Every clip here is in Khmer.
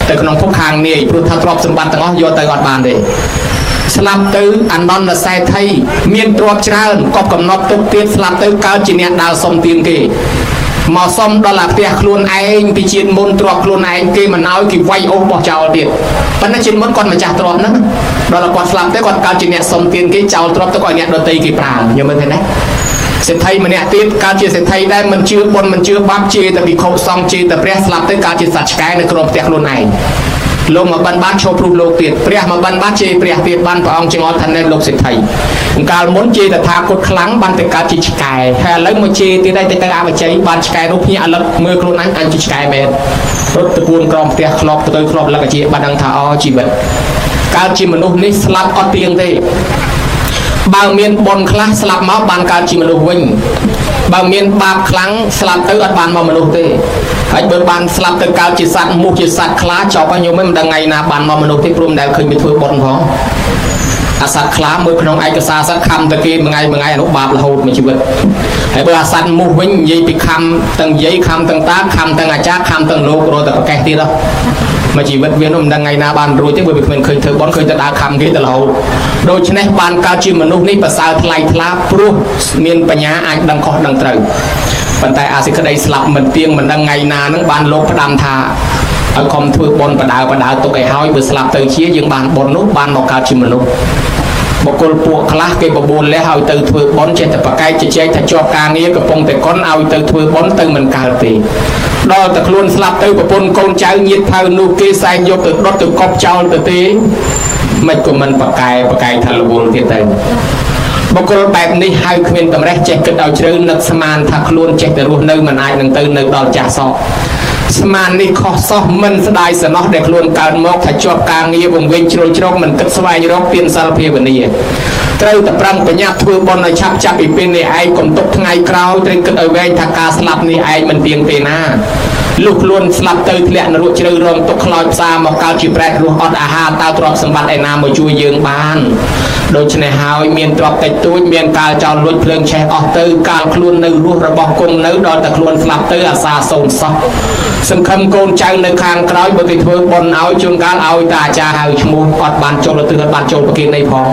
แต่ขนมพวกคางนี่พุทธทรอบสมบัติต่างๆโยเตอร์กอดบานเลยสลับตื้ออันนอนละไซไทยเมียนตรวจเช้าก็กำนดตุกเตี้ยสลับตื้อก้าวจีเนียดาวสมตีนกีหมอส้มดอลลาร์เปียคลุนไอ้ปีจีนมุนตรวจคลุนไอ้กีมันเอากี่ไวโอบอกเจ้าเดียวปัญหาจีนมุนก่อนมาจากตรวจนั้นดอลลาร์ก่อนสลับตื้อก่อนก้าวจีเนียดสมตีนกีเจ้าตรวจตื้อก่อนเนี่ยโดนตีกี่ปรางยังไม่เห็นไหมเศรษฐีมันเนี่ยตีการเชื่อเศรษฐีได้มันเชื่อบนมันเชื่อบับเชื่อแต่มีเขาซองเชื่อแต่เปรี้ยสลับตื้อการเชื่อสัจกายในกรมเตียคลุนไอ้ลงมาบันบ้านโชว์พรูโลกเตียเปรี้ยมาบันบ้านเชื่อเปรี้ยเตียบ้านพระองค์จึงอดทันในโลกเศรษฐีการม้วนเชื่อแต่ทากดครั้งบันแต่การจิตกายแค่แล้วมาเชื่อที่ได้แต่การมาเชื่อบันจิตกายรูปนี้อันละมือกลุนนั้นอันจิตกายเม็ดรถตะปูนกรองเตียคลอกตะเตยคลอกแล้วก็เชื่อบันดังท่าอ้อชีวิตการจิตมนุษย์นี่สลับอดเตียงได้บางเมียนบนคลาสลับมาบานการจิตมนุษย์วิ่งบางเมียนบาปครั้งสลับตื้ออัดบานมามนุษย์ได้ไอ้เบิร์บานสลับตื้อการจิตสัตว์มุกจิตสัตว์คลาจอบกันอยู่ไม่มันดังไงนะบานมามนุษย์ที่พรุ่มได้เคยมีทั่วบนของอาสัตว์คลามือขนมไอกษาสัตว์คำตะกี้มึงไงอนุบาปละหูมีชีวิตไอ้เบอร์สัตว์มุกวิ่งยี่ปีคำตั้งยี่คำตั้งตาคำตั้งอาจารย์คำตั้งโลกโรแต่แก่ที่แล้วมาชีวิตเวียนดังไงนะบานรู้ที่เบอร์เป็นเคยเธอบอลเคยจะด่าคำกี่ตลอดโดยเฉพาะบานการจิตมนุษย์นี่ภาษาทลายทลาปลุกเมียนปัญญาอาจดังคอดังเตยปัญไตอาศิกได้สลับเหมือนเตียงเหมือนดังไงนานั่งบานโลกพระดำธาเอาคอมถือบอลประดาวตัวไก่ห้อยเบอร์สลับเตยเชี่ยยังบานบอลนุบานบอกการจิตมนุษย์บกลปวกคลาเกบบูลแล้วเอาเตยถือบอลเจตปะไก่จะเจ๊ถ้าจอบกลางนี้กับปงแต่ก้นเอาเตยถือบอลเตยมันกาตีดอตะคลุนสลับเตยกับปนโกนเจ้าเงียบเท่านูกีใส่ยกตึกรถตึกกบเจ้าตึกตีไม่ก็มันปะไก่ทะลุบุลที่เตยบกลแบบนี้ให้เขมรตำแรกเจ็ดกระดาเชื้อนักสมานทักล้วนเจ็ดแต่รู้เนื้อมันไอ้หนังตื่นเนื้อดอลจ่าซอสมานนี่ข้อซอมันสดายสนอเด็กล้วนการมอกถ้าจบกลางเงียบวงเวียนโจรมันก็สบายรบเปลี่ยนสารเพวันนี้เต้าแต่ปรังปัญญาทัวบอลในชับจับอีเป็นในไอ้กลมตกทั้งไอ้คราวเตรียมกันเอาไว้ทางการสลับในไอ้มันเตียงเตน่าลูกล้วนสลับเตยเลี้ยนรุ่งเจริญรองตกคลอยซาหมอกกาวจีแปรรูอดอาหารตาตรอกสมบัติไอ้นามาช่วยยืงบ้านโดยเฉพาะหายเมียนตรอกแต่ตัวเมียนการเจ้าลุยเพลิงแช่ออกเตยการคลุนในรูระบบกงในดอนตะคลุนสลับเตยอาซาโซนซอกสำคัญโกนใจในคางคล้อยบริเวณบนเอาจนการเอาตาจ่าหายชมูอดบานโจรตือบานโจรปกินในพอง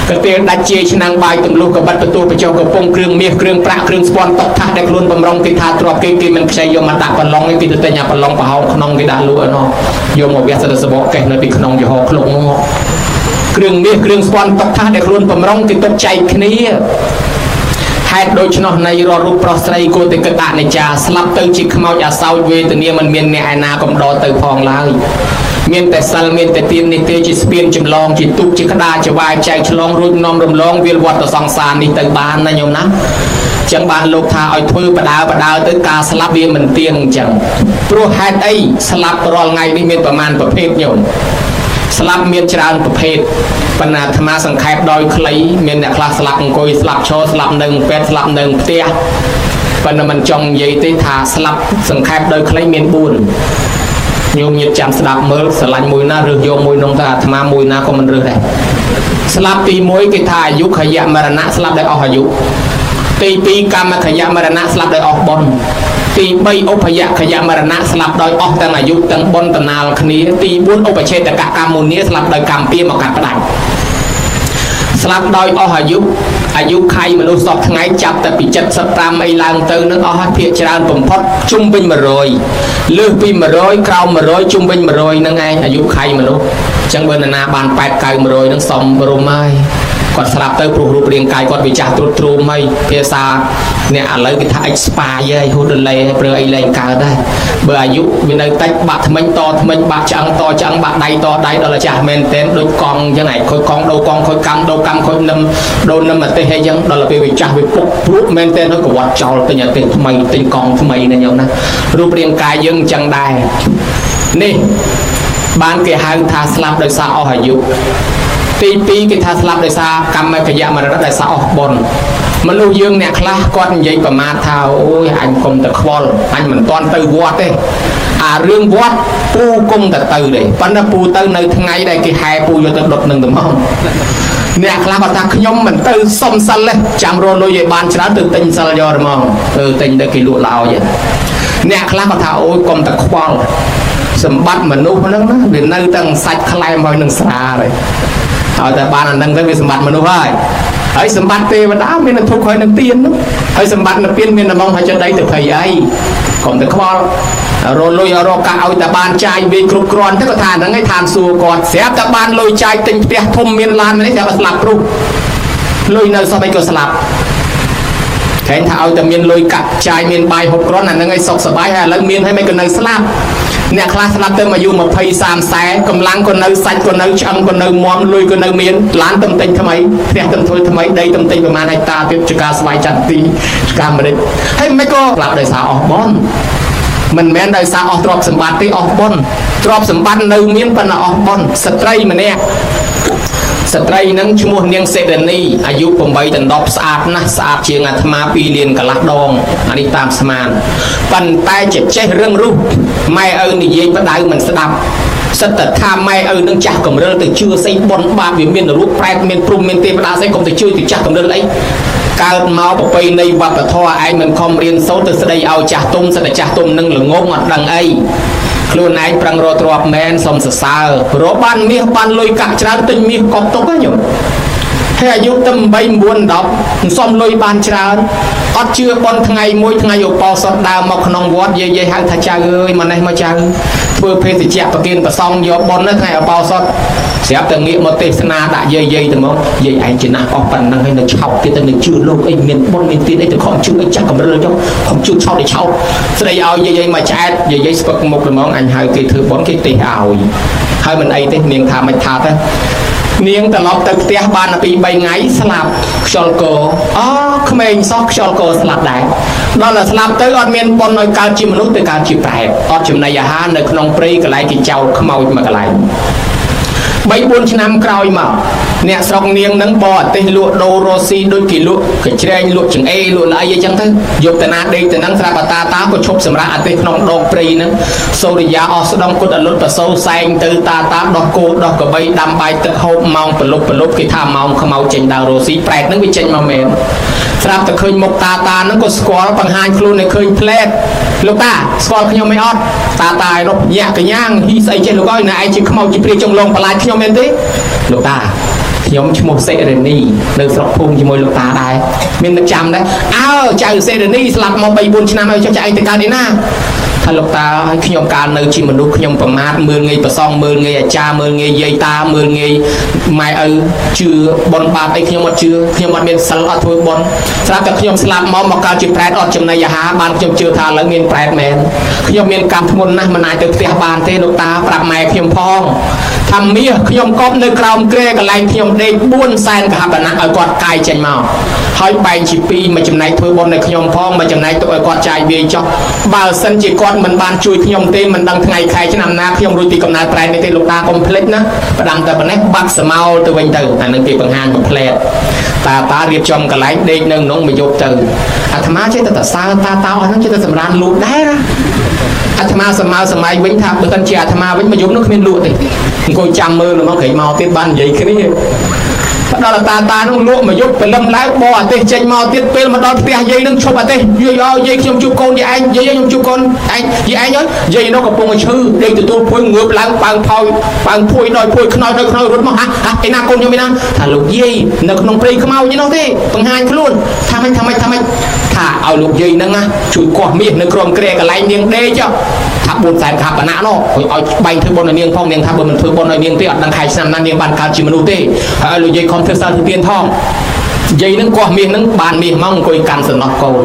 กระเตียนดัชเชียชนางใบตุ่มลูกกับบัตรประตูประเจ้ากระปงเครื่องเมียเครื่องประเครื่องสปอนตกทักได้คลุนบำรองติทาตรอกกินมันใช้ยมมาตักปลองในปีตุเตญาปลองปะเฮาขนองกิดาลูเนาะยมเวียสระสบกแก่ในปีขนองอยู่หอคลงเครื่องเมียเครื่องสปอนตกทักได้คลุนบำรองติตกใจคนี้ให้โดยเฉพาะในรอรูปปลอสไตรโกติกตะในจ่าสลับเตยจิกขมาวจ่าเศร้าเวตเนียมันเมียนในไอนาคมดอเตยพองลายเมียนแต่สัลเมียนแต่ตีนในเตจิสเปียนจำลองจิตตุกจิกดาจะวายใจฉลองรุ่นน้อมรำลองเวียนวัดต่อสองสารในเตยบานนะโยมนะจังบานโลกทาอ้อยทวประดาวเตยกาสลับเวียนมันเตียงจังโปรไฮไอสลับรอไงนี่เมียนประมาณประเภทโยมสลับเมียนจราประเภทปนาธรรมะสังขารโดยคลีเมียนเนี่ยคลาสลับกอยสลับโชสลับหนึ่งเป็ดสลับหนึ่งเตี้ยปนามันจงยัยติถาสลับสังขารโดยคลีเมียนบุญโยมยึดจำสลับเมื่อสลับมวยหน้าเรือโยมมวยนงตาธรรมะมวยหน้าก็มันเรือได้สลับตีมวยกิทายุขยะมรณะสลับได้ออกอายุตีปีกรรมขยะมรณะสลับได้ออกบอลตีใบอุปยะขยะมรณะสลับโดยออกตั้งอายุตั้งบนตนาลคณีตีบุญอุปเชตกะกรรมมูลนี้สลับโดยกรรมเปียมอากาศประดับสลับโดยออกอายุใครมนุษย์สอบทั้งไงจับแต่ปีจัดสตรามไอลางเตอร์นึกออกเพียจารผมพอดจุ่มเป็นมารอยเลือกปีมารอยกราวมารอยจุ่มเป็นมารอยนั่งไงอายุใครมนุษย์จังเบอร์นาบานแปดไก่มารอยนั่งสมบรมไม้กอดสลับเตอร์ปลูกรูปเรียงกายกอดวิจารตรูไม่เพียซาเนี่ยอะไรกิท่าเอ็กซ์ปาเย่ฮูดเลยเปลือยเลยกาได้เบอร์อายุวินัยตัดบัตรทำไมต่อทำไมบัตรจังบัตรใดต่อใดเราละจ่าเมนเต้นโดยกองยังไงคอยกองโดกองคอยกำโดกำคอยนำโดนำมาเตะให้ยังเราละไปวิจารไปปุ๊บปุ๊บเมนเต้นเขาก็วัดเจ้าเป็นอย่างเต้นทำไมเต้นกองทำไมเนี่ยยังนะรูปเรียงกายยังจังได้นี่บ้านเกี่ยหางทาสลับโดยสาวอายุตีปีกิทาสลับได้ซากรรมไม่ขยะมาแล้วได้ซาออกบนมันลูกยืงเนี่ยคลาก้อนใหญ่ประมาณเท่าโอ้ยอันกลมตะควอลอันเหมือนตอนตือวัดเด้เรื่องวัดปูกลมตะตือเลยปัญหาปูตือในทั้งไงได้กี่ไฮปูอยู่ตะดดหนึ่งตะมองเนี่ยคลาบัตรขยมเหมือนตือสมสันเลยจำโรโลยบานชนะตือติงสัลยอร์มองติงได้กี่ลูกเราอย่างเนี่ยคลาบัตรโอ้ยกลมตะควอล សម្បត្តិមនុស្សហ្នឹងណាវានៅទាំងសាច់ខ្លែមហើយនឹងស្រាហើយឲ្យតែបានអានឹងទៅវាសម្បត្តិមនុស្សហើយសម្បត្តិទេវតាមានតែទុកហើយនឹងទៀនហើយសម្បត្តិនិព្វានមានតែមកហើយចិត្តដីទៅភ័យអីកុំទៅខ្វល់រលុយរកកាឲ្យតែបានចាយវាគ្រប់គ្រាន់ទៅក៏ថាហ្នឹងឯងឋានសួគ៌គាត់ស្រាប់តែបានលុយចាយទិញផ្ទះធំមានឡាននេះស្រាប់តែស្លាប់ព្រោះលុយនៅសោះឯងក៏ស្លាប់ឃើញថាឲ្យតែមានលុយកាក់ចាយមានបាយហូបគ្រាន់អាហ្នឹងឯងសុខសប្បាយហើយឥឡូវមានហើយមិនក៏នៅស្លាប់អ្នកខ្លះស្លាប់ទៅអាយុ20 30 40កម្លាំងក៏នៅសាច់ក៏នៅឆ្អឹងក៏នៅមាំលុយក៏នៅមានឡានទំទិញថ្មីផ្ទះទំធ្វើថ្មីដីទំទិញប្រហែលហិកតាទៀតជាការស្វ័យចន្ទទីការម្រិតហើយមិនក៏ស្លាប់ដោយសារអស់បនមិនមែនដោយសារអស់ទ្រព្យសម្បត្តិទេអស់បនទ្រព្យសម្បត្តិនៅមានប៉ុន្តែអស់បនស្ត្រីម្នាក់ស្ត្រីនឹងឈ្មោះនាងសេរនីអាយុ8 ដល់ 10ស្អាតណាស់ស្អាតជាងអាត្មា2លានកន្លះដងអានេះតាមស្មានប៉ុន្តែចេះរឹងរូសម៉ែឪនិយាយបដៅមិនស្ដាប់សិតតែថាម៉ែឪនឹងចាស់កំរិលទៅជឿស្អីបនបាបវាមានរូបប្រែតមានព្រំមានទេវតាស្អីកុំទៅជឿទៅចាស់កំរិលអីកើតមកប្រពៃណីវប្បធម៌ឯងមិនខំរៀនសូត្រទៅស្ដីឲ្យចាស់ទុំសិតតែចាស់ទុំនឹងល្ងងអត់ដឹងអីខ្លួនឯងប្រឹងរកទ្រព្យមែនសុំសរសើររកបានមាសបានលុយកាក់ច្រើនទិញមាសកប់ទុកហ្នឹងញោមហើយអាយុតែ8 9 10សុំលុយបានច្រើនអត់ជឿបនថ្ងៃមួយថ្ងៃឧបោសថដើរមកក្នុងវត្តយាយហៅថាចៅអើយម៉ណេះមកចៅធ្វើភេសជ្ជៈប្រគិនប្រសងយកបននៅថ្ងៃឧបោសថស្រាប់តែងាកមកទេសនាដាក់យាយទៅមកយាយឯងចំណាស់អស់ប៉ុណ្ណឹងហើយនៅឆោតទៀតទៅនឹងជឿលោកអីមានបនមានទៀតអីទៅខំជឿអីចាស់កំរិលចុះខំជឿឆោតឲ្យឆោតស្ដីឲ្យយាយមកឆ្អែតយាយស្ពឹកមុខល្មងអញហៅគេធ្វើបនគេទេសឲ្យហើយមិនអីទេនាងថាមិនថាទៅនាងត្រឡប់ទៅផ្ទះបាន2 3ថ្ងៃស្លាប់ខ្យល់កក្មេងសោះខ្យល់កស្លាប់ដែរដល់តែស្លាប់ទៅអត់មានបុណ្យឲ្យកើតជាមនុស្សទៅកើតជាប្រែតអត់ចំណីអាហារនៅក្នុងព្រៃកន្លែងគេចោលខ្មោចមួយកន្លែង 3 4 ឆ្នាំក្រោយមកអ្នកស្រុកនាងនឹងបរទេសលក់ដូររស់ស៊ីដូចគេលក់កញ្ច្រែងលក់ចង្អេរលក់អីអញ្ចឹងទៅយកតាណាដេកទៅនឹងស្រាប់តាក៏ឈប់សម្រាប់អទេសក្នុងដងព្រៃហ្នឹងសូរិយាអស់ស្ដងគុតអលុតប្រសូសែងទៅតាដោះគោដោះក្របីដាំបាយទឹកហូបម៉ោងប្រលប់គេថាម៉ោងខ្មៅចេញដើររស់ស៊ីប្រែតហ្នឹងវាចេញមកមែនស្រាប់តែឃើញមុខតាហ្នឹងក៏ស្គាល់បង្ហាញខ្លួនឲ្យឃើញផ្លែតលោកតាស្គាល់ខ្ញុំមិនអត់តាឯនោះញាក់កញ្ញាងហ៊ីស្អីចេះលោកអើយណែឯងជាខ្មៅជាព្រាចចុងឡងបន្លាចខ្ញុំមែនទេលោកតាខ្ញុំឈ្មោះសេរនីនៅស្រុកភូមិជាមួយលោកតាដែរមាននឹកចាំដែរអើចៅសេរនីស្លាប់មក3 4 ឆ្នាំហើយចុះចៅឯងទៅកើតឯណាថាលោកតាឲ្យខ្ញុំកាលនៅជាមនុស្សខ្ញុំប្រមាថមើលងាយប្រសងមើលងាយអាចារ្យមើលងាយយាយតាមើលងាយម៉ែឪជឿបនបាបអីខ្ញុំអត់ជឿខ្ញុំអត់មានសិលអត់ធ្វើបនស្រាប់តែខ្ញុំស្លាប់មកកើតជាប្រែតអត់ចំណីអាហារបានខ្ញុំជឿថាឥឡូវមានប្រែតមែនខ្ញុំមានកម្មធ្ងន់ណាស់មិនអាចទៅផ្ទះបានទេលោកតាប្រាប់ម៉ែខ្ញុំផងថាមាសខ្ញុំកប់នៅក្រោមគ្រែកន្លែងខ្ញុំដេក4 សែនកហបណៈឲ្យគាត់កាយចេញមកហើយបែងជា2មួយចំណែកធ្វើបុណ្យនៅខ្ញុំផងមួយចំណែកទុកឲ្យគាត់ចាយវាយចោះបើសិនជាគាត់មិនបានជួយខ្ញុំទេមិនដឹងថ្ងៃខែឆ្នាំណាខ្ញុំរួចពីកំណើតប្រែនេះទេលោកតាកុំភ្លេចណាផ្ដាំតែប៉ុណ្ណេះបាត់សមោលទៅវិញទៅអានឹងគេបង្ហាញបំផ្លែតតារៀបចំកន្លែងដេកនៅក្នុងមួយយប់ទៅអាត្មាចេះតែសើតាអស់ហ្នឹងចេះតែសម្រានលូកដែរណាអាត្មាសម័យវិញថាបើមិនជាអាត្មាវិញមួយយប់នោះគ្មានលក់ទេអង្គុយចាំមើលមកក្រែងមកទៀតបាននិយាយគ្នាដល់តានោះលក់មួយយប់ព្រលឹមឡើងបោអាទេសចេញមកទៀតពេលមកដល់ផ្ទះយាយនឹងឈប់អាទេសយាយខ្ញុំជួបកូនយាយឯងយាយខ្ញុំជួបកូនឯងយាយឯងយាយនោះកំពុងឈឺដេកទទួលភួយងើបឡើងប៉ើងផោយប៉ើងភួយដល់ភួយខ្នើយដល់ខ្នើយរត់មកឯណាកូនខ្ញុំឯណាថាលោកយាយនៅក្នុងព្រៃខ្មៅនេះនោះទេបង្ហាញខ្លួនថាម៉េចថាឲ្យលោកយាយហ្នឹងណាជួយកោះមាសនៅក្រោមគ្រែកន្លែងនាងដេកថា4 សែនខាបណៈនោះឲ្យបែងធ្វើបុណ្យឲ្យនាងផងនាងថាបើមិនធ្វើបុណ្យឲ្យនាងទេអត់ដឹងខែឆ្នាំណានាងបានកើតជាមនុស្សទេហើយលោកយាយខំធ្វើសិលធ្វើទានផងយាយនឹងកោះមាសនឹងបានមាសមកអង្គុយកាន់សំណោះកូន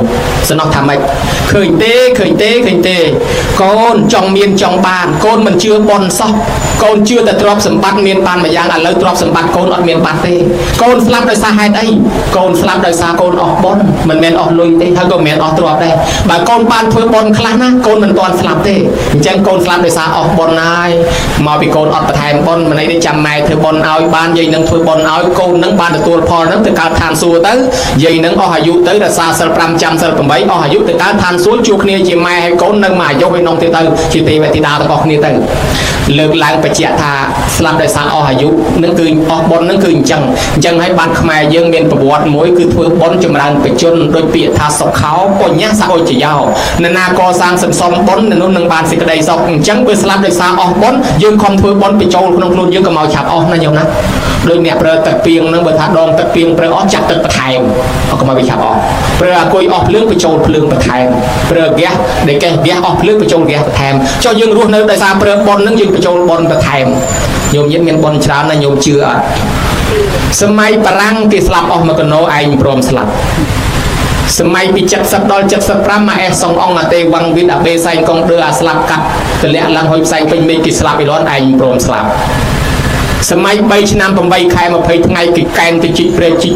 សំណោះថាម៉េចឃើញទេកូនចង់មានចង់បានកូនមិនជឿបនសោះកូនជឿតែទ្រព្យសម្បត្តិមានបានមួយយ៉ាងឥឡូវទ្រព្យសម្បត្តិកូនអត់មានបាត់ទេកូនស្លាប់ដោយសារហេតុអីកូនស្លាប់ដោយសារកូនអស់បនមិនមែនអស់លុយទេហើយក៏មិនមែនអស់ទ្រព្យដែរបើកូនបានធ្វើបនខ្លះណាកូនមិនទាន់ស្លាប់ទេអញ្ចឹងកូនស្លាប់ដោយសារអស់បនហើយមកពីកូនអត់បន្ថែមបនមិនអីទេចាំម៉ែធ្វើបនឲ្យបានយាយនឹងធ្វើបនឲ្យកូននឹងបានទទួលផលនឹងទៅកើតឋាន សួរទៅយាយនឹងអស់អាយុទៅរសាសិល5ចាំសិល8អស់អាយុទៅកើតឋានសួគ៌ជួបគ្នាជាម៉ែហើយកូននៅមួយអាយុឯនោះទៀតទៅជាទេវធីតាទាំងអស់គ្នាទៅលើកឡើងបញ្ជាក់ថាស្លាប់ដោយសារអស់អាយុនឹងគឺអស់បុណ្យនឹងគឺអញ្ចឹងហើយបានខ្មែរយើងមានប្រវត្តិមួយគឺធ្វើបុណ្យចម្រើនបជនដោយពាក្យថាសុខោបញ្ញាសអុជយោនរណាកសាងសន្សំបុណ្យនៅនោះនឹងបានសេចក្តីសុខអញ្ចឹងវាស្លាប់ដោយសារអស់បុណ្យយើងខំធ្វើបុណ្យបញ្ចូលក្នុងខ្លួនយើងកុំឲ្យឆាប់អស់ណាញោមណាដោយអ្នកប្រើទឹកពីងនឹងបើថាដងទឹកពីងប្រើអស់ចាក់ទឹកបន្ថែមកុំឲ្យវាឆាប់អស់ប្រើអាគុយអស់ភ្លើងបញ្ចូលភ្លើងបន្ថែមប្រើហ្គាសដែលហ្គាសអស់ភ្លើងបញ្ចូលហ្គាសបន្ថែមចុះយើងរស់នៅដោយសារប្រើបុណ្យនឹងយើងបញ្ចូលបុណ្យបន្ថែមញោមមានបុណ្យច្រើនណាស់ញោមជឿអត់សម័យបារាំងគេស្លាប់អស់1គីឡូឯងព្រមស្លាប់សម័យពី70ដល់75មកអេសងអង្គអាទេវ៉ាំងវិតអាបេសែងកងដឺអាស្លាប់កាត់ទម្លាក់ឡើងហុយផ្សែងពេញមេឃគេស្លាប់ឯលន់ឯងព្រមស្លាប់សម័យ3ឆ្នាំ8ខែ20ថ្ងៃគេកែនទៅជីកព្រែកជីក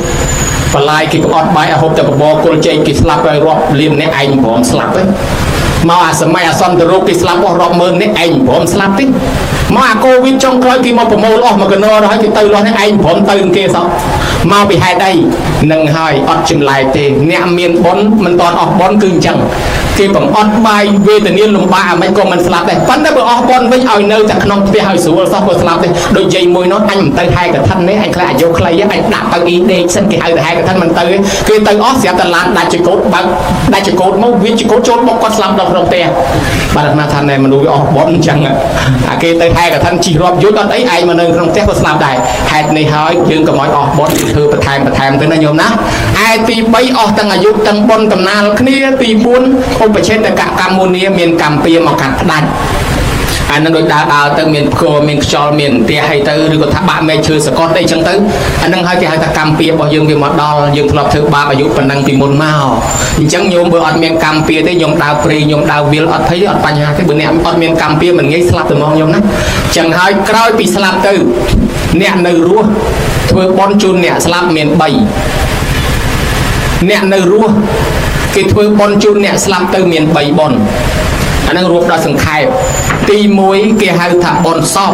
បលាយគេក្អត់បាយឲ្យហូបតែបបរគុលជែកគេស្លាប់ហើយរាប់លានអ្នកឯងព្រមស្លាប់ទេមកអាសម័យអសន្នរោគគេស្លាប់អស់រាប់ម៉ឺនអ្នកឯងព្រមស្លាប់ទេមកអាកូវីដចុងក្រោយគេមកប្រមូលអស់1គីឡូដល់ហើយគេទៅលាស់នេះឯងព្រមទៅគេសោះមកពីហេតុអីនឹងហើយអត់ចម្លែកទេអ្នកមានបុណ្យមិនតន់អស់បុណ្យគឺអញ្ចឹងគេបង្អត់បាយវេទនាលំបាកអាមិនក៏មិនស្លាប់ដែរប៉ុន្តែបើអស់បុណ្យវិញឲ្យនៅតែក្នុងផ្ទះឲ្យស្រួលសោះក៏ស្លាប់ដែរដូចយាយមួយនោះអញមិនទៅហែកឋិននេះអញខ្លាចអាយុខ្លីអញដាក់ទៅអ៊ីដេកសិនគេហៅទៅហែកឋិនមិនទៅគេទៅអស់ស្រាប់តែឡានដាច់ចកោតបើកដាច់ចកោតមកវាចកោតចូលមកគាត់ស្លាប់ដល់ក្នុងផ្ទះបាទអាថាណែមនុស្សវាអស់បុណ្យអញ្ចឹងអាគេទៅហែកឋិនជីរាប់យូរអត់អីឯងមកនៅក្នុងផ្ទះក៏ស្លាប់ដែរហេតុនេះហើយយើងកុំឲ្យអស់បុណ្យធ្វើបន្ថែមទៅណាញោមណាឯទី3អស់ទាំងអាយុទាំងបុណ្យកំណាលគ្នាទី4ឧបច្ឆេតកកម្មមុនីមានកម្មពៀមកកាត់ផ្ដាច់អានឹងដូចដើរទៅមានផ្គរមានខ្យល់មានផ្ទះអីទៅឬក៏ថាបាក់មេឃឈើសកត់អីចឹងទៅអានឹងហើយគេហៅថាកម្មពៀរបស់យើងវាមកដល់យើងធ្លាប់ធ្វើបាបអាយុប៉ុណ្ណឹងពីមុនមកអញ្ចឹងញោមបើអត់មានកម្មពៀទេញោមដើរព្រៃញោមដើរវាលអត់ភ័យទេអត់បញ្ហាទេបើអ្នកអត់មានកម្មពៀមិនងាយស្លាប់ទៅហ្មងញោមណាអញ្ចឹងហើយក្រោយពីស្លាប់ទៅអ្នកនៅរស់ធ្វើបុណ្យជូនអ្នកស្លាប់មាន3អ្នកនៅរស់គេធ្វើបុណ្យជូនអ្នកស្លាប់ទៅមាន3បុណ្យអានឹងរួមដល់សង្ខេបទី1គេហៅថាបុណ្យសព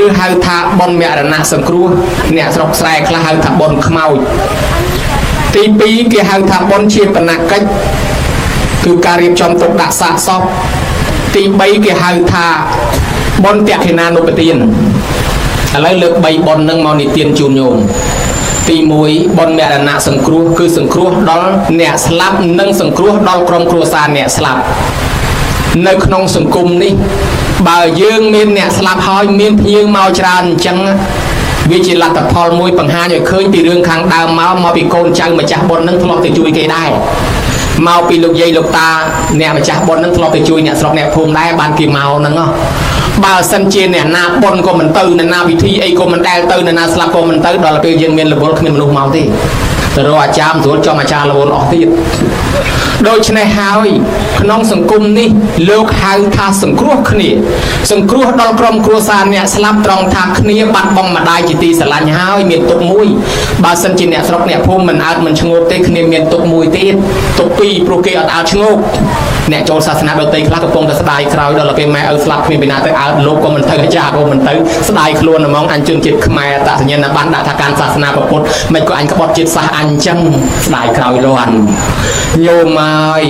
ឬហៅថាបុណ្យមរណៈសង្គ្រោះអ្នកស្រុកស្រែខ្លះហៅថាបុណ្យខ្មោចទី2គេហៅថាបុណ្យជាបណកិច្ចគឺការរៀបចំទុកដាក់សាកសពទី3គេហៅថាបុណ្យតក្កិណានុបទានឥឡូវលើក3បុណ្យនឹងមកនិទានជូនញោមទី1បុណ្យមរណៈសង្គ្រោះគឺសង្គ្រោះដល់អ្នកស្លាប់និងសង្គ្រោះដល់ក្រុមគ្រួសារអ្នកស្លាប់នៅក្នុងសង្គមនេះបើយើងមានអ្នកស្លាប់ហើយមានភ្ញៀវមកច្រើនអញ្ចឹងវាជាលទ្ធផលមួយបង្ហាញឲ្យឃើញពីរឿងខាងដើមមកពីកូនចៅម្ចាស់បុណ្យនឹងធ្លាប់ទៅជួយគេដែរមកពីលោកយាយលោកតាអ្នកម្ចាស់បុណ្យនឹងធ្លាប់ទៅជួយអ្នកស្រុកអ្នកភូមិដែរបានគេមកហ្នឹងបើសិនជាអ្នកណាបុណ្យក៏មិនទៅអ្នកណាវិធីអីក៏មិនដែលទៅអ្នកណាស្លាប់ក៏មិនទៅដល់ពេលយើងមានរវល់គ្មានមនុស្សមកទេទៅរកអាចារ្យស្រួលចំអាចារ្យរវល់អស់ទៀតដូច្នេះហើយក្នុងសង្គមនេះលោកហៅថាសង្គ្រោះគ្នាសង្គ្រោះដល់ក្រុមគ្រួសារអ្នកស្លាប់ត្រង់ថាគ្នាបាត់បង់ម្ដាយជាទីស្រឡាញ់ហើយមានទុកមួយបើសិនជាអ្នកស្រុកអ្នកភូមិមិនអើតមិនឈ្ងោកទេគ្នាមានទុកមួយទៀតទុកពីរព្រោះគេអត់អើតឈ្ងោកអ្នកចូលសាសនាដទៃខ្លះកំពុងតែស្ដាយក្រោយដល់ពេលម៉ែឪស្លាប់គ្មានពីណាទៅអើតលោកក៏មិនទៅអាចារ្យក៏មិនទៅស្ដាយខ្លួនហ្មងអញជនជាតិខ្មែរតសញ្ញាណប័ណ្ណដាក់ថាការសាសនាពុទ្ធមិនក៏អញក្បត់ជាតិសាសអញអញ្ចឹងស្ដាយក្រោយរាន់ញោមហើយ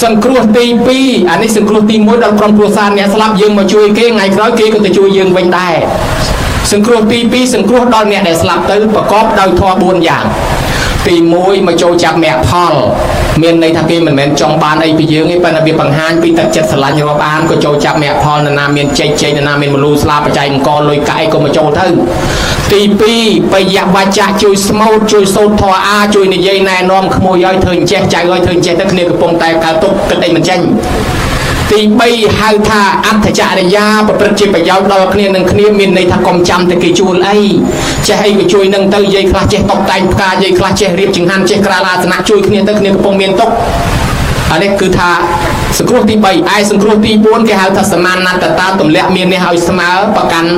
សង្គ្រោះទី2អានេះសង្គ្រោះទី1ដល់ក្រុមគ្រួសារអ្នកស្លាប់យើងមកជួយគេថ្ងៃក្រោយគេក៏ទៅជួយយើងវិញដែរសង្គ្រោះទី2សង្គ្រោះដល់អ្នកដែលស្លាប់ទៅប្រកបដោយធម៌4យ៉ាងទី1មកចូលចាប់មគ្គផលមានន័យថាគេមិនមែនចង់បានអីពីយើងទេប៉ុន្តែវាបង្ហាញពីទឹកចិត្តស្រឡាញ់រាប់អានក៏ចូលចាប់មគ្គផលនរណាមានចេកនរណាមានមលូស្លាបបច្ច័យអង្គលុយកាយក៏មកចូលទៅទី2បយវច្ចៈជួយស្មូតជួយសូត្រធម៌អាជួយនិយាយណែនាំក្មួយឲ្យធ្វើអញ្ចេះចៅឲ្យធ្វើអញ្ចេះទៅគ្នាកំពុងតែកើតទុកគិតអីមិនចេញទី3ហៅថាអត្ថចរិយាប្រព្រឹត្តជាប្រយោជន៍ដល់គ្នានឹងគ្នាមានន័យថាកុំចាំតែគេជួលអីចេះអីក៏ជួយនឹងទៅយាយខ្លះចេះតុបតែងផ្កាយាយខ្លះចេះរៀបចង្ហាន់ចេះក្រាលអាសនៈជួយគ្នាទៅគ្នាកំពុងមានទុកអានេះគឺថា សង្គ្រោះទី3ឯសង្គ្រោះទី4គេហៅថាសមានណត្តតាទម្លាក់មាននេះឲ្យស្មើប្រកាន់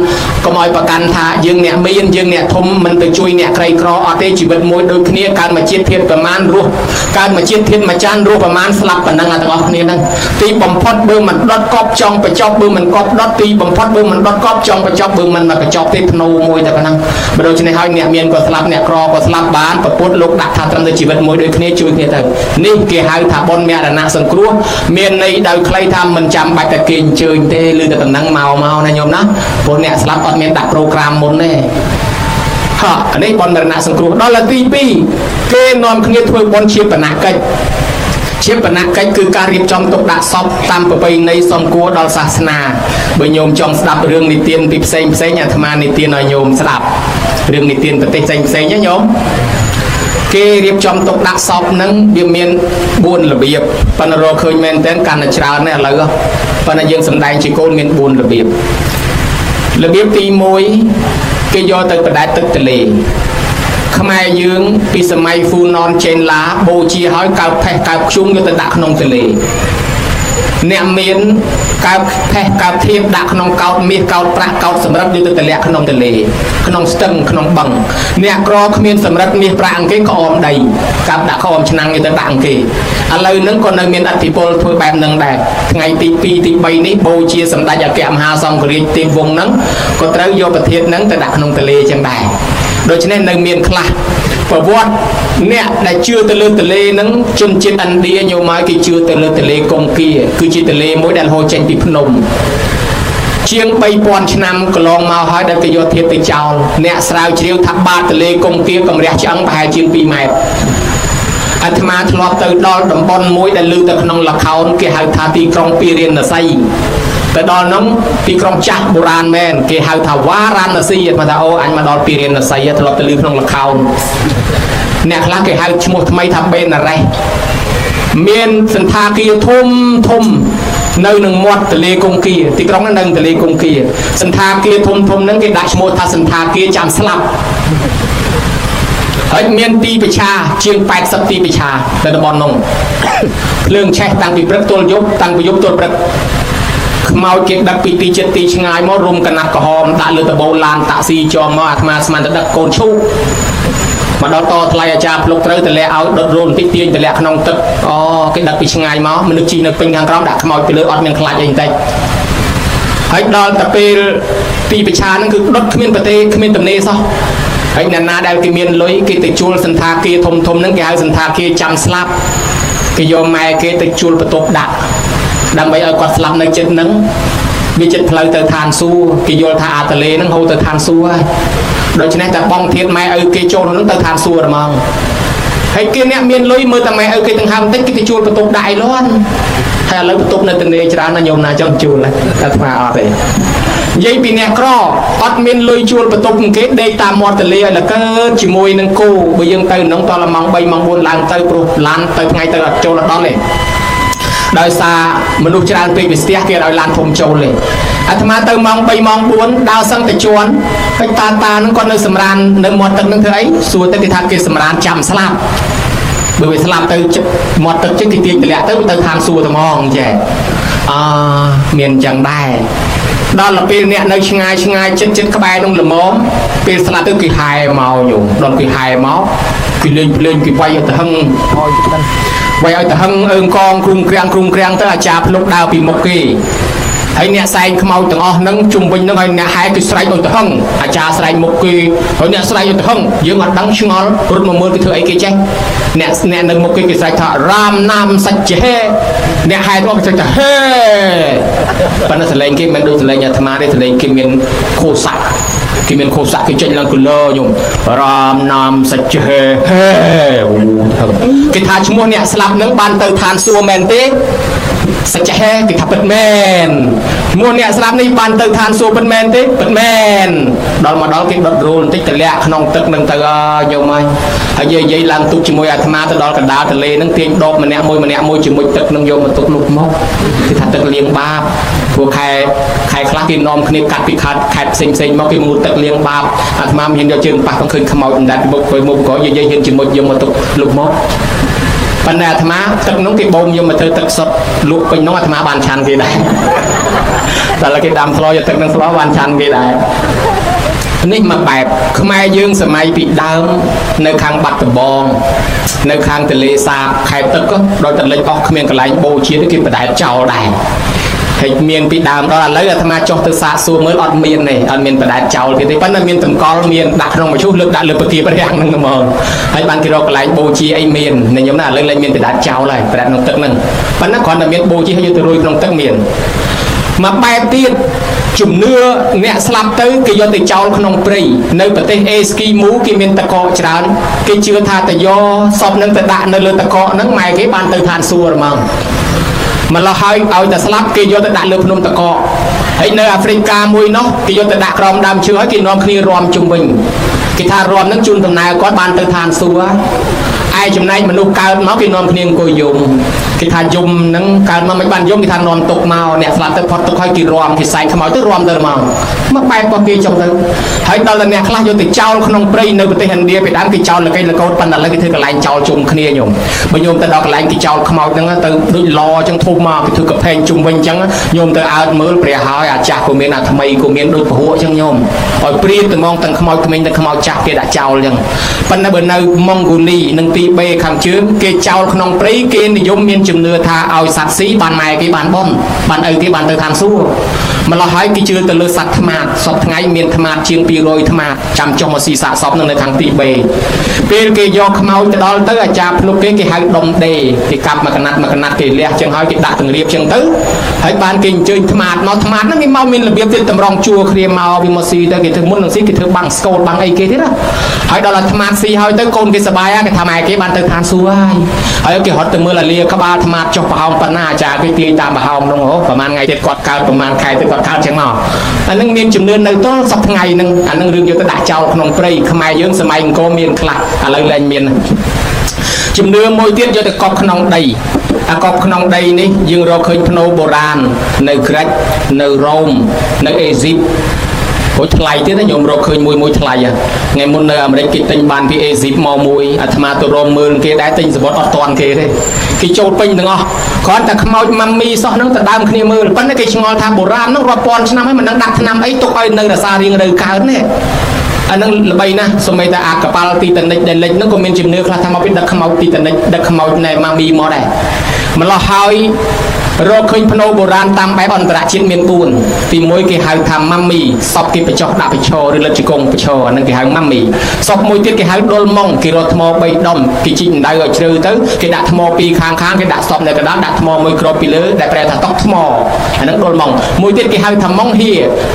កុំឲ្យប្រកាន់ថាយើងអ្នកមានយើងអ្នកធំមិនទៅជួយអ្នកក្រីក្រអត់ទេជីវិតមួយដូចគ្នាកើតមកជាតិធាតុប្រមាណរស់កើតមកជាតិធាតុមួយចានរស់ប្រមាណស្លាប់ប៉ុណ្ណឹងទាំងអស់គ្នាហ្នឹងទីបំផុតបើមិនដុតកប់ចង់បញ្ចប់បើមិនកប់ដុតទីបំផុតបើមិនដុតកប់ចង់បញ្ចប់បើមិនមកបញ្ចប់ទេធ្នូមួយតែប៉ុណ្ណឹងបើដូច្នេះហើយអ្នកមានក៏ស្លាប់អ្នកក្រក៏ស្លាប់បានប្រពុតលោកដាក់ថាត្រឹមតែជីវិតមួយដូចគ្នាជួយគ្នាទៅនេះគេហៅថាបុណ្យមរណៈសង្គ្រោះមានន័យដោយខ្លីថាមិនចាំបាច់តែគេអញ្ជើញទេឬតែប៉ុណ្ណឹងមកណាញោមណាព្រោះអ្នកស្លាប់អត់មានដាក់ប្រូក្រាមមុនទេអានេះបុណ្យមរណៈសង្គ្រោះដល់ទី2គេនាំគ្នាធ្វើបុណ្យជាបណកិច្ចជាបណកិច្ចគឺការរៀបចំទុកដាក់សពតាមប្រពៃណីសមគួរដល់សាសនាបើញោមចង់ស្ដាប់រឿងនិទានពីផ្សេងអាត្មានិទានឲ្យញោមស្ដាប់រឿងនិទានប្រទេសផ្សេងណាញោមគេរៀបចំទុកដាក់សពហ្នឹងវាមាន4របៀបប៉ុន្តែរកឃើញមែនតើកាន់តែច្រើនណាស់ឥឡូវប៉ុន្តែយើងសម្ដែងជាគោលមាន4របៀបទី1គេយកទៅបដែតទឹកទន្លេខ្មែរយើងពីសម័យហ្វូណនចេនឡាបូជាហើយកើបផេះកើបខ្ជុំយកទៅដាក់ក្នុងទន្លេអ្នកមានកើបផេះកើបធៀបដាក់ក្នុងកោតមាសកោតប្រាក់កោតសម្រាប់យកទៅតម្លាក់ក្នុងទន្លេក្នុងស្ទឹងក្នុងបឹងអ្នកក្រគ្មានសម្រាប់មាសប្រាក់អង្គគេក៏អមដីកើបដាក់ខំឆ្នាំងយកទៅដាក់អង្គគេឥឡូវហ្នឹងក៏នៅមានអធិពលធ្វើបែបហ្នឹងដែរថ្ងៃទី2ទី3នេះបូជាសម្ដេចអគ្គមហាសង្ឃរាជទេវវង្សហ្នឹងក៏ត្រូវយកប្រធានហ្នឹងទៅដាក់ក្នុងទន្លេចឹងដែរដូច្នេះនៅមានខ្លះប្រវត្តិអ្នកដែលជឿទៅលើទន្លេហ្នឹងជនជាតិឥណ្ឌាញោមមកគេជឿទៅលើទន្លេកុងគាគឺជាទន្លេមួយដែលហូរចេញពីភ្នំជាង 3000 ឆ្នាំកន្លងមកហើយដែលគេយកធាតុទៅចោលអ្នកស្រាវជ្រាវថាបាតទន្លេកុងគាកម្រះឆ្អឹងប្រហែលជាង2ម៉ែត្រអាត្មាធ្លាប់ទៅដល់តំបន់មួយដែលលើទៅក្នុងល្ខោនគេហៅថាទីក្រុងពីរាណសីទៅដល់នោះទីក្រុងចាស់បុរាណមែនគេហៅថាវ៉ារ៉ាណសីអាត្មាថាអូអញមកដល់ពីរាណសីធ្លាប់ទៅលើក្នុងល្ខោនអ្នកខ្លះគេហៅឈ្មោះថ្មីថាបេណារ៉េសមានសន្តាគារធំនៅនឹងមាត់ទន្លេកុងគាទីក្រុងហ្នឹងនៅទន្លេកុងគាសន្តាគារធំហ្នឹងគេដាក់ឈ្មោះថាសន្តាគារចាំស្លាប់ហើយមានទីប្រឆាជាង80ទីប្រឆានៅតំបន់នោះភ្លើងឆេះតាំងពីព្រឹកទល់យប់តាំងពីយប់ទល់ព្រឹកខ្មោចគេដឹកពីទីចិត្តទីឆ្ងាយមករុំកណាត់ក្រហមដាក់លើតបូឡានតាក់ស៊ីចងមកអាត្មាស្មានតែដឹកកូនឈូកមកដល់តថ្លៃអាចារ្យភ្លុកត្រូវតម្លាក់ឲ្យដុតរោលបន្តិចទាញតម្លាក់ក្នុងទឹកគេដឹកពីឆ្ងាយមកមនុស្សជីនៅពេញខាងក្រោមដាក់ខ្មោចទៅលើអត់មានខ្លាចអីបន្តិចហើយដល់តែពេលទីប្រឆាហ្នឹងគឺដុតគ្មានប្រទេសគ្មានតំណេសោះហើយអ្នកណាដែលគេមានលុយគេទៅជួលសន្តាគារធំហ្នឹងគេហៅសន្តាគារចាំស្លាប់គេយកម៉ែគេទៅជួលបន្ទប់ដាក់ដើម្បីឲ្យគាត់ស្លាប់នៅចិត្តហ្នឹងវាចិត្តផ្លូវទៅឋានសួគ៌គេយល់ថាអាទលេហ្នឹងហូរទៅឋានសួគ៌ហើយដូច្នេះតែបងធាតម៉ែឪគេចូលហ្នឹងទៅឋានសួគ៌ហ្មងហើយគេអ្នកមានលុយមើលតែម៉ែឪគេទាំងហាមបន្តិចគេទៅជួលបន្ទប់ដាក់ឯលាន់ហើយឥឡូវបន្ទប់នៅទន្លេច្រើនណាស់ញោមណាចង់ជួលតែថ្មអត់ទេនិយាយពីអ្នកក្រអត់មានលុយជួលបន្ទប់គេដេកតាមមាត់ទន្លេឲ្យលកើតជាមួយនឹងគោបើយើងទៅហ្នឹងតឡម៉ោង3ម៉ោង4ឡើងទៅព្រោះឡានទៅថ្ងៃទៅអត់ចូលដល់ទេដោយសារមនុស្សច្រើនពេកពីស្ទះគេឲ្យឡានធំចូលទេអាត្មាទៅម៉ោង3ម៉ោង4ដើរសឹងតែជន់ហើយតាហ្នឹងគាត់នៅសម្រាននៅមាត់ទឹកហ្នឹងធ្វើអីសួរទៅគេថាគេសម្រានចាំស្លាប់បើវាស្លាប់ទៅចិត្តមាត់ទឹកចិត្តគេទាញតម្លាក់ទៅឋានសួគ៌តែហ្មងចេះមានចឹងដែរដល់ពេលអ្នកនៅឆ្ងាយចិត្តក្បែរនឹងល្មមពេលស្លាប់ទៅគេហែមកញោមដល់គេហែមកគេលេងភ្លេងគេវាយឲ្យទៅហឹងវាយឲ្យទៅហឹងអើងកងគ្រុំក្រាំងទៅអាចារ្យភ្លុកដើរពីមុខគេហើយអ្នកសែងខ្មោចទាំងអស់ហ្នឹងជុំវិញហ្នឹងហើយអ្នកហែគេស្រែកឲ្យទៅហឹងអាចារ្យស្រែកមុខគេហើយអ្នកស្រែកឲ្យទៅហឹងយើងអត់ដឹងឆ្ងល់រត់មកមើលគេធ្វើអីគេចេះអ្នកនៅមុខគេស្រែកថារាមណាមសច្ចហេអ្នកហែទៅគេស្រែកថាហេប៉ុន្តែសលេងគេមិនដូចសលេងអាត្មាទេសលេងគេមានខោសាក់គេមានខោសាក់គេចេញឡើងគូឡឺញោមរាមណាមសច្ចហេហេគេថាឈ្មោះអ្នកស្លាប់ហ្នឹងបានទៅឋានសួគ៌មែនទេសច្ចហេគេថាពិតមែនមួយអ្នកស្លាប់នេះបានទៅឋានសួគ៌ពិតមែនទេពិតមែនដល់មកដល់គេដុតរោលបន្តិចតម្លាក់ក្នុងទឹកនឹងទៅញោមហើយនិយាយឡើងទុកជាមួយអាត្មាទៅដល់កណ្ដាលទន្លេនឹងទាញដបម្នាក់មួយជាមួយទឹកនឹងយកមកទុកលុបមកគេថាទឹកលាងបាបព្រោះខែខ្លះគេនាំគ្នាកាត់ពីខេត្តផ្សេងមកគេងូតទឹកលាងបាបអាត្មាមានយកជើងប៉ះទៅឃើញខ្មោចដណ្ដប់មុខក៏និយាយហ៊ានជាមួយយកមកទុកលុបមក បណ្ណាអាត្មាទឹកនោះគេបូមយកមកធ្វើទឹកសុទ្ធលក់ពេញនោះអាត្មាបានឆាន់គេដែរតែឡើយគេដាំស្លោយកទឹកនឹងស្លោបានឆាន់គេដែរនេះមកបែបខ្មែរយើងសម័យពីដើមនៅខាងបាត់ដំបងនៅខាងទន្លេសាបខេត្តទឹកដោយតែលេចអស់គ្មានកន្លែងបូជាទេគេបដែតចោលដែរហើយមានពីដើមដល់ឥឡូវអាត្មាចុះទៅសាកសួរមើលអត់មានទេអត់មានបដែតចោលទេប៉ុន្តែមានតម្កល់មានដាក់ក្នុងមឈូសលើកដាក់លើប្រទាបរាំងហ្នឹងហ្មងហើយបានគេរកកន្លែងបូជាអីមានខ្ញុំណាឥឡូវលែងមានបដែតចោលហើយបដែតក្នុងទឹកហ្នឹងប៉ុន្តែគ្រាន់តែមានបូជាហើយយកទៅរួយក្នុងទឹកមានមកបែបទៀតជំនឿអ្នកស្លាប់ទៅគេយកទៅចោលក្នុងព្រៃនៅប្រទេសអេស្គីមូគេមានតកកច្រើនគេជឿថាតយោសពនឹងទៅដាក់នៅលើតកកហ្នឹងម៉ែគេបានទៅឋានសួគ៌ហ្មងម្ល៉េះហើយឲ្យតែស្លាប់គេយកទៅដាក់លើភ្នំតកកហើយនៅអាហ្វ្រិកាមួយនោះគេយកទៅដាក់ក្រោមដើមឈើហើយគេនាំគ្នារាំជុំវិញគេថារាំហ្នឹងជូនដំណើរគាត់បានទៅឋានសួគ៌ឯចំណែកមនុស្សកើតមកគេនាំគ្នាអង្គុយយំគេថាយំហ្នឹងកើតមកមិនបានយំគេថានាំទុកមកអ្នកស្លាប់ទៅផុតទុកហើយគេរាំគេសែងខ្មោចទៅរាំទៅមកបែបរបស់គេចុះទៅហើយដល់តែអ្នកខ្លះយកទៅចោលក្នុងព្រៃនៅប្រទេសឥណ្ឌាពីដើមគេចោលលកេលកោតប៉ុន្តែឥឡូវគេធ្វើកន្លែងចោលជុំគ្នាញោមបើញោមទៅដល់កន្លែងគេចោលខ្មោចហ្នឹងទៅដូចឡអញ្ចឹងធំមកគេធ្វើកផែងជុំវិញអញ្ចឹងញោមទៅអើតមើលព្រះហើយអាចាស់ក៏មានអាថ្មីក៏មានដូចពហុអញ្ចឹងញោមឲ្យព្រៀបទៅមកទាំងខ្មោចក្មេងទាំងខ្មោចចាស់គេដាក់ចោលអញ្ចឹងប៉ុន្តែបើនៅម៉ុងហ្គូលីនិងទីបេខាងជើងគេចោលក្នុងព្រៃគេនិយមមានជំនឿថាឲ្យសត្វស៊ីបានម៉ែគេបានបនបានឪគេបានទៅឋានសួគ៌ម្ល៉េះហើយគេជឿទៅលើសត្វថ្មាតសពថ្ងៃមានថ្មាតជាង200ថ្មាតចាំចុះមកស៊ីសាកសពនៅខាងទីបេពេលគេយកខ្មោចទៅដល់ទៅអាចារ្យភ្លុកគេហៅដុំដេគេកាប់មកកណាត់គេលះចឹងហើយគេដាក់ទាំងរៀបចឹងទៅហើយបានគេអញ្ជើញថ្មាតមកថ្មាតហ្នឹងវាមកមានរបៀបទៀតតម្រង់ជួរគ្រាមកវាមកស៊ីទៅគេធ្វើមុននឹងស៊ីគេធ្វើបាំងស្កូតបាំងអីគេទៀតណាហើយដល់ថ្មាតស៊ីហើយទៅកូនគេសប្បាយគេថាម៉ែគេបានទៅឋានសួគ៌ហើយគេរត់ទៅមើលអាលាក្បាលថ្មាតចុះប្រហោងប៉ុណ្ណាអាចារ្យគេទាញតាមប្រហោងនោះប្រហែលថ្ងៃទៀតគាត់កើតប្រហែលខែទៀតគាត់កើតចឹងមកអានឹងមានជំនឿនៅតសប្ថ្ងៃហ្នឹងអានឹងរឿងយកទៅដាក់ចោលក្នុងព្រៃខ្មែរយើងសម័យអង្គរមានខ្លះឥឡូវលែងមានជំនឿមួយទៀតយកទៅកប់ក្នុងដីអាកប់ក្នុងដីនេះយើងរកឃើញភ្នូបុរាណនៅក្រិចនៅរ៉ូមនៅអេស៊ីបព្រោះថ្លៃទៀតញោមរកឃើញមួយថ្លៃថ្ងៃមុននៅអាមេរិកគេទិញបានពីអេស៊ីបមកមួយអាត្មាទៅរមមើលគេដែរទិញសបុតអត់តាន់គេទេគេចូលពេញទាំងអស់គ្រាន់តែខ្មោចម៉ាមីសោះហ្នឹងទៅដើមគ្នាមើលប៉ុន្តែគេឆ្ងល់ថាបុរាណហ្នឹងរាប់ពាន់ឆ្នាំហើយមិនដឹងដាក់ថ្នាំអីទុកឲ្យនៅរសារៀងរើកើតនេះអានឹងល្បីណាស់សូម្បីតែអាកប៉ាល់ទីតានិចដែលលិចហ្នឹងក៏មានជំនឿខ្លះថាមកពីដឹកខ្មោចទីតានិចដឹកខ្មោចណែម៉ាមីមកដែរម្ល៉េះហើយរកឃើញភ្នូបុរាណតាមបែបអន្តរជាតិមាន4ទី1គេហៅថាម៉ាមីសពគេបញ្ចុះដាក់បញ្ឈរឬលិតជង្គង់បញ្ឈរអានឹងគេហៅម៉ាមីសពមួយទៀតគេហៅដុលម៉ុងគេរត់ថ្ម3ដុំគេជីកអណ្ដៅឲ្យជ្រៅទៅគេដាក់ថ្ម2ខាងគេដាក់សពនៅកណ្ដាលដាក់ថ្មមួយគ្របពីលើដែលប្រែថាតុកថ្មអានឹងដុលម៉ុងមួយទៀតគេហៅថាម៉ុងហៀ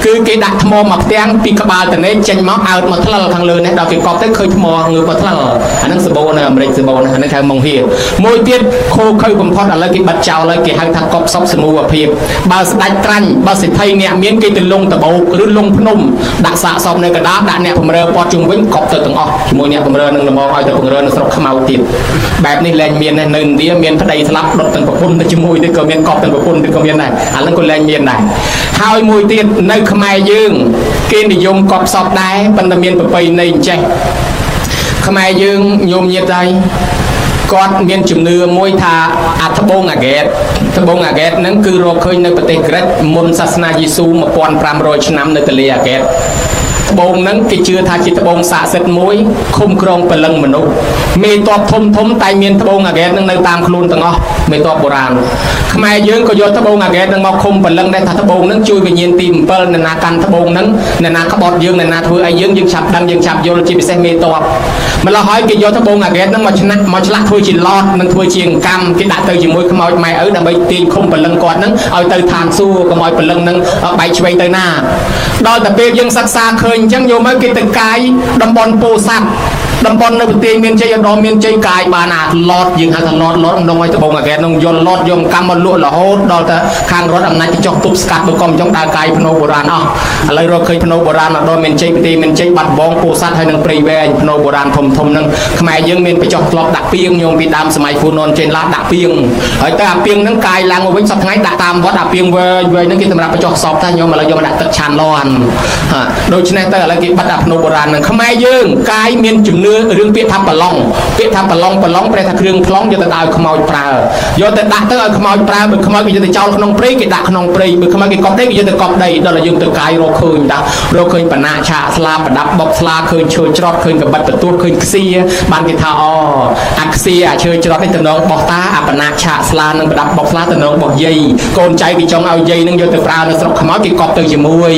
គឺគេដាក់ថ្មមកផ្ទាំងពីក្បាលតនេចេញមកអើតមកថ្លិលខាងលើនេះដល់គេកប់ទៅឃើញថ្មងើបមកថ្លិលអានឹងសបោនៅអាមេរិកសបោអានឹងហៅម៉ុងហៀមួយទៀតខូខើបំផុតឥឡូវគេបិទចោលហើយគេហៅថាកប់សពសមូហភាពបើស្ដាច់ត្រាញ់បើសិទ្ធិអ្នកមានគេទៅលងតបោកឬលងភ្នំដាក់សាកសពនៅកណ្ដាលដាក់អ្នកបំរើព័ទ្ធជុំវិញកប់ទៅទាំងអស់ជាមួយអ្នកបំរើនឹងល្មងឲ្យទៅបំរើនៅស្រុកខ្មៅទៀតបែបនេះលែងមាននៅឥណ្ឌាមានប្តីស្លាប់ដុតទាំងប្រពន្ធទៅជាមួយទៅក៏មានកប់ទាំងប្រពន្ធទៅក៏មានដែរអាហ្នឹងក៏លែងមានដែរហើយមួយទៀតនៅខ្មែរយើងគេនិយមកប់សពដែរប៉ុន្តែមានប្រពៃណីអញ្ចេះខ្មែរយើងញោមញាតិហើយគាត់មានជំនឿមួយថាអាត្បូងអាហ្គេតហ្នឹងគឺរកឃើញនៅប្រទេសក្រិចមុនសាសនាយេស៊ូ1500ឆ្នាំនៅទន្លេអាហ្គេតត្បូងហ្នឹងគេជឿថាជាត្បូងស័ក្តិសិទ្ធិមួយឃុំក្រងពលឹងមនុស្សមេតបធំតែមានត្បូងអាហ្គេតហ្នឹងនៅតាមខ្លួនទាំងអស់មេតបបុរាណខ្មែរយើងក៏យកត្បូងអាហ្គេតហ្នឹងមកឃុំពលឹងដែរថាត្បូងហ្នឹងជួយវិញ្ញាណទី7អ្នកណាកាន់ត្បូងហ្នឹងអ្នកណាក្បត់យើងអ្នកណាធ្វើអីយើងឆាប់ដឹងយើងឆាប់យល់ជាពិសេសមេតបម្ល៉េះហើយគេយកត្បូងអាហ្គេតហ្នឹងមកឆ្លាក់ធ្វើជាឡតនិងធ្វើជាកម្មគេដាក់ទៅជាមួយខ្មោចម៉ែឪដើម្បីទាញឃុំពលឹងគាត់ហ្នឹងឲ្យទៅឋានសួគ៌កុំឲ្យពលឹងហ្នឹងបែកឆ្វេងទៅណាដល់តែពេលយើងសិក្សាឃើញអញ្ចឹងយកមកគេទៅកាយតំបន់ពោធិ៍សាត់តំបន់នៅប្រទេសមានជ័យឧត្តមមានជ័យកាយបានអាឡតយើងហៅថាឡតក្នុងឲ្យត្បូងអាហ្គេតហ្នឹងយកឡតយកកម្មមកលក់រហូតដល់តែខាងរដ្ឋអំណាចចុះទប់ស្កាត់បើកុំចង់ដើរកាយភ្នូបុរាណអស់ឥឡូវរកឃើញភ្នូបុរាណម្ដងមានជ័យប្រទេសមានជ័យបាត់បងពោធិ៍សាត់ហើយនឹងព្រៃវែងភ្នូបុរាណធំហ្នឹងខ្មែរយើងមានបញ្ចុះធ្លាប់ដាក់ពីងញោមពីដើមសម័យហ្វូណនចេនឡាដាក់ពីងហើយតែអាពីងហ្នឹងកាយឡើងមកវិញសប្តាហ៍ថ្ងៃដាក់តាមវត្តអាពីងវែងហ្នឹងគេសម្រាប់បញ្ចុះសពថាញោមឥឡូវយកមកដាក់ទឹកឆានលាន់ដូច្នេះទៅឥឡូវគេបាត់អាភ្នូបុរាណហ្នឹងខ្មែរយើងកាយមានជំនឿ រឿងពាក្យថាប្រឡងពាក្យថាប្រឡងប្រែថាគ្រឿងប្លង់យកទៅដាក់ឲ្យខ្មោចប្រើយកទៅដាក់ទៅឲ្យខ្មោចប្រើបើខ្មោចគេយកទៅចោលក្នុងព្រៃគេដាក់ក្នុងព្រៃបើខ្មោចគេកប់ដីគេយកទៅកប់ដីដល់តែយើងទៅកាយរកឃើញរកឃើញបណ្ណាឆាកស្លាប្រដាប់បុកស្លាឃើញឈើច្រត់ឃើញកបិតបន្ទួតឃើញខ្សៀបានគេថាអាខ្សៀអាឈើច្រត់នេះតំណងបោះតាអាបណ្ណាឆាកស្លានឹងប្រដាប់បុកស្លាតំណងបោះយាយកូនចៅគេចង់ឲ្យយាយនឹងយកទៅប្រើនៅស្រុកខ្មោចគេកប់ទៅជាមួយ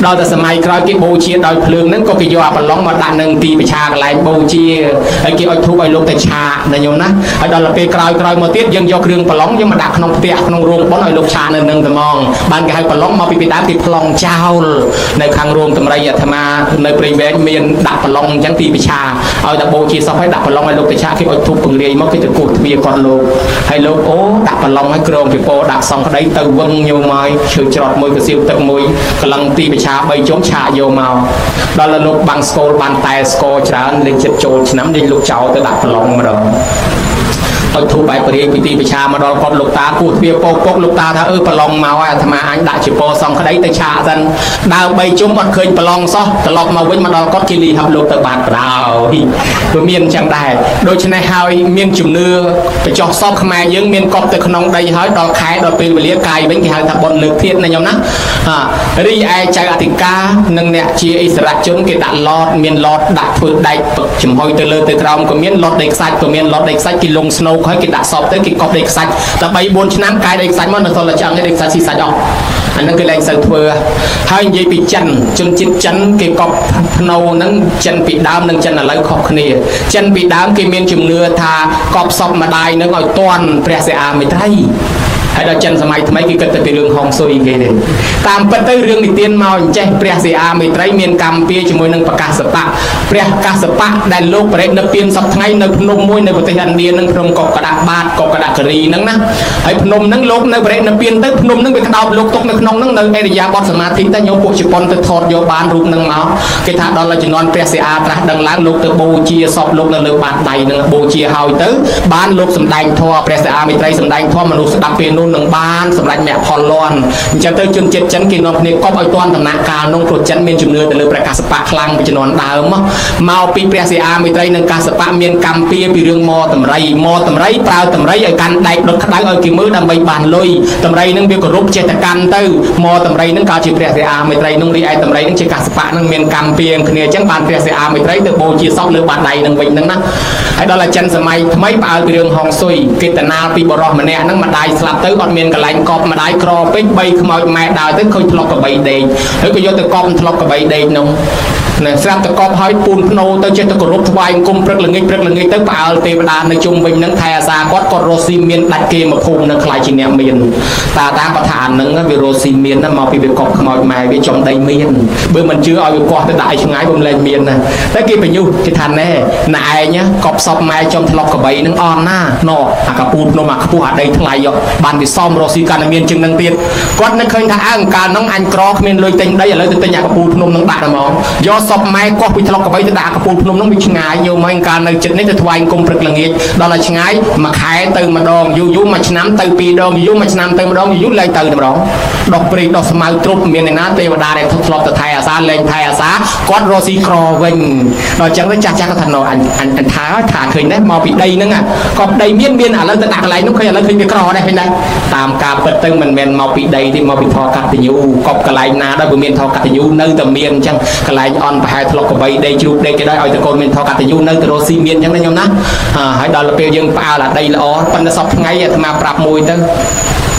ដល់តែសម័យក្រោយគេបូជាដោយភ្លើងហ្នឹងក៏គេយកអាប្រឡងមកដាក់នឹងទីប្រឆាកន្លែងបូជាហើយគេឲ្យធូបឲ្យលោកតែឆាណាញោមណាហើយដល់ទៅពេលក្រោយមកទៀតយើងយកគ្រឿងប្រឡងយើងមកដាក់ក្នុងផ្ទះក្នុងរោងប៉ុនឲ្យលោកឆានៅនឹងត្មងបានគេឲ្យប្រឡងមកពីដើមគេប្លង់ចោលនៅខាងរោងតម្រៃអាត្មានៅព្រៃវែងមានដាក់ប្រឡងអញ្ចឹងទីប្រឆាឲ្យតែបូជាសោះឲ្យដាក់ប្រឡងឲ្យលោកតែឆាគេឲ្យធូបពង្រាយមកគេទៅគោះទ្វារគាត់លោកហើយលោកដាក់ប្រឡងឲ្យក្រងពីពោដាក់សងក្តីទៅវឹងញោមមកឈើច្រត់មួយកសៀវទឹកមួយកន្លងទីប្រឆា3ជុំឆាយកមកដល់លោកបាំងស្គលបានតែស្គរច្រើនលេងចិត្តចូលឆ្នាំលេងលោកចោលទៅដាក់ប្រឡងម្ដងឲ្យធូបបែបព្រាយពីទីប្រឆាមកដល់គាត់លោកតាគោះទ្វារពុកលោកតាថាប្រឡងមកហើយអាត្មាអញដាក់ជាពោសងក្តីទៅឆាសិនដើរ3ជុំអត់ឃើញប្រឡងសោះត្រឡប់មកវិញមកដល់គាត់គេលីហាប់លោកទៅបានប្រោព្រោះមានអញ្ចឹងដែរដូច្នេះហើយមានជំនឿបញ្ចុះសពខ្មែរយើងមានកប់ទៅក្នុងដីហើយដល់ខែដល់ពេលវេលាកាយវិញគេហៅថាបុណ្យលើកធាតុណាញោមណារីឯចៅអធិការនិងអ្នកជាអិសរាជជនគេដាក់ឡតមានឡតដាក់ធ្វើដែកចំហុយទៅលើទៅក្រោមក៏មានឡតដីខ្សាច់ក៏មានឡតដីខ្សាច់គេលងស្នូហើយគេដាក់សពទៅគេកប់ដីខ្សាច់តែ3 4ឆ្នាំកាយដីខ្សាច់មកនៅសល់តែឆ្អឹងដីខ្សាច់ស៊ីសាច់អស់អានឹងគេលែងសូវធ្វើហើយនិយាយពីចិនជនជាតិចិនគេកប់ភ្នៅហ្នឹងចិនពីដើមនិងចិនឥឡូវខុសគ្នាចិនពីដើមគេមានជំនឿថាកប់សពម្ដាយនឹងឲ្យតន់ព្រះសិអាមេត្រីហើយដល់ចិនសម័យថ្មីគេគិតទៅពីរឿងហុងស៊ុយគេទេតាមពិតទៅរឿងនិទានមកអញ្ចេះព្រះសិអាមេត្រីមានកម្មពៀជាមួយនឹងប្រកាសបៈព្រះកាសបៈដែលលោកបរិនិព្វានសពថ្ងៃនៅភ្នំមួយនៅប្រទេសឥណ្ឌានឹងក្នុងកុកកដាក់បាតកុកកដាក់ការីហ្នឹងណាហើយភ្នំហ្នឹងលោកនៅបរិនិព្វានទៅភ្នំហ្នឹងវាក្តោបលោកទុកនៅក្នុងហ្នឹងនៅអេរិយាបថសមាធិតែញោមពួកជប៉ុនទៅថតយកបានរូបហ្នឹងមកគេថាដល់ជំនាន់ព្រះសិអាត្រាស់ដឹងឡើងលោកទៅបូជាសពលោកនៅលើបាតដៃហ្នឹងបូជាហើយទៅបានលោកសម្ដែងធម៌ព្រះសិអាមេត្រីសម្ដែងធម៌មនុស្សស្ដាប់ពេលនោះនឹងបានសម្រាប់មគ្គផលលាន់អញ្ចឹងទៅជនជាតិចិនគេនាំគ្នាកប់ឲ្យទាន់ដំណាក់កាលនោះព្រោះចិនមានជំនឿទៅលើព្រះកាសបៈខ្លាំងពីជំនាន់ដើមមកពីព្រះសិអាមេត្រីនិងកាសបៈមានកម្មពៀពីរឿងមតម្រៃប្រើតម្រៃឲ្យកាន់ដែកដុតក្តៅឲ្យគេមើលដើម្បីបានលុយតម្រៃនឹងវាគោរពចេតកាន់ទៅតម្រៃនឹងក៏ជាព្រះសិអាមេត្រីនឹងរីឯតម្រៃនឹងជាកាសបៈនឹងមានកម្មពៀគ្នាអញ្ចឹងបានព្រះសិអាមេត្រីទៅបូជាសពលើបាតដៃនឹងវិញហ្នឹងណាហើយដល់តែចិនសម័យថ្មីផ្អើលពីរឿងហុងស៊ុយគេតណាលពីបរោះម្នាក់ហ្នឹងម្ដាយស្លាប់ទៅអត់មានកន្លែងកប់ម្ដាយក្រពេក3ខ្មោចម៉ែដើរទៅឃើញធ្លុកកបីដេកហើយក៏យកទៅកប់ធ្លុកកបីដេកនោះណាស្រាប់តែកប់ហើយពូនភ្នោទៅចេះតែគោរពថ្វាយអង្គមព្រឹកល្ងាចទៅផ្អើលទេវតានៅជុំវិញហ្នឹងថែអាសាគាត់រស់ស៊ីមានដាច់គេមកភូមិនៅខ្លាយជាអ្នកមានតាគាត់ថាអាហ្នឹងវារស់ស៊ីមានណាមកពីវាកប់ខ្មោចម៉ែវាចំដីមានបើមិនជឿឲ្យវាកោះទៅដាក់ឲ្យឆ្ងាយបំលែងមានណាតែគេបញ្ញុះគេថាណែឯងកប់សពម៉ែចំធ្លុកកបីហ្នឹងអន់ណាណអាកពូនភ្នោមកខ្ពស់អាដីថ្លៃបានវាសមរស់ស៊ីកាន់តែមានជាងហ្នឹងទៀតគាត់នឹកឃើញថាអើកាលហ្នឹងអញក្រគ្មានលុយទិញដីឥឡូវទៅទិញអាកពូនភ្នំហ្នឹងដាក់ហ្មងយកសពម៉ែកោះពីធ្លុកកបីទៅដាក់កពូលភ្នំហ្នឹងវាឆ្ងាយយកមកកាលនៅចិត្តនេះទៅថ្វាយអង្គមព្រឹកល្ងាចដល់ឲ្យឆ្ងាយមួយខែទៅម្ដងយូរមួយឆ្នាំទៅ2ដងយូរមួយឆ្នាំទៅម្ដងយូរលែងទៅម្ដងដោះព្រៃដោះស្មៅទ្រុបមានឯណាទេវតាដែលធ្លាប់ទៅថែអាសាលែងថែអាសាគាត់រស់ស៊ីក្រវិញដល់អញ្ចឹងទៅចាស់គាត់ថាណូអញថាឃើញដែរមកពីដីហ្នឹងគាត់ដីមានឥឡូវទៅដាក់កន្លែងនោះឃើញឥឡូវឃើញវាក្រដែរឃើញដែរតាមការពិតទៅមិនមែនមកពីដីទេមកពីធរកតញ្ញូកប់កន្លែងណាដែរបើមានធរកតញ្ញូនៅតែមានអញ្ចឹងកន្លែងអន់ប្រហែលធ្លុកកបីដេកជ្រូកដេកគេដែរឲ្យតកូនមានធរកតញ្ញូនៅទៅរស់ស៊ីមានអញ្ចឹងណាញោមណាហើយដល់ពេលយើងផ្អើលអាដីល្អប៉ុន្តែសពថ្ងៃអាត្មាប្រាប់មួយទៅ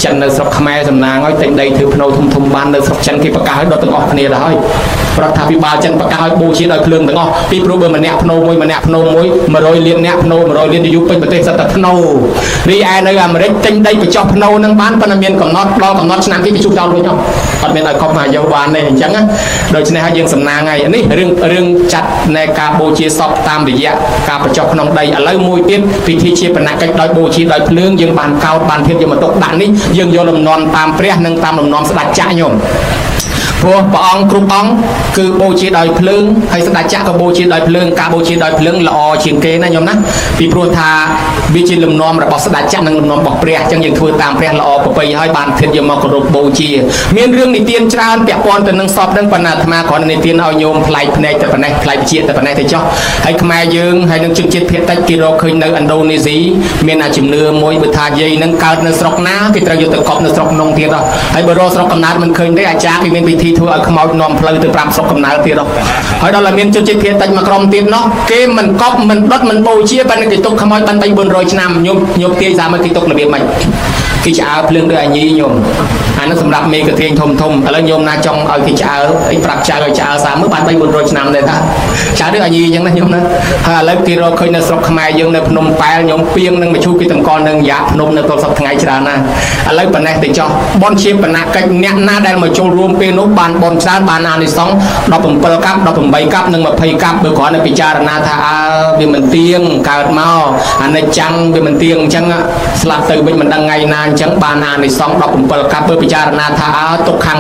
ចិននៅស្រុកខ្មែរសំណាងឲ្យទិញដីធ្វើភ្នៅធំបាននៅស្រុកចិនគេប្រកាសឲ្យដុតទាំងអស់គ្នាដែរហើយរដ្ឋាភិបាលចិនប្រកាសឲ្យបូជាដោយភ្លើងទាំងអស់ពីព្រោះបើម្នាក់ភ្នៅមួយ100លានអ្នកភ្នៅ100លានទៅយុពេញប្រទេសសិតតែភ្នៅរីឯនៅអាមេរិកទិញដីបញ្ចុះភ្នៅនឹងបានប៉ុន្តែមានកំណត់ដល់កំណត់ឆ្នាំគេជុំចោលវិញអត់មានឲ្យកប់មកយកបានទេអញ្ចឹងដូច្នេះហើយយើងសំណាងហើយនេះរឿងចាត់នៃការបូជាសពតាមរយៈការបញ្ចុះក្នុងដីឥឡូវមួយទៀតពិធីជាបណកិច្ចដោយបូជាដោយភ្លើងយើងបានកោតបានភាពយកមកទុកដាក់នេះយើងយកលំនាំតាមព្រះនិងតាមលំនាំស្ដេចចក្រញោម ព្រោះព្រះអង្គគ្រប់អង្គគឺបូជាដោយភ្លើងហើយស្ដេចចក្រក៏បូជាដោយភ្លើងការបូជាដោយភ្លើងល្អជាងគេណាញោមណាពីព្រោះថាវាជាលំនាំរបស់ស្ដេចចក្រនិងលំនាំរបស់ព្រះអញ្ចឹងយើងធ្វើតាមព្រះល្អប្រពៃហើយបានធាតយកមកគោរពបូជាមានរឿងនិទានច្រើនពាក់ព័ន្ធទៅនឹងសពនឹងបណ្ណាអាត្មាគ្រាន់តែនិទានឲ្យញោមផ្លែកភ្នែកតែប៉ុណ្ណេះផ្លែកវិជាតែប៉ុណ្ណេះទៅចុះហើយខ្មែរយើងហើយនឹងជនជាតិភាគតិចគេរកឃើញនៅឥណ្ឌូនេស៊ីមានជំនឿមួយបើថាយាយនឹងកើតនៅស្រុកណាគេត្រូវយកទៅកប់នៅស្រុកក្នុងទៀតហើយបើរកស្រុកកំណើតមិនឃើញទេអាចារ្យគេមានវិធីធ្វើឲ្យខ្មោចនាំផ្លូវទៅប្រាប់ស្រុកកំណើតទៀតហើយដល់តែមានជនជាតិភាគតិចមួយក្រុមទៀតនោះគេមិនកប់មិនដុតមិនបូជាប៉ុន្តែគេទុកខ្មោចបាន3-400ឆ្នាំញោមទាយសាមកគេទុករបៀបម៉េចគេឆ្អើភ្លើងដូចអាញីញោមអានោះសម្រាប់មេកធាងធំឥឡូវញោមណាចង់ឲ្យគេឆ្អើអីប្រាប់ចៅឲ្យឆ្អើសាមើលបាន3-400ឆ្នាំដែរតាឆ្អើដូចអាញីអញ្ចឹងណាញោមណាហើយឥឡូវគេរកឃើញនៅស្រុកខ្មែរយើងនៅភ្នំប៉ែលញោមពីងនឹងមឈូសគេតម្កល់នឹងយ៉ាភ្នំនៅទល់សប្តាហ៍ថ្ងៃច្រើនណាឥឡូវប៉ុណ្ណេះទៅចោះបនជាបណកិច្ចអ្នកណាដែលមកចូលរួមពេលនោះបានបនច្រើនបានអានិសង្ស17កាប់18កាប់និង20កាប់បើគ្រាន់តែពិចារណាថាវាមិនទៀងកើតមកអានិច្ចំវាមិនទៀងអញ្ចឹងស្លាប់ទៅវិញមិនដឹងថ្ងៃណាអញ្ចឹងបានអានិសង្ស17កាប់បើពិចារណាថាទុកខាង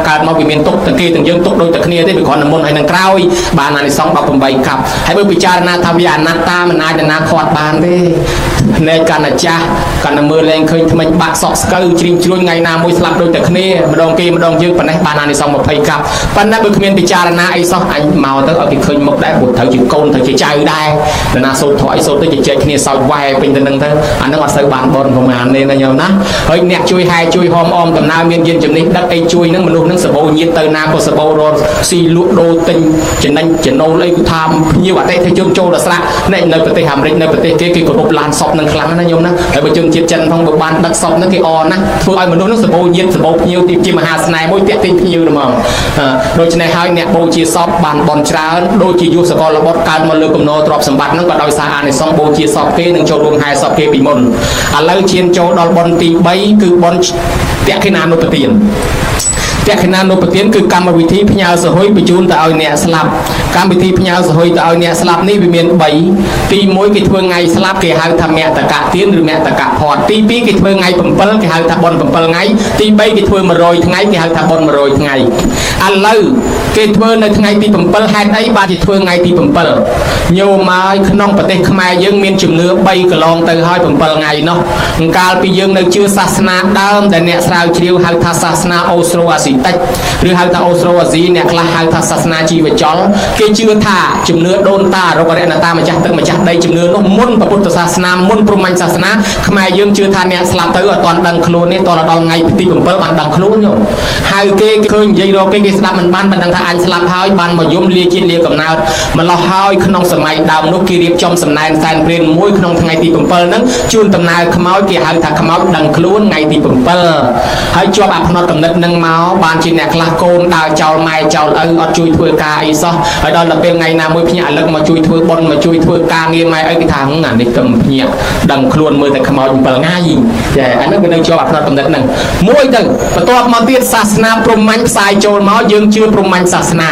កើតមកវាមានទុកទាំងគេទាំងយើងទុកដូចតែគ្នាទេវាគ្រាន់តែមុនហើយនឹងក្រោយបានអានិសង្ស18កាប់ហើយបើពិចារណាថាវាអនត្តាមិនអាចណាខាត់បានទេភ្នែកកាន់តែចាស់កាន់តែមើលលែងឃើញថ្មិញបាក់សក់ស្កូវជ្រីងជ្រួញថ្ងៃណាមួយស្លាប់ដូចតែគ្នាម្ដងគេម្ដងយើងប៉ុណ្ណេះបានអានិសង្ស20កាប់ប៉ុន្តែបើគ្មានពិចារណាអីសោះអញមកទៅឲ្យគេឃើញមុខដែរព្រោះត្រូវជាកូនត្រូវជាចៅដែរនរណាសូត្រធម៌អីសូត្រទៅជជែកគ្នាសោចវ៉ែពេញទៅនឹងទៅអានឹងអត់សូវបានបនប្រមាណទេណាញោមណាហើយអ្នកជួយហែជួយហមអមដំណើរមានយានជំនិះដឹកអីជួយនឹងមនុស្សនឹងសបោញាតទៅណាក៏សបោរត់ស៊ីលក់ដូរទិញចំណេញចំណូលអីគឺថាភ្ញៀវអតិថិជនចូលដល់ស្រាក់នៅប្រទេសអាមេរិកនៅប្រទេសគេគោរពឡានសពនឹងខ្លាំងណាញោមណាហើយបើជនជាតិចិនផងបើបានដឹកសពនឹងគេអរណាធ្វើឲ្យមនុស្សនឹងសបោញាតសបោភ្ញៀវទីជាមហាស្នេហ៍មួយតាក់ទាញភ្ញៀវហ្មងដូច្នេះហើយអ្នកបូជាសពបានបនច្រើនដូចជាយុសកលបុត្រកើតមកលើគំនរទ្រព្យសម្បត្តិនឹងក៏ដោយសារអានិសង្សបូជាសពគេនឹងចូលរួមហែសពគេពីមុនឥឡូវឈានចូលដល់បនទី3គឺបនតក្កិណានុបទានតក្កិណានុបទានគឺកម្មវិធីផ្ញើសហុយបញ្ជូនទៅឲ្យអ្នកស្លាប់កម្មវិធីផ្ញើសហុយទៅឲ្យអ្នកស្លាប់នេះវាមាន3ទី1គេធ្វើថ្ងៃស្លាប់គេហៅថាមតកទានឬមតកផាត់ទី2គេធ្វើថ្ងៃ7គេហៅថាបុណ្យ7ថ្ងៃទី3គេធ្វើ100ថ្ងៃគេហៅថាបុណ្យ100ថ្ងៃឥឡូវគេធ្វើនៅថ្ងៃទី7ហេតុអីបានជាធ្វើថ្ងៃទី7ញោមហើយក្នុងប្រទេសខ្មែរយើងមានជំនឿ3កន្លងទៅហើយ7ថ្ងៃនោះកាលពីយើងនៅជឿសាសនាដើមដែលអ្នកស្រាវជ្រាវហៅថាសាសនាអូស្ត្រូអាស៊ីតិចឬហៅថាអូស្ត្រូអាស៊ីអ្នកខ្លះហៅថាសាសនាជីវចលគេជឿថាជំនឿដូនតារករណតាម្ចាស់ទឹកម្ចាស់ដីជំនឿនោះមុនពុទ្ធសាសនាមុនព្រហ្មញ្ញសាសនាខ្មែរយើងជឿថាអ្នកស្លាប់ទៅអត់ទាន់ដឹងខ្លួនទេតរដល់ថ្ងៃទី7បានដឹងខ្លួនញោមហើយគេឃើញនិយាយរកគេស្ដាប់មិនបានដឹងថាអញស្លាប់ហើយបានមកយំលាជាតិលាកំណើតម្លោះហើយក្នុងសម័យដើមនោះគេរៀបចំសំណែនសែនព្រេនមួយក្នុងថ្ងៃទី7ហ្នឹងជូនដំណើរខ្មោចគេហៅថាខ្មោចដឹងខ្លួនថ្ងៃទី7ហើយជាប់អាផ្នត់កំណត់នឹងមកបានជាអ្នកខ្លះកូនដើរចោលម៉ែចោលឪអត់ជួយធ្វើការអីសោះហើយដល់ទៅពេលថ្ងៃណាមួយភ្ញាក់លឹកមកជួយធ្វើបុណ្យមកជួយធ្វើការងារម៉ែឪគេថាអានេះទៅភ្ញាក់ដឹងខ្លួនមើលតែខ្មោច7ថ្ងៃចាអានោះវានៅជាប់អាផ្នត់កំណត់ហ្នឹងមួយទៅបន្ទាប់មកទៀតសាសនាព្រហ្មញ្ញផ្សាយចូលមកយើងជឿព្រហ្មញ្ញសាសនា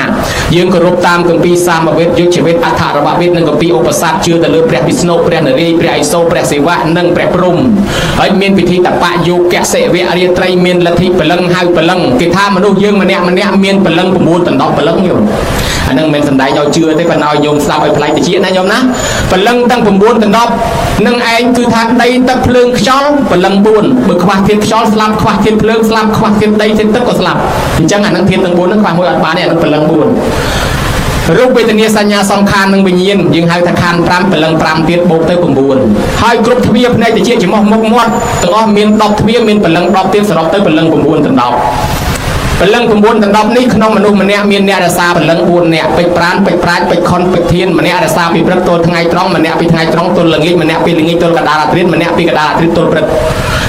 យើងគោរពតាមគម្ពីរសាមវេទយុជ្ជវេទអដ្ឋរវវេទនិងគម្ពីរឧបសគ្គជឿទៅលើព្រះវិស្ណុព្រះនរាយណ៍ព្រះឥសូរព្រះសិវៈនិងព្រះព្រហ្មហើយមានពិធីតបៈយោគៈសិវៈរាត្រីមានលទ្ធិពលឹងហៅពលឹងគេថាមនុស្សយើងម្នាក់មានពលឹង9ដណ្ដប់ពលឹងញោមអានឹងមិនសំដែងឲ្យជឿទេប៉ុន្តែឲ្យញោមស្ដាប់ឲ្យផ្លែកតិចណាញោមណាពលឹងទាំង9ដណ្ដប់នឹងឯងគឺថាដីទឹកភ្លើងខ្យល់ពលឹង4បើខ្វះធាតុខ្យល់ស្លាប់ខ្វះធាតុភ្លើងស្លាប់ខ្វះធាតុដីធាតុទឹកក៏ស្លាប់អញ្ចឹងអានឹងធាតុទាំង4ហ្នឹងខ្វះមួយអត់បានទេអានឹងពលឹង4រូបវេទនាសញ្ញាសង្ខារនិងវិញ្ញាណយើងហៅថាខណ្ឌ5ពលឹង5ទៀតបូកទៅ9ហើយគ្រប់ទ្វារភ្នែកតិចច្រមុះមុខមាត់ទាំងអស់មាន10ទ្វារមានពលឹង10ទៀតសរុបទៅពលឹង9ដណ្ដប់ពលឹង9ដណ្ដប់នេះក្នុងមនុស្សម្នាក់មានអ្នករក្សាពលឹង4នាក់ពេជ្រប្រានពេជ្រប្រាជ្ញពេជ្រខុនពេជ្រធានម្នាក់រក្សាពីព្រឹកទល់ថ្ងៃត្រង់ម្នាក់ពីថ្ងៃត្រង់ទល់ល្ងាចម្នាក់ពីល្ងាចទល់កណ្ដាលអាធ្រាត្រម្នាក់ពីកណ្ដាលអាធ្រាត្រទល់ព្រឹក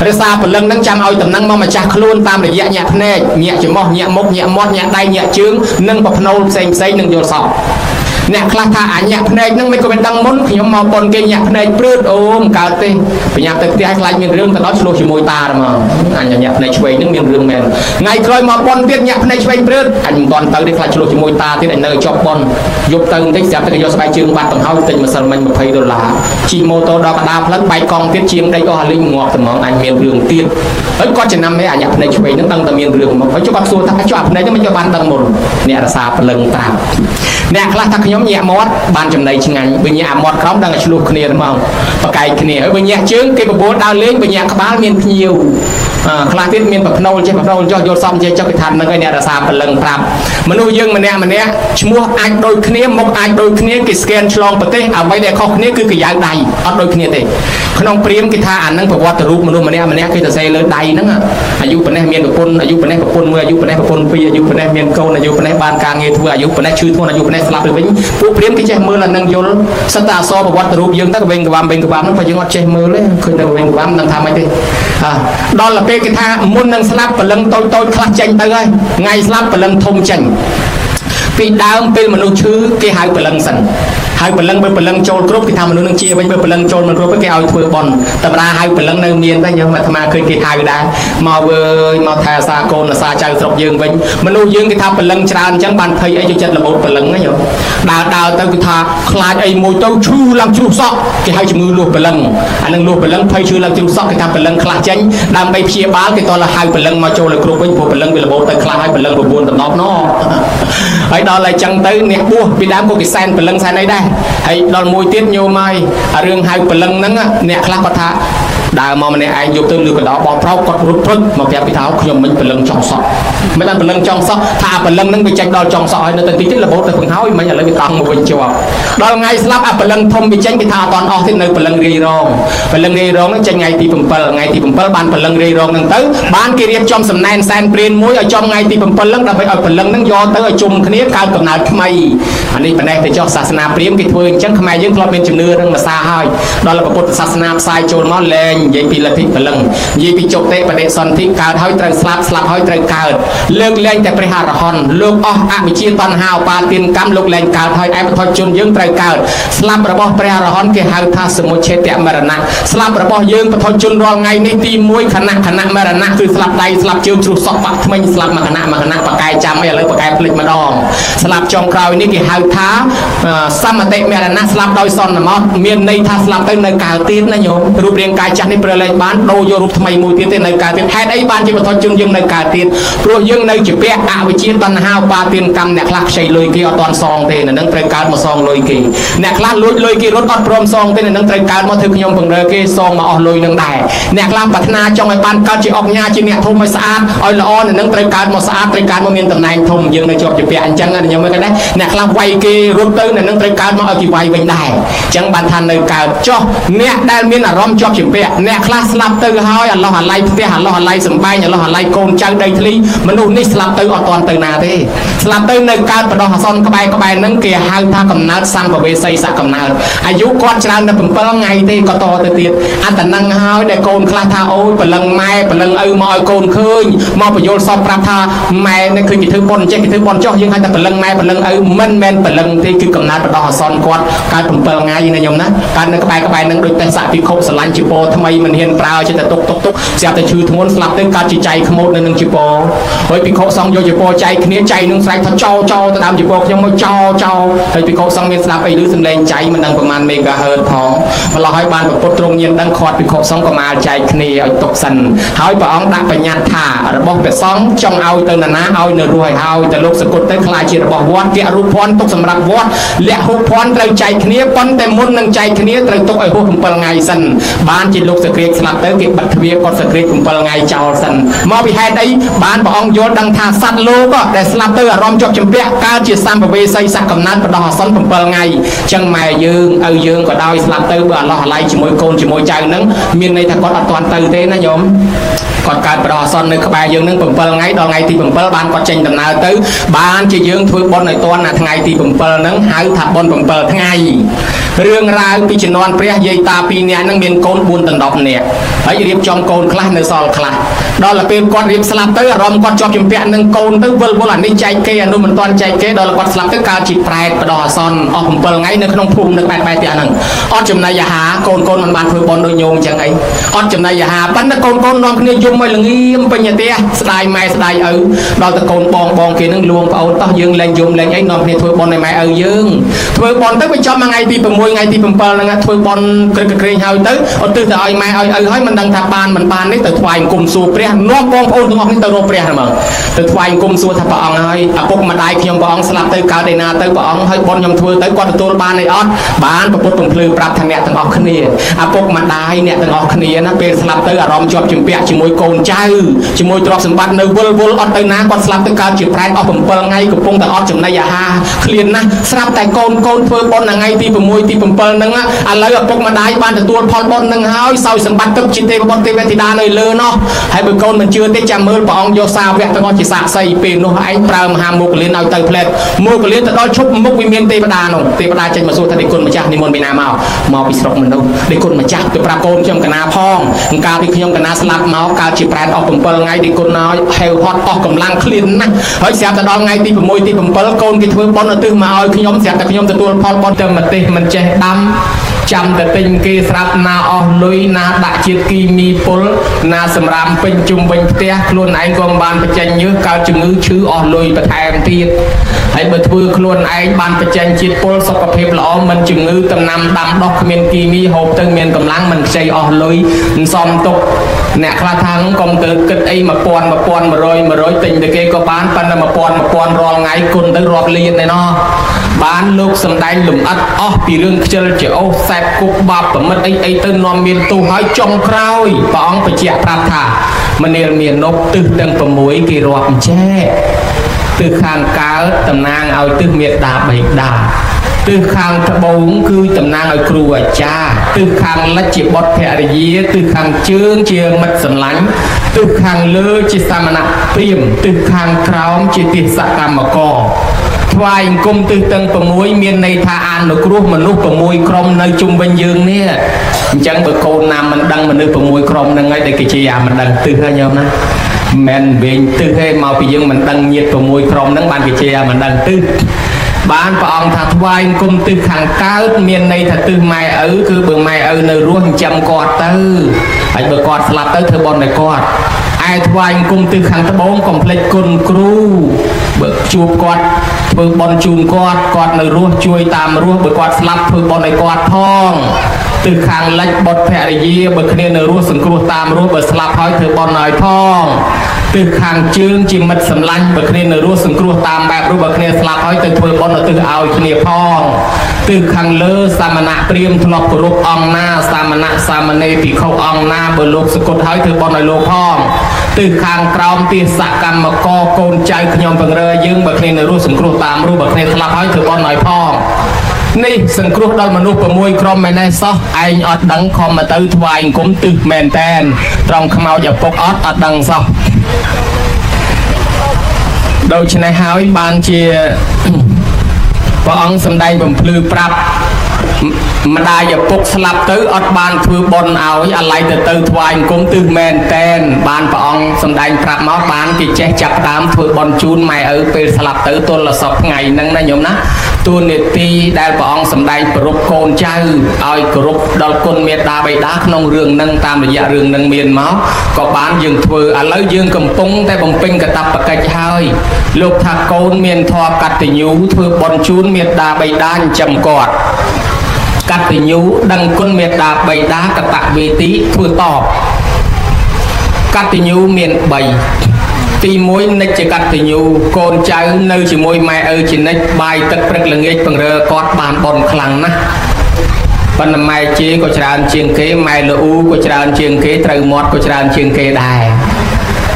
រក្សាពលឹងនឹងចាំឲ្យតំណែងមកម្ចាស់ខ្លួនតាមរយៈញាក់ភ្នែកញាក់ច្រមុះញាក់មុខញាក់មាត់ញាក់ដៃញាក់ជើងនិងប្រផ្នូលផ្សេងនឹងយល់សព អ្នកខ្លះថាអញ្ញាភ្នែកហ្នឹងមិនក៏មិនដឹងមុនខ្ញុំមកប៉ុនគេញាក់ភ្នែកព្រឺតអូមកើតទេបញ្ញាទៅផ្ទះខ្លាចមានរឿងទៅដល់ឆ្លោះជាមួយតាហ្មងអញញាក់ភ្នែកឆ្វេងហ្នឹងមានរឿងមែនថ្ងៃក្រោយមកប៉ុនទៀតញាក់ភ្នែកឆ្វេងព្រឺតអញមិនទាន់ទៅទេខ្លាចឆ្លោះជាមួយតាទៀតអញនៅជាប់ប៉ុនយប់ទៅបន្តិចស្រាប់តែគេយកស្បែកជើងបាត់បង្ហើយទិញម្សិលមិញ$20ជិះម៉ូតូដល់កណ្ដាលផ្លូវបែកកង់ទៀតជាងដីអស់អាលីងងាប់ត្មងអញមានរឿងទៀតហើយគាត់ចំណាំឯអញ្ញាភ្នែកឆ្វេងហ្នឹងដឹងតែមានរឿងមកហើយគាត់សួរថាចុះអាភ្នែកហ្នឹងមិនយកបានដឹងមុនអ្នករសាព្រលឹងត្រាប់អ្នកខ្លះថាខ្ញុំញាក់មាត់បានចំណៃឆ្ងាញ់បើញាក់មាត់ក្រោមដឹងតែឆ្លោះគ្នាហ្មងប្រកែកគ្នាហើយបើញាក់ជើងគេបបួលដើរលេងបើញាក់ក្បាលមានភ្ញៀវខ្លះទៀតមានប្រផ្នូលចេះប្រផ្នូលចោះយកសំចេះចុះគេថានឹងឯអ្នករសាព្រលឹងប្រាប់មនុស្សយើងម្នាក់ឈ្មោះអាចដូចគ្នាមុខអាចដូចគ្នាគេស្កេនឆ្លងប្រទេសអ្វីដែលខុសគ្នាគឺកាយដៃអត់ដូចគ្នាទេក្នុងព្រាហ្មណ៍គេថាអានឹងប្រវត្តិរូបមនុស្សម្នាក់គេសរសេរលើដៃហ្នឹងអាយុប៉ុណ្ណេះមានប្រពន្ធអាយុប៉ុណ្ណេះប្រពន្ធមួយអាយុប៉ុណ្ណេះប្រពន្ធពីរអាយុប៉ុណ្ណេះមានកូនអាយុប៉ុណ្ណេះបានការងារធ្វើអាយុប៉ុណ្ណេះឈឺធ្ងន់អាយុប៉ុណ្ណេះស្លាប់ទៅវិញពួកព្រាហ្មណ៍គេចេះមើលអានឹងយល់សិតតែអក្សរប្រវត្តិរូបយើងទៅវិញក្បាំហ្នឹងបើយើងអត់ចេះមើលទេឃើញតែវិញក្បាំនឹងថាម៉េចទេដល់ទៅពេលគេថាមុននឹងស្លាប់ព្រលឹងតូចខ្លះចេញទៅហើយថ្ងៃស្លាប់ព្រលឹងធំចេញពីដើមពេលមនុស្សឈឺគេហៅព្រលឹងសិនហើយព្រលឹងបើព្រលឹងចូលគ្រប់គេថាមនុស្សនឹងជាវិញបើព្រលឹងចូលមិនគ្រប់គេឲ្យធ្វើបន់តម្រាហៅព្រលឹងនៅមានតែយើងអាត្មាឃើញគេហៅដែរមកវើយមកថែសាកូនសាចៅស្រុកយើងវិញមនុស្សយើងគេថាព្រលឹងច្រើនអញ្ចឹងបានភ័យអីចូលចិត្តរបូតព្រលឹងហ្នឹងដើរទៅគេថាខ្លាចអីមួយទៅឈឺឡើងជ្រុះសក់គេហៅជំងឺលួសព្រលឹងអានឹងលួសព្រលឹងភ័យឈឺឡើងជ្រុះសក់គេថាព្រលឹងខ្លះចេញដើម្បីព្យាបាលគេតោះហៅព្រលឹងមកចូលឲ្យគ្រប់វិញព្រោះព្រលឹងវារបូតទៅខ្លះហើយព្រលឹង9តំណប់ណោហើយដល់តែអញ្ចឹងទៅអ្នកបួសពីដើមក៏គេសែនព្រលឹងសែនអីដែរហើយដល់មួយទៀតញោមហើយរឿងហៅព្រលឹងហ្នឹងអ្នកខ្លះគាត់ថាដើរមកម្នាក់ឯងយកទៅលើកណ្ដោបោប្រោកគាត់រត់ព្រឹកមកប្រាប់ពីថាខ្ញុំមិនព្រលឹងចង់សក់មិនបានព្រលឹងចង់សក់ថាព្រលឹងហ្នឹងវាចេញដល់ចង់សក់ហើយនៅទៅតិចទៀតរបូតទៅបង្ហើយមិនឥឡូវវាតង់មកវិញជាប់ដល់ថ្ងៃស្លាប់ព្រលឹងធំវាចេញគេថាអត់តន់អស់ទេនៅព្រលឹងរាយរងព្រលឹងរាយរងហ្នឹងចេញថ្ងៃទី7ថ្ងៃទី7បានព្រលឹងរាយរងហ្នឹងទៅបានគេរៀបចំសំណែនសែនព្រានមួយឲ្យចំថ្ងៃទី7ហ្នឹងដើម្បីឲ្យព្រលឹងហ្នឹងយកទៅឲ្យជុំគ្នាកើតកំណើតថ្មីអានេះប៉ុណ្ណេះទៅចុះសាសនាព្រាហ្មណ៍គេធ្វើអញ្ចឹងខ្មែរយើងធ្លាប់មានជំនឿនឹងភាសាហើយដល់ពុទ្ធសាសនាផ្សាយចូលមកលែងនិយាយពីលទ្ធិព្រលឹងនិយាយពីចុតិបដិសន្ធិកើតហើយត្រូវស្លាប់ហើយត្រូវកើតលើកលែងតែព្រះអរហន្តលោកអស់អវិជ្ជាតណ្ហាឧបាទានកម្មលោកលែងកើតហើយឯបុថុជនយើងត្រូវកើតស្លាប់របស់ព្រះអរហន្តគេហៅថាសមុច្ឆេតមរណៈស្លាប់របស់យើងបុថុជនរាល់ថ្ងៃនេះទី1ខណៈមរណៈគឺស្លាប់ដៃស្លាប់ជើងជ្រុះសក់បាក់ថ្មិញស្លាប់មួយខណៈបកែចាំអីឥឡូវបកែភ្លេចម្ដងស្លាប់ចុងក្រោយនេះគេហៅថាសមតិមរណៈស្លាប់ដោយសន្មតមានន័យថាស្លាប់ទៅនៅកើតទៀតណាញោមរូបរាងកាយចាស់នេះព្រះលែងបានដូរយករូបថ្មីមួយទៀតទេនៅកើតទៀតហេតុអីបានជាបុថុជនយើងនៅកើតទៀតព្រោះយើងនៅជាពាក់អវិជ្ជាតណ្ហាឧបាទានកម្មអ្នកខ្លះខ្ចីលុយគេអត់ទាន់សងទេនៅនឹងត្រូវកើតមកសងលុយគេអ្នកខ្លះលួចលុយគេរត់អត់ព្រមសងទេនៅនឹងត្រូវកើតមកធ្វើខ្ញុំពង្រើគេសងមកអស់លុយនឹងដែរអ្នកខ្លះប្រាថ្នាចង់ឲ្យបានកើតជាអុកញ៉ាជាអ្នកធំឲ្យស្អាតឲ្យល្អនៅនឹងត្រូវកើតមកស្អាតត្រូវកើតមកមានតំណែងធំយើងនៅជាប់ជាពាក់អញ្ចឹងខ្ញុំមើលដែរអ្នកខ្លះវាយគេរត់ទៅនៅនឹងត្រូវកើតមកឲ្យគេវាយវិញដែរអញ្ចឹងបានថានៅកើតចុះអ្នកដែលមានអារម្មណ៍ជាប់ជាពាក់អ្នកខ្លះស្លាប់ទៅហើយអឡោះអាឡៃផ្ទះអឡោះអាឡៃសំបែងអឡោះអាឡៃកូនចៅដីធ្លីមនុស្សនេះស្លាប់ទៅអត់ទាន់ទៅណាទេស្លាប់ទៅនៅកើតបដោះអាសន្នក្បែរហ្នឹងគេហៅថាកំណើតសម្ភវេសីសកំណើតអាយុគាត់ច្រើនតែ7ថ្ងៃទេក៏តទៅទៀតអត្តនឹងហើយដែលកូនខ្លះថាអូយព្រលឹងម៉ែព្រលឹងឪមកឲ្យកូនឃើញមកបញ្យល់សពប្រាប់ថាម៉ែនេះឃើញគេធ្វើបន់ចេះគេធ្វើបន់ចុះយើងហៅថាព្រលឹងម៉ែព្រលឹងឪមិនមែនព្រលឹងទេគឺកំណើតបដោះអាសន្នគាត់កើត7ថ្ងៃណាញោមណាកើតនៅក្បែរហ្នឹងដូចទេសៈពិខុស្រឡាញ់ជីពោថ្មីមិនហ៊ានប្រើចិត្តតែទុកស្រាប់តែឈឺធ្ងន់ស្លាប់ទៅកើតជាចៃខ្មោចនៅនឹងជីពោហើយពិខុសង្ឃយកជីពោចៃគ្នាចៃនឹងស្រែកថាចោទៅដើមជីពោខ្ញុំមកចោហើយពិខុសង្ឃមានស្ដាប់អីឬសំឡេងចៃមិនដឹងប្រមាណមេហ្គាហឺតផងម្ល៉េះហើយបានប្រពុតទ្រង់ញៀនដឹងខាត់ពិខុសង្ឃក៏មកចែកគ្នាឲ្យទុកសិនហើយព្រះអង្គដាក់បញ្ញត្តិថារបស់ព្រះសង្ឃចង់ឲ្យទៅណាឲ្យនៅរស់ឲ្យទៅលោកសកុតទៅខ្លាចជារបស់វត្តគេរូបភ័ណ្ឌទុកសម្រាប់វត្តលះហូបភ័ណ្ឌត្រូវចែកគ្នាប៉ុន្តែមុននឹងចែកគ្នាត្រូវទុកឲ្យហួស7ថ្ងៃសិនបានជាលោកសក្រាចស្លាប់ទៅគេបិទទ្វារគាត់សក្រាច7ថ្ងៃចោលសិនមកពីហេតុអីបានព្រះអង្គយល់ដឹងថាសត្វលោកដែលស្លាប់ទៅអារម្មណ៍ជាប់ជំពាក់កើតជាសម្ភវេសីសកំណើតបដោះអាសន្ន7ថ្ងៃអញ្ចឹងម៉ែយើងឪយើងក៏ដោយស្លាប់ទៅបើអឡោះអាឡៃជាមួយកូនជាមួយចៅនឹងមានន័យថាគាត់អត់ទាន់ទៅទេណាញោមគាត់កើតបដោះអាសន្ននៅក្បែរយើងនឹង7ថ្ងៃដល់ថ្ងៃទី7បានគាត់ចេញដំណើរទៅបានជាយើងធ្វើបុណ្យឲ្យទាន់ណាថ្ងៃទី7ហ្នឹងហៅថាបុណ្យ7ថ្ងៃរឿងរ៉ាវពីជំនាន់ព្រះយាយតា2នាក់ហ្នឹងមានកូន4ដណ្ដប់នាក់ហើយរៀបចំកូនខ្លះនៅសល់ខ្លះ đó là bên con riêng slap tới rom con cho kiếm bẹn nâng côn tới vơ vơ là đi chạy kê anh mình toàn chạy kê đó là con slap tới cao chỉ prai và đỏ son ở cùng bờ ngay nơi không phun được bài tiền nằng ở chừng này hà côn mình bàn phơi bón đôi nhôm chẳng ấy ở chừng này hà bắn côn non kia dùng mày là nghiêm bên nhà tia sài mai sài đó là côn bong kia nâng luồng vào tao dương lên dùng lên ấy non kia phơi bón này mày dương phơi bón tới bên trong mà ngày thì phần môi ngày thì phần bờ là phơi bón kề hơi tới ở từ từ mày hỏi mình đang tháp bàn đấy từ thoại cùng xu pre nó bong ôn nó từ rô pre mà từ thoại cùng xu tháp bong hơi bốc mà đại khi ông bong slap tới cao đây na tới bong hơi bón nhom thưa tới quan từ ban này on bánประពុតភ្លឺប្រាប់ថាអ្នកទាំងអស់គ្នាអាពុកម្ដាយអ្នកទាំងអស់គ្នាណាពេលស្លាប់ទៅអារម្មណ៍ជាប់ជំពាក់ជាមួយកូនចៅជាមួយទ្រព្យសម្បត្តិនៅវល់អត់ទៅណាគាត់ស្លាប់ទៅកើតជាប្រែតអស់7ថ្ងៃកំពុងតែអត់ចំណីអាហារឃ្លានណាស់ស្រាប់តែកូនធ្វើបុណ្យថ្ងៃទី6ទី7ហ្នឹងឥឡូវឪពុកម្ដាយបានទទួលផលបុណ្យហ្នឹងហើយសោយសម្បត្តិទឹកជាទេវបុត្រទេវធីតានៅលើនោះហើយបើកូនមិនជឿទេចាំមើលព្រះអង្គយកសាវកទាំងអស់ជាសាក្សីពេលនោះឯងប្រើមហាមុគលានឲ្យទៅផ្លែតមុគលានទៅដល់ឈប់មុខវិមានទេវតានោះទេវតាចេញមកសួរថានេះគុណម្ចាស់និមន្តពីណាមកពីស្រុកមនុស្សនេះគុណម្ចាស់ទៅប្រាប់កូនខ្ញុំកណាផងកាលពីខ្ញុំកណាស្លាប់មកកើតជាប្រែតអស់7ថ្ងៃនេះគុណឲ្យហេវហត់អស់កម្លាំងឃ្លានណាស់ហើយស្រាប់តែដល់ថ្ងៃទី6ទី7កូនគេធ្វើបុណ្យឧទ្ទិសមកឲ្យខ្ញុំស្រាប់តែខ្ញុំទទួលផលបុណ្យទៅម្ទេសមិនចេះដាំចាំតែទិញគេស្រាប់ណាអស់លុយណាដាក់ជាតិគីមីពុលណាសម្រាប់ពេញជុំវិញផ្ទះខ្លួនឯងក៏បានបច្ចេកញើសកើតជំងឺឈឺអស់លុយបន្ថែមទៀតហើយបើធ្វើខ្លួនឯងបានបច្ចេកជាតិពុលសុខភាពល្អមិនជំងឺដំណាំដាំដុះគ្មានគីមីហូបទៅមានកម្លាំងមិនខ្ចីអស់លុយសំទុកអ្នកខ្លះថាកុំទៅគិតអី1100ទិញទៅគេក៏បានប៉ុន្តែ1000រាល់ថ្ងៃគុណទៅរាប់លានឯណោះបានលោកសំដែងលំអិតអស់ពីរឿងខ្ជិលច្អូសសែបគុកបាបប្រមិតអីទៅនាំមានទោសហើយចុងក្រោយព្រះអង្គបញ្ជាក់ប្រាប់ថាមនាលមាននប់ទិសទាំង6គេរាប់ចែកទិសខាងកើតតំណាងឲ្យទិសមេត្តាបិតាទិសខាងត្បូងគឺតំណាងឲ្យគ្រូអាចារ្យទិសខាងលិចជាបុត្រភរិយាទិសខាងជើងជាមិត្តសម្លាញ់ទិសខាងលើជាសាមណៈព្រាហ្មណ៍ទិសខាងក្រោមជាទេសកម្មករថ្វាយអង្គមទិសទាំង6មានន័យថាអនុគ្រោះមនុស្ស6ក្រុមនៅជុំវិញយើងនេះអញ្ចឹងបើកូនណាមិនដឹងមនុស្ស6ក្រុមហ្នឹងហើយដែលគេជាមិនដឹងទិសហើយញោមណាមិនវិញទិសទេមកពីយើងមិនដឹងញាតិ6ក្រុមហ្នឹងបានគេជាមិនដឹងទិសបានព្រះអង្គថាថ្វាយអង្គមទិសខាងកើតមានន័យថាទិសម៉ែឪគឺបើម៉ែឪនៅរស់ចិញ្ចឹមគាត់ទៅហើយបើគាត់ស្លាប់ទៅធ្វើបុណ្យឲ្យគាត់ឯថ្វាយអង្គមទិសខាងត្បូងកុំភ្លេចគុណគ្រូបើជួបគាត់ធ្វើបុណ្យជូនគាត់នៅរស់ជួយតាមរស់បើគាត់ស្លាប់ធ្វើបុណ្យឲ្យគាត់ផងទិសខាងលិចបុត្រភរិយាបើគ្នានៅរស់សង្គ្រោះតាមរស់បើស្លាប់ហើយធ្វើបុណ្យឲ្យផងទិសខាងជើងជាមិត្តសម្លាញ់បើគ្នានៅរស់សង្គ្រោះតាមបែបរស់បើគ្នាស្លាប់ហើយទៅធ្វើបុណ្យឧទ្ទិសឲ្យគ្នាផងទិសខាងលើសាមណៈព្រាហ្មណ៍ធ្លាប់គោរពអង្គណាសាមណៈសាមណេរភិក្ខុអង្គណាបើលោកសគត់ហើយធ្វើបុណ្យឲ្យលោកផងទិសខាងក្រោមទេសកម្មកកូនចៅខ្ញុំបង្រើយើងបើគ្នានៅរស់សង្គ្រោះតាមរស់បើគ្នាស្លាប់ហើយធ្វើបុណ្យឲ្យផងនេះសង្គ្រោះដល់មនុស្ស6ក្រុមមែនទេសោះឯងអត់ដឹងខំមកទៅថ្វាយអង្គមទិសមែនតែនត្រង់ខ្មោចឪពុកអត់ដឹងសោះដូច្នេះហើយបានជាព្រះអង្គសម្ដែងបំភ្លឺប្រាប់ម្ដាយឪពុកស្លាប់ទៅអត់បានធ្វើបុណ្យឲ្យអាឡ័យទៅថ្វាយអង្គមទិសមែនតែនបានព្រះអង្គសម្ដែងប្រាប់មកបានគេចេះចាប់ដើមធ្វើបុណ្យជូនម៉ែឪពេលស្លាប់ទៅទល់សពថ្ងៃហ្នឹងណាញោមណាតួនាទីដែលព្រះអង្គសម្ដែងប្រពកូនចៅឲ្យគោរពដល់គុណមេត្តាបិតាក្នុងរឿងហ្នឹងតាមរយៈរឿងហ្នឹងមានមកក៏បានយើងធ្វើឥឡូវយើងកំពុងតែបំពេញកាតព្វកិច្ចហើយលោកថាកូនមានធម៌កតញ្ញូធ្វើបុណ្យជូនមេត្តាបិតាចិញ្ចឹមគាត់កតញ្ញូដឹងគុណមេត្តាបិតាកតវេទីធ្វើតបកតញ្ញូមាន3ទី1និច្ចកតញ្ញូកូនចៅនៅជាមួយម៉ែឪជានិច្ចបាយទឹកព្រឹកល្ងាចបង្រើគាត់បានបុណ្យខ្លាំងណាស់ប៉ុន្តែម៉ែជេក៏ច្រើនជាងគេម៉ែលូក៏ច្រើនជាងគេត្រូវមាត់ក៏ច្រើនជាងគេដែរ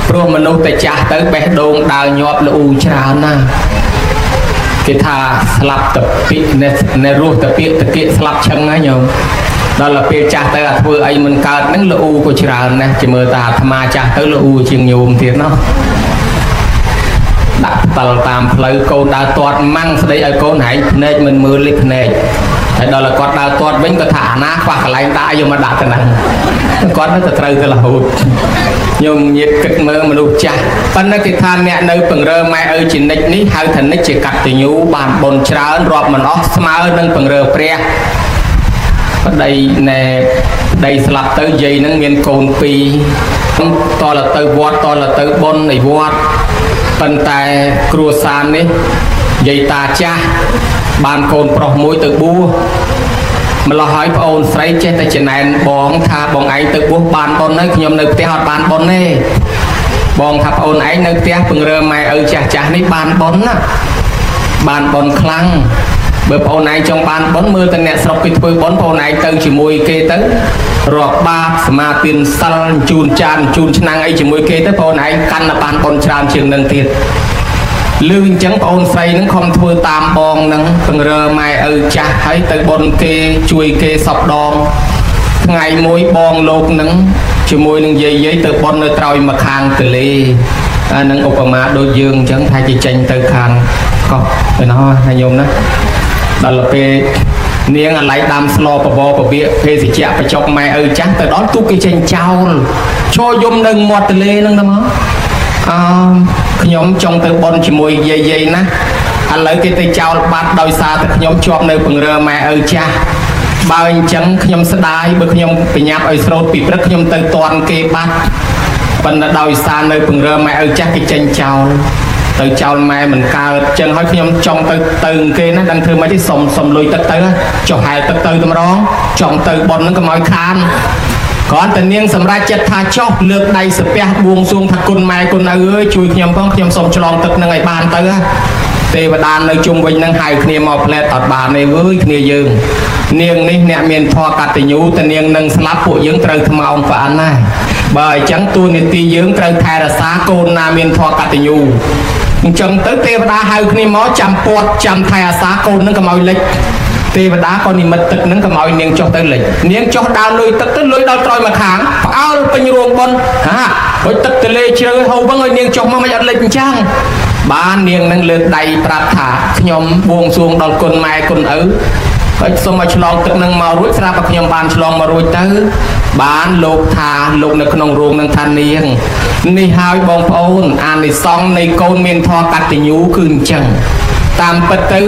ព្រោះមនុស្សតែចាស់ទៅបេះដូងដើរញាប់លូច្រើនណាស់គេថាស្លាប់តពីនៅរស់តពីតគៀកស្លាប់ឈឹងណាញោមដល់ពេលចាស់ទៅអាធ្វើអីមិនកើតហ្នឹងលូក៏ច្រើនណាស់ជាមើលតាអាត្មាចាស់ទៅលូជាងញោមទៀតណោះដាក់តលតាមផ្លូវកូនដើរទាត់ម៉ាំងស្ដីឲ្យកូនហែងភ្នែកមិនមើលលេខភ្នែក ហើយដល់តែគាត់ដើរទាត់វិញគាត់ថាអាណាខ្វះកន្លែងដាក់យកមកដាក់ទៅហ្នឹងគាត់នៅតែត្រូវទៅរហូតខ្ញុំញាតគិតមើលមនុស្សចាស់ប៉ុន្តែគេថាអ្នកនៅពង្រើម៉ែឪជានិច្ចនេះហៅថានិច្ចជាកតញ្ញូបានបុណ្យច្រើនរាប់មិនអស់ស្មើនឹងពង្រើព្រះប្តីណែប្តីស្លាប់ទៅយាយនឹងមានកូន2តលទៅវត្តតលទៅបុណ្យនៃវត្តប៉ុន្តែគ្រួសារនេះយាយតាចាស់បានកូនប្រុសមួយទៅបួសម្លោះហើយប្អូនស្រីចេះតែចំណែនបងថាបងឯងទៅបួសបានបុណ្យហើយខ្ញុំនៅផ្ទះអត់បានបុណ្យទេបងថាប្អូនឯងនៅផ្ទះពង្រើម៉ែឪចាស់ចាស់នេះបានបុណ្យណាបានបុណ្យខ្លាំងបើប្អូនឯងចង់បានបុណ្យមើលតែអ្នកស្រុកគេធ្វើបុណ្យប្អូនឯងទៅជាមួយគេទៅរាប់បាបសមាទានសិលជូនចានជូនឆ្នាំងអីជាមួយគេទៅប្អូនឯងកាន់តែបានបុណ្យច្រើនជាងនឹងទៀតលឺអញ្ចឹងប្អូនស្រីនឹងខំធ្វើតាមបងនឹងពង្រើម៉ែឪចាស់ហើយទៅបុណ្យគេជួយគេសពដងថ្ងៃមួយបងលោកនឹងជាមួយនឹងយាយទៅបុណ្យនៅត្រើយមកខាងទលេអានឹងឧបមាដូចយើងអញ្ចឹងថាគេចេញទៅខាងកោះទៅណោះណាញោមណាដល់ពេលនាងអាឡៃដាំស្លបបពពាកភេសជ្ជៈបច្ចុកម៉ែឪចាស់ទៅដល់ទូគេចេញចោលឈរយំនៅមាត់ទលេហ្នឹងទៅមកខ្ញុំចង់ទៅបន់ជាមួយយាយណាឥឡូវគេទៅចោលបាត់ដោយសារតែខ្ញុំជាប់នៅពង្រើម៉ែឪចាស់បើអញ្ចឹងខ្ញុំស្ដាយបើខ្ញុំបញ្ញាប់ឲ្យស្រោតពីព្រឹកខ្ញុំទៅតន់គេបាត់ប៉ុន្តែដោយសារនៅពង្រើម៉ែឪចាស់គេចេញចោលទៅចោលម៉ែមិនកើតចឹងហើយខ្ញុំចង់ទៅគេណាដឹងធ្វើម៉េចទេសុំលុយទឹកទៅចុះហែលទឹកទៅតែម្ដងចង់ទៅបន់ហ្នឹងកុំឲ្យខានគ្រាន់តែនាងសម្រាប់ចិត្តថាចុះលើកដៃសាពះបួងសួងថាគុណម៉ែគុណឪអើយជួយខ្ញុំផងខ្ញុំសូមឆ្លងទឹកនឹងឲ្យបានទៅទេវតានៅជុំវិញនឹងហៅគ្នាមកផ្លែតអត់បានទេអើយគ្នាយើងនាងនេះអ្នកមានធម៌កតញ្ញូតែនាងនឹងស្លាប់ពួកយើងត្រូវថ្មោងប្រអិនណាបើអញ្ចឹងតួនាទីយើងត្រូវថែរក្សាកូនណាមានធម៌កតញ្ញូអញ្ចឹងទៅទេវតាហៅគ្នាមកចាំពាត់ចាំថែអាសាកូននឹងកុំឲ្យលិចទេវតាក៏និមិត្តទឹកនឹងកុំឲ្យនាងចុះទៅលិចនាងចុះដើរលុយទឹកទៅលុយដល់ត្រើយមកខាងផ្អើលពេញរួងបុនហើយទឹកទលេជ្រៅហូរវឹងឲ្យនាងចុះមកមិនអត់លិចអញ្ចឹងបាននាងនឹងលើកដៃប្រាប់ថាខ្ញុំបួងសួងដល់គុណម៉ែគុណឪហើយសូមឲ្យឆ្លងទឹកនឹងមករួចស្រាប់តែខ្ញុំបានឆ្លងមករួចទៅបានលោកថាលោកនៅក្នុងរោងនឹងថានាងនេះហើយបងប្អូនអានិសង្សនៃកូនមានធម៌កតញ្ញូគឺអញ្ចឹងតាមពិតទៅ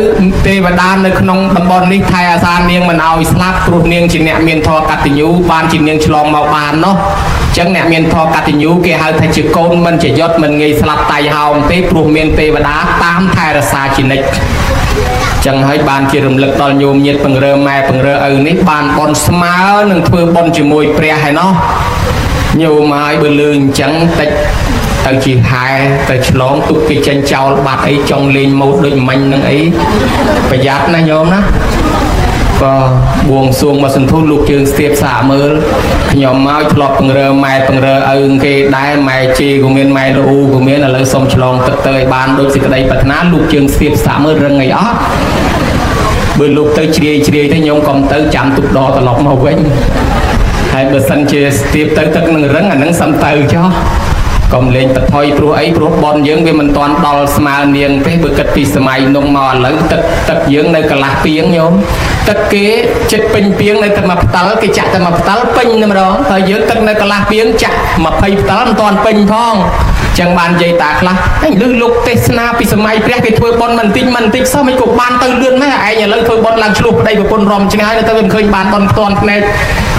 ទេវតានៅក្នុងតំបន់នេះថែអាសានាងមិនឲ្យស្លាប់ព្រោះនាងជាអ្នកមានធម៌កតញ្ញូបានជានាងឆ្លងមកបាននោះអញ្ចឹងអ្នកមានធម៌កតញ្ញូគេហៅថាជាកូនមិនជាយុទ្ធមិនងាយស្លាប់តៃហោងទេព្រោះមានទេវតាតាមថែរក្សាជានិច្ចចឹងហើយបានជារំលឹកដល់ញោមញាតពង្រើម៉ែពង្រើឪនេះបានបន់ស្មើនឹងធ្វើបន់ជាមួយព្រះហើយណោះញោមហើយបើលឺអញ្ចឹងតិចទៅជាហែទៅឆ្លងទុកគេចេញចោលបាត់អីចង់លេងម៉ូតដូចមិញនឹងអីប្រយ័ត្នណាញោមណាក៏បួងសួងមកសន្ធុលោកជើងស្ទាបសាកមើលខ្ញុំមកធ្លាប់ពង្រើម៉ែពង្រើឪគេដែរម៉ែជីក៏មានម៉ែលូក៏មានឥឡូវសុំឆ្លងទឹកទៅឲ្យបានដូចសេចក្តីប្រាថ្នាលោកជើងស្ទាបសាកមើលរឹងអីអត់បើលោកទៅជ្រាយទៅញោមកុំទៅចាំទុកដកត្រឡប់មកវិញហើយបើសិនជាស្ទាបទៅទឹកនឹងរឹងអានឹងសំទៅចោះកុំលេងបថុយព្រោះអីព្រោះបនយើងវាមិនទាន់ដល់ស្មើនាងទេបើគិតពីសម័យនោះមកឥឡូវទឹកយើងនៅកន្លះពីងញោមទឹកគេចិត្តពេញពីងនៅតែមកផ្ដាល់គេចាក់តែមកផ្ដាល់ពេញតែម្ដងហើយយើងទឹកនៅកន្លះពីងចាក់20ផ្ដាល់មិនទាន់ពេញផងចឹងបាននិយាយតាខ្លះហើយលឺលោកទេសនាពីសម័យព្រះគេធ្វើបនមិនតិចសោះមិនក៏បានទៅលឿនម៉េចឯងឥឡូវធ្វើបនឡើងឆ្លោះប្តីប្រពន្ធរំឆ្ងាយទៅមិនឃើញបានបនផ្ទាន់ភ្នែក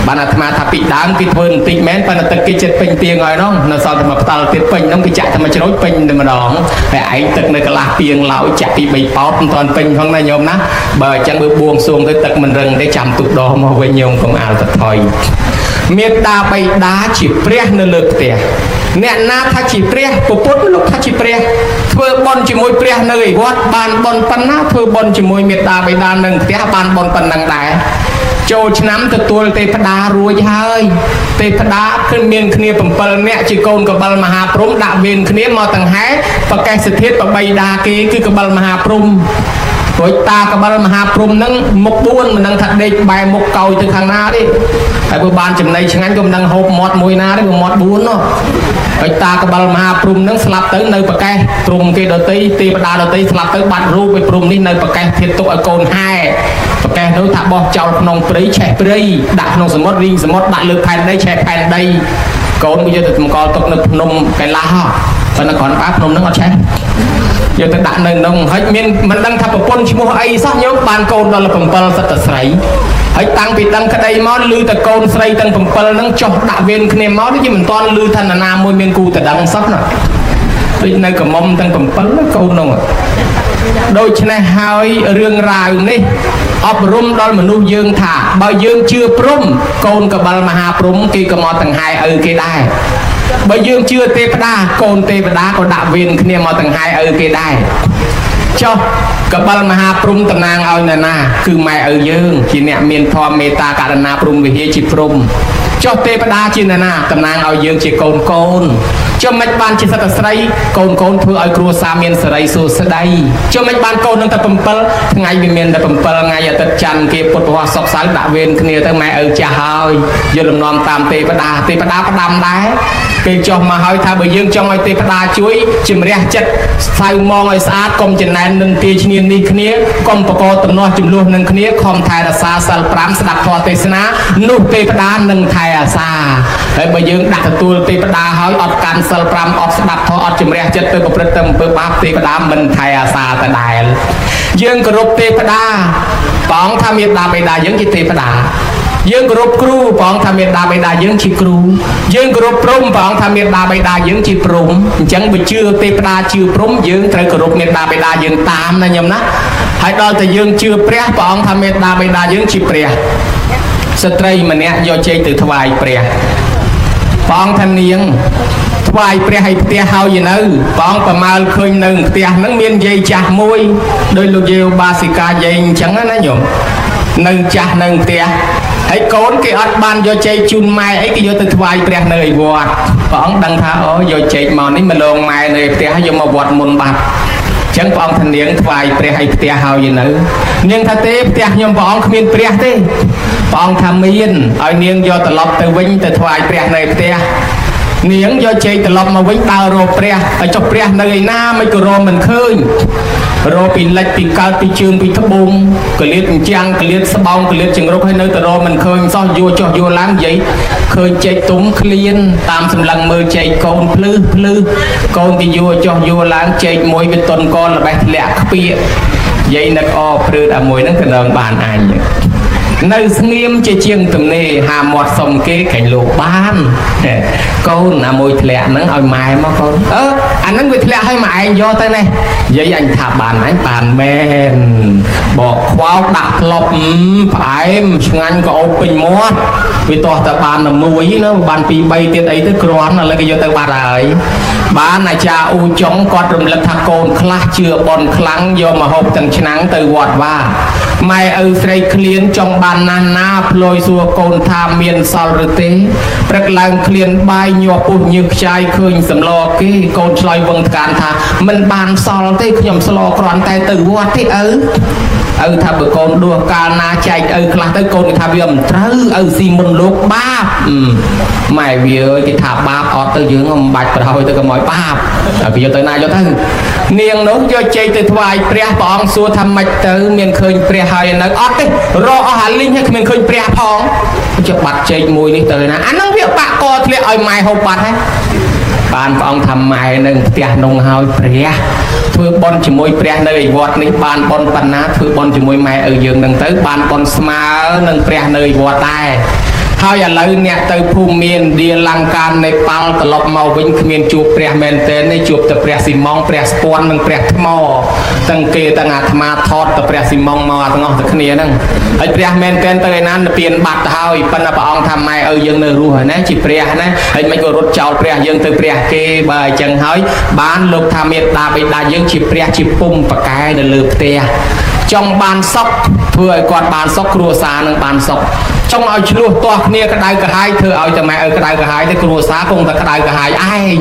បានអាត្មាថាពីដើមគេធ្វើបន្តិចមែនប៉ុន្តែទឹកគេចិត្តពេញពីងហើយនោះនៅសល់តែមកផ្ដាល់ទៀតពេញនោះគេចាក់តែមកជ្រោចពេញតែម្ដងហើយឯងទឹកនៅកន្លះពីងឡើយចាក់ពី3ប៉ោតមិនទាន់ពេញផងណាញោមណាបើអញ្ចឹងបើបួងសួងទៅទឹកមិនរឹងទេចាំទុកដកមកវិញញោមកុំអាលទៅថយមេត្តាបិតាជាព្រះនៅលើផ្ទះអ្នកណាថាជាព្រះពុទ្ធលោកថាជាព្រះធ្វើបន់ជាមួយព្រះនៅឯវត្តបានបន់ប៉ុណ្ណាធ្វើបន់ជាមួយមេត្តាបិតានៅផ្ទះបានបន់ប៉ុណ្ណឹងដែរចូលឆ្នាំទទួលទេវតារួចហើយទេវតាគឺមានគ្នា7នាក់ជាកូនកបិលមហាព្រំដាក់វេនគ្នាមកទាំងហែប្រកេះសធាតុបបីតាគេគឺកបិលមហាព្រំរួចតាកបិលមហាព្រំនឹងមុខ4មិនដឹងថាដេកបែរមុខកោយទៅខាងណាទេហើយបើបានចំណីឆ្ងាញ់ក៏មិនដឹងហូបមាត់មួយណាទេបើមាត់4នោះ ហើយតាកបលមហាព្រំនឹងស្លាប់ទៅនៅប្រកេះព្រំគេដតីទេវតាដតីស្លាប់ទៅបាត់រូបឲ្យព្រំនេះនៅប្រកេះធាតទុកឲ្យកូនហែប្រកេះនោះថាបោះចោលក្នុងព្រៃឆេះព្រៃដាក់ក្នុងសមុទ្ររីងសមុទ្រដាក់លើផែនដីឆេះផែនដីកូនវាយកទៅតម្កល់ទុកនៅភ្នំកែឡាប៉ុន្តែគ្រាន់តែភ្នំនឹងអត់ឆេះយកទៅដាក់នៅក្នុងហើយមានមិនដឹងថាប្រពន្ធឈ្មោះអីសោះញោមបានកូនដល់7សតស្រីហើយតាំងពីដឹងក្តីមកឮតែកូនស្រីទាំង7ហ្នឹងចុះដាក់វេនគ្នាមកដូចជាមិនទាន់ឮថាណាមួយមានគូតដឹងសោះណាដូចនៅកមុំទាំង7កូនហ្នឹងដូច្នេះហើយរឿងរ៉ាវនេះអប់រំដល់មនុស្សយើងថាបើយើងជឿព្រំកូនកបលមហាព្រំគេក៏មកដង្ហែឪគេដែរបើយើងជឿទេវតាកូនទេវតាក៏ដាក់វេនគ្នាមកដង្ហែឪគេដែរចុះកបលមហាព្រំតំណាងឲ្យនរណាគឺម៉ែឪយើងជាអ្នកមានធម៌មេត្តាករុណាព្រំវិហារជាព្រំចុះទេវតាជានរណាតំណាងឲ្យយើងជាកូនកូនចុះមិនបានជាសត្វស្រីកូនកូនធ្វើឲ្យគ្រួសារមានសេរីសួស្តីចុះមិនបានកូននឹងតែ7ថ្ងៃវាមានតែ7ថ្ងៃអាទិត្យច័ន្ទគេពុទ្ធវត្តសុកសៅរ៍ដាក់វេនគ្នាទៅម៉ែឪចាស់ហើយយកលំនាំតាមទេវតាផ្ដាំដែរគេចុះមកហើយថាបើយើងចង់ឲ្យទេវតាជួយជំរះចិត្តសៅមងឲ្យស្អាតកុំចំណែននឹងទាឈ្នានេះគ្នាកុំបកកតំណោះចំនួននឹងគ្នាខំថែរក្សាសិល5ស្ដាប់ធម៌ទេសនានោះទេវតានឹងថែអាសាហើយបើយើងដាក់ទទួលទេវតាហើយអត់កាន់សិល5អត់ស្ដាប់ធម៌អត់ជំរះចិត្តទៅប្រព្រឹត្តទៅអំពើបាបទេវតាមិនថែអាសាដដែលយើងគោរពទេវតាព្រះអង្គថាមេត្តាបិតាយើងជាទេវតាយើងគោរពគ្រូព្រះអង្គថាមេត្តាបិតាយើងជាគ្រូយើងគោរពព្រំព្រះអង្គថាមេត្តាបិតាយើងជាព្រំអញ្ចឹងបើជឿទេវតាជឿព្រំយើងត្រូវគោរពមេត្តាបិតាយើងតាមណាញោមណាហើយដល់តែយើងជឿព្រះព្រះអង្គថាមេត្តាបិតាយើងជាព្រះស្ត្រីម្នាក់យកចេកទៅថ្វាយព្រះព្រះអង្គថានាងថ្វាយព្រះឲ្យផ្ទះហើយនៅព្រះអង្គប្រមាលឃើញនៅផ្ទះហ្នឹងមានយាយចាស់មួយដោយលោកយាយឧបាសិកាយាយអញ្ចឹងណាញោមនៅចាស់នៅផ្ទះហើយកូនគេអត់បានយកចេកជូនម៉ែអីគេយកទៅថ្វាយព្រះនៅឯវត្តព្រះអង្គដឹងថាអូយកចេកមកនេះមកលងម៉ែនៅផ្ទះយកមកវត្តមុនបាត់ចឹងព្រះអង្គថានាងថ្វាយព្រះឲ្យផ្ទះហើយនៅនាងថាទេផ្ទះខ្ញុំព្រះអង្គគ្មានព្រះទេព្រះអង្គថាមានឲ្យនាងយកត្រឡប់ទៅវិញទៅថ្វាយព្រះនៅផ្ទះនាងយកចេកត្រឡប់មកវិញដើររកព្រះហើយចុះព្រះនៅឯណាមិនក៏រកមិនឃើញរកពីលិចពីកើតពីជើងពីត្បូងកលៀតអញ្ចាំងកលៀតស្បោងកលៀតចង្រុកហើយនៅតែរកមិនឃើញសោះយកចុះយកឡើងនិយាយឃើញចេកទុំក្លៀនតាមសម្លឹងមើលចេកកូនភ្លឺកូនគេយកចុះយកឡើងចេកមួយវាតុនកល្បេះធ្លាក់ខ្ពៀកនិយាយនឹកអព្រឺតអាមួយហ្នឹងក៏នឹងបានអញនៅស្ងៀមជាជាងទំនេរហាមាត់សុំគេកែងលោកបានកូនអាមួយធ្លាក់ហ្នឹងឲ្យម៉ែមកកូនអាហ្នឹងវាធ្លាក់ឲ្យម៉ែឯងយកទៅនេះនិយាយអញថាបានអញបានមែនបកខ្វោកដាក់ក្លប់ផ្អែមឆ្ងាញ់ក៏អូបពេញមាត់វាទាស់តែបានតែមួយណាបាន2 3ទៀតអីទៅគ្រាន់ឥឡូវគេយកទៅបាត់ហើយបានអាចារ្យអ៊ូចុងគាត់រំលឹកថាកូនខ្លះជឿបនខ្លាំងយកមកហូបទាំងឆ្នាំងទៅវត្តវាម៉ែឪស្រីឃ្លានចង់បានណាផ្លយសួរកូនថាមានសល់ឬទេព្រឹកឡើងឃ្លានបាយញាប់ពុះញើសខ្ចាយឃើញសម្លគេកូនឆ្លើយវងថ្កានថាមិនបានសល់ទេខ្ញុំស្លគ្រាន់តែទៅវត្តទេឪថាបើកូនដួសកាលណាចែកឪខ្លះទៅកូនគេថាវាមិនត្រូវឪស៊ីមុនលោកបាបម៉ែវាអើយគេថាបាបអត់ទៅយើងមិនបាច់ប្រហើយទៅកុំឲ្យបាបតែវាយកទៅណាយកទៅនាងនោះយកចេកទៅថ្វាយព្រះព្រះអង្គសួរថាម៉េចទៅមានឃើញព្រះហើយនៅអត់ទេរកអស់អាលីងហើយគ្មានឃើញព្រះផងចាប់បាត់ចេកមួយនេះទៅណាអាហ្នឹងវាបាក់កធ្លាក់ឲ្យម៉ែហូបបាត់ហើយបានព្រះអង្គថាម៉ែនៅផ្ទះនោះហើយព្រះធ្វើបន់ជាមួយព្រះនៅឯវត្តនេះបានបន់បណ្ណាធ្វើបន់ជាមួយម៉ែឪយើងនឹងទៅបានបន់ស្មើនឹងព្រះនៅឯវត្តដែរហើយឥឡូវអ្នកទៅភូមិមានឌីលង្ការនៃប៉ាល់ត្រឡប់មកវិញគ្មានជួបព្រះមែនទេនេះជួបតែព្រះស៊ីម៉ុងព្រះស្ពាន់និងព្រះថ្មទាំងគេទាំងអាត្មាថតតែព្រះស៊ីម៉ុងមកទាំងអស់តែគ្នាហ្នឹងហើយព្រះមែនទេទៅឯណានិព្វានបាត់ទៅហើយប៉ុន្តែព្រះអង្គថាម៉ែឪយើងនៅរស់ហើយណាជាព្រះណាហើយមិនក៏រត់ចោលព្រះយើងទៅព្រះគេបើអញ្ចឹងហើយបានលោកថាមេត្តាបិតាយើងជាព្រះជាពុំប្រកែនៅលើផ្ទះចង់បានសុខធ្វើឲ្យគាត់បានសុខគ្រួសារនឹងបានសុខ ចង់ឲ្យឆ្លោះទាស់គ្នាក្តៅក្រហាយធ្វើឲ្យតែម៉ែក្តៅក្រហាយទៅគ្រួសារគង់តែក្តៅក្រហាយឯង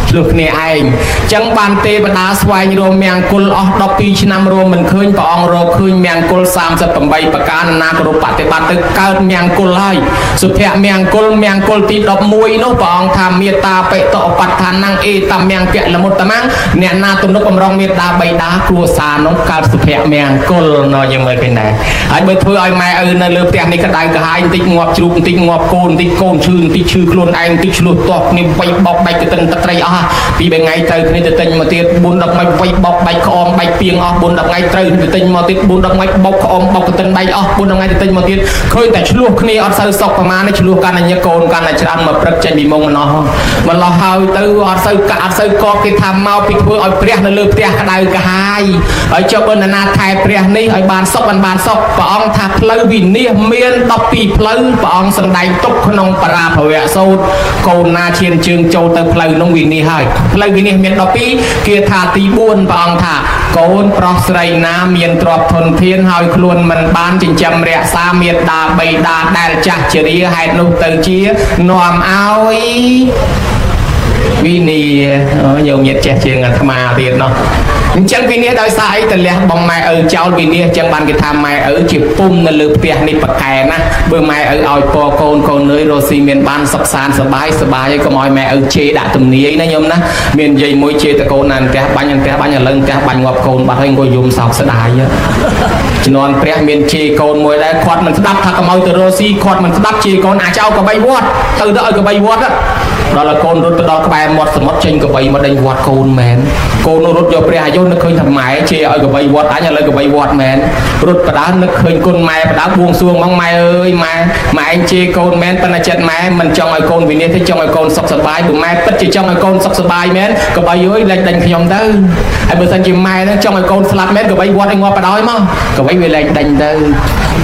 ឆ្លោះគ្នាឯងចឹងបានទេវតាស្វែងរកមង្គលអស់12ឆ្នាំរមមិនឃើញព្រះអង្គរកឃើញមង្គល38ប្រការណាគ្រប់បប្រតិបត្តិទៅកើតមង្គលហើយសុភមង្គលមង្គលទី11នោះព្រះអង្គថាមេត្តាបិតឧបដ្ឋានังអេតមង្គលមុតតមអ្នកណាទំនុកបំរុងមេត្តាបៃតាគ្រួសារនោះកើតសុភមង្គលណយើងមើលឃើញដែរហើយបើធ្វើឲ្យម៉ែឪនៅលើផ្ទះនេះក្តៅក្រហាយបន្តិចងាប់ជ្រូកបន្តិចងាប់កូនបន្តិចកូនឈឺបន្តិចឈឺខ្លួនឯងបន្តិចឆ្លោះទាស់គ្នាវាយបោកបែកទៅទឹកត្រីអស់ពី3ថ្ងៃទៅគ្នាទៅទិញមកទៀត4 10ថ្ងៃវាយបោកបែកក្អមបែកពីងអស់4 10ថ្ងៃត្រូវទៅទិញមកទៀត4 10ថ្ងៃបោកក្អមបោកទៅទិញបែកអស់4 10ថ្ងៃទៅទិញមកទៀតឃើញតែឆ្លោះគ្នាអត់សូវសុខប្រមាណនេះឆ្លោះកាន់តែញកូនកាន់តែច្រើនមកព្រឹកចេញពីមុងម្នោះម្លោះហើយទៅអត់សូវកាក់អត់សូវកប់គេថាមកពីធ្វើឲ្យព្រះនៅលើផ្ទះក្តៅក្រហាយហើយចុះបើណាថែព្រះនេះឲ្យបានសុខបានសុខព្រះអង្គថាផ្លូវវិនិច្ឆ័យមាន12ផ្លូវព្រះអង្គសម្ដែងទុកក្នុងបរាភវៈសូត្រកូនណាឈានជើងចូលទៅផ្លូវនោះវិនិច្ឆ័យហើយផ្លូវវិនិច្ឆ័យមាន12គេថាទី4ព្រះអង្គថាកូនប្រុសស្រីណាមានទ្រព្យធនធានហើយខ្លួនមិនបានចិញ្ចឹមរក្សាមេត្តាបៃតាដែលចាស់ជរាហេតុនោះទៅជានាំឲ្យវិនិច្ឆ័យយកញាតចេះជាងអាត្មាទៀតណោះអញ្ចឹងវិនិច្ឆ័យដោយសារអីតលះបងម៉ែឪចោលវិនិច្ឆ័យអញ្ចឹងបានគេថាម៉ែឪជាពុំនៅលើផ្ទះនេះប្រកែណាបើម៉ែឪឲ្យពរកូនកូននឿយរស់ស៊ីមានបានសុខសាន្តសប្បាយហើយកុំឲ្យម៉ែឪជេរដាក់ទំនាយណាញោមណាមាននិយាយមួយជេរតកូនណាផ្ទះបាញ់ផ្ទះបាញ់ឥឡូវផ្ទះបាញ់ងាប់កូនបាត់ហើយអង្គុយយំសោកស្ដាយជំនាន់ព្រះមានជេរកូនមួយដែរគាត់មិនស្ដាប់ថាកុំឲ្យទៅរស់ស៊ីគាត់មិនស្ដាប់ជេរកូនអាចោកបីវត្តទៅឲ្យកបីវត្តដល់ឲ្យកូនរត់ទៅដល់ក្បែរមាត់សមុទ្រចេញកបីមកដេញវត្តកូនមែនកូននោះរត់យកព្រះអាយុនឹកឃើញថាម៉ែជេរឲ្យកបីវត្តអញឥឡូវកបីវត្តមែនរត់បដានឹកឃើញគុណម៉ែបដាបួងសួងមកម៉ែអើយម៉ែឯងជេរកូនមែនប៉ុន្តែចិត្តម៉ែមិនចង់ឲ្យកូនវិនិច្ឆ័យទេចង់ឲ្យកូនសុខសប្បាយបើម៉ែពិតជាចង់ឲ្យកូនសុខសប្បាយមែនកបីអើយលែងដេញខ្ញុំទៅហើយបើសិនជាម៉ែហ្នឹងចង់ឲ្យកូនស្លាប់មែនកបីវត្តឲ្យងាប់បដ ாய் មកកបីវាលែងដេញទៅ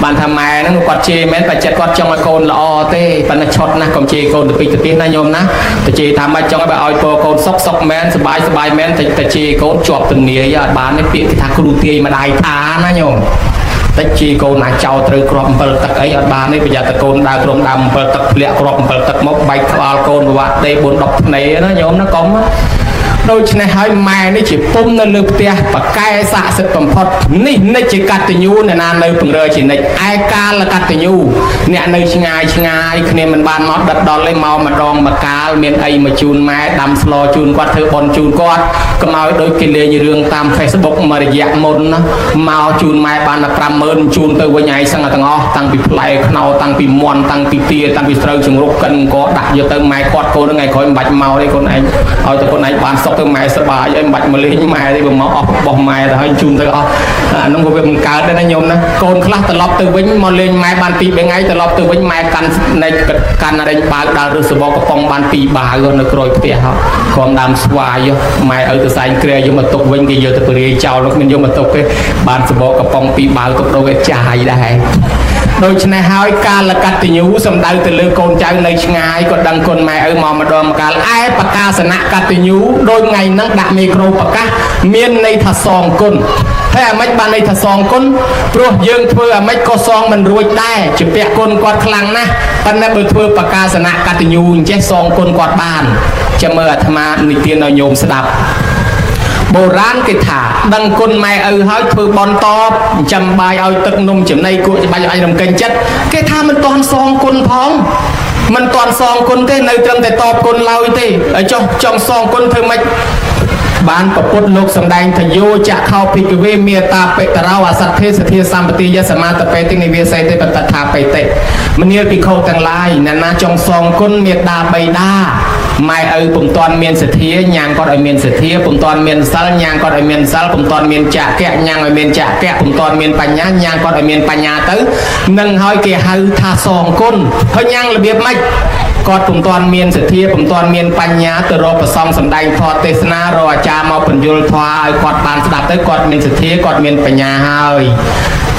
បានថាម៉ែហ្នឹងគាត់ជេរមែនតែចិត្តគាត់ចង់ឲ្យកូនល្អទេប៉ុន្តែឆុតណាស់កុំជេរកូនទៅពីទៅទៀតណាញោមណាតែជេរថាមិនចង់ឲ្យពរកូនសុខមែនសប្បាយមែនតែជេរកូនជាប់ទំនាយអត់បានទេពាក្យថាគ្រូទាយម្ដាយថាណាញោមតែជេរកូនអាចចោលត្រូវគ្រាប់7ទឹកអីអត់បានទេប្រយ័ត្នតែកូនដើរក្រុមដើម7ទឹកធ្លាក់គ្រាប់7ទឹកមកបែកក្បាលកូនប្រវត្តិទេ4 10ធ្នេណាញោមណាកុំដូច្នេះហើយម៉ែនេះជាពុំនៅលើផ្ទះបកែស័ក្តិសិទ្ធិបំផុតនេះនិច្ចជាកតញ្ញូអ្នកណានៅពង្រើជានិច្ចឯកាលកតញ្ញូអ្នកនៅឆ្ងាយគ្នាមិនបានមកដិតដល់ទេមកម្ដងមកកាលមានអីមកជូនម៉ែដាំស្លជូនគាត់ធ្វើបន់ជូនគាត់កុំឲ្យដូចគេលេងរឿងតាម Facebook មួយរយៈមុនណាមកជូនម៉ែបានតែ 50000 ជូនទៅវិញឯងសឹងទាំងអស់តាំងពីផ្លែខ្នោតាំងពីមន់តាំងពីទាតាំងពីស្រូវចង្រុកកិនក៏ដាក់យកទៅម៉ែគាត់កូនថ្ងៃក្រោយមិនបាច់មកទេកូនឯងឲ្យតែកូនឯងបានសុខទៅម៉ែសប្បាយអីមិនបាច់មកលេងម៉ែទេបើមកអស់របស់ម៉ែទៅហើយជូនទៅអស់អានោះក៏វាមិនកើតដែរណាញោមណាកូនខ្លះត្រឡប់ទៅវិញមកលេងម៉ែបាន 2 3 ថ្ងៃត្រឡប់ទៅវិញម៉ែកាន់នៃកាន់រែងបាវដើររើសសបកកំប៉ុងបាន 2 បាវនៅក្រោយផ្ទះហ៎ក្រោមដើមស្វាយម៉ែឲ្យទៅសែងក្រែយកមកទុកវិញគេយកទៅពរាយចោលនោះគ្មានយកមកទុកទេបានសបកកំប៉ុង 2 បាវទុកដូចចាយដែរដូច្នេះហើយកាលកតញ្ញូសំដៅទៅលើកូនចៅនៅឆ្ងាយក៏ដឹងគុណម៉ែឪមកម្ដងម្កាលឯបកាសនៈកតញ្ញូដូចថ្ងៃហ្នឹងដាក់មេក្រូប្រកាសមានន័យថាសងគុណហើយអាម៉េចបានន័យថាសងគុណព្រោះយើងធ្វើអាម៉េចក៏សងមិនរួចដែរជាពាក់គុណគាត់ខ្លាំងណាស់ប៉ុន្តែបើធ្វើបកាសនៈកតញ្ញូអញ្ចេះសងគុណគាត់បានចាំមើលអាត្មានិទានឲ្យញោមស្ដាប់បុរាណគេថាដឹងគុណម៉ែឪហើយធ្វើបន់តបចាំបាយឲ្យទឹកនំចំណីគក់ច្បាច់ឲ្យរំកិញចិត្តគេថាមិនទាន់សងគុណផងមិនទាន់សងគុណទេនៅត្រឹមតែតបគុណឡើយទេហើយចុះចង់សងគុណធ្វើម៉េចបានប្រពុតលោកសម្ដែងថាយោចៈខោភិកវេមេតាបិតរោអសទ្ធិសធាសម្បទាយសមាតបេតិនិវាស័យទេបតថាបេតិមនាលភិក្ខុទាំងឡាយអ្នកណាចង់សងគុណមេត្តាបៃតាម៉ែឪពុំតាន់មានសទ្ធាញ៉ាំគាត់ឲ្យមានសទ្ធាពុំតាន់មានសិលញ៉ាំគាត់ឲ្យមានសិលពុំតាន់មានចក្ខៈញ៉ាំឲ្យមានចក្ខៈពុំតាន់មានបញ្ញាញ៉ាំគាត់ឲ្យមានបញ្ញាទៅនឹងហើយគេហៅថាសងគុណហើយញ៉ាំរបៀបម៉េចគាត់ពុំតាន់មានសទ្ធាពុំតាន់មានបញ្ញាទៅរកប្រសងសម្ដែងធម៌ទេសនារកអាចារ្យមកបញ្យលធម៌ឲ្យគាត់បានស្ដាប់ទៅគាត់មានសទ្ធាគាត់មានបញ្ញាហើយ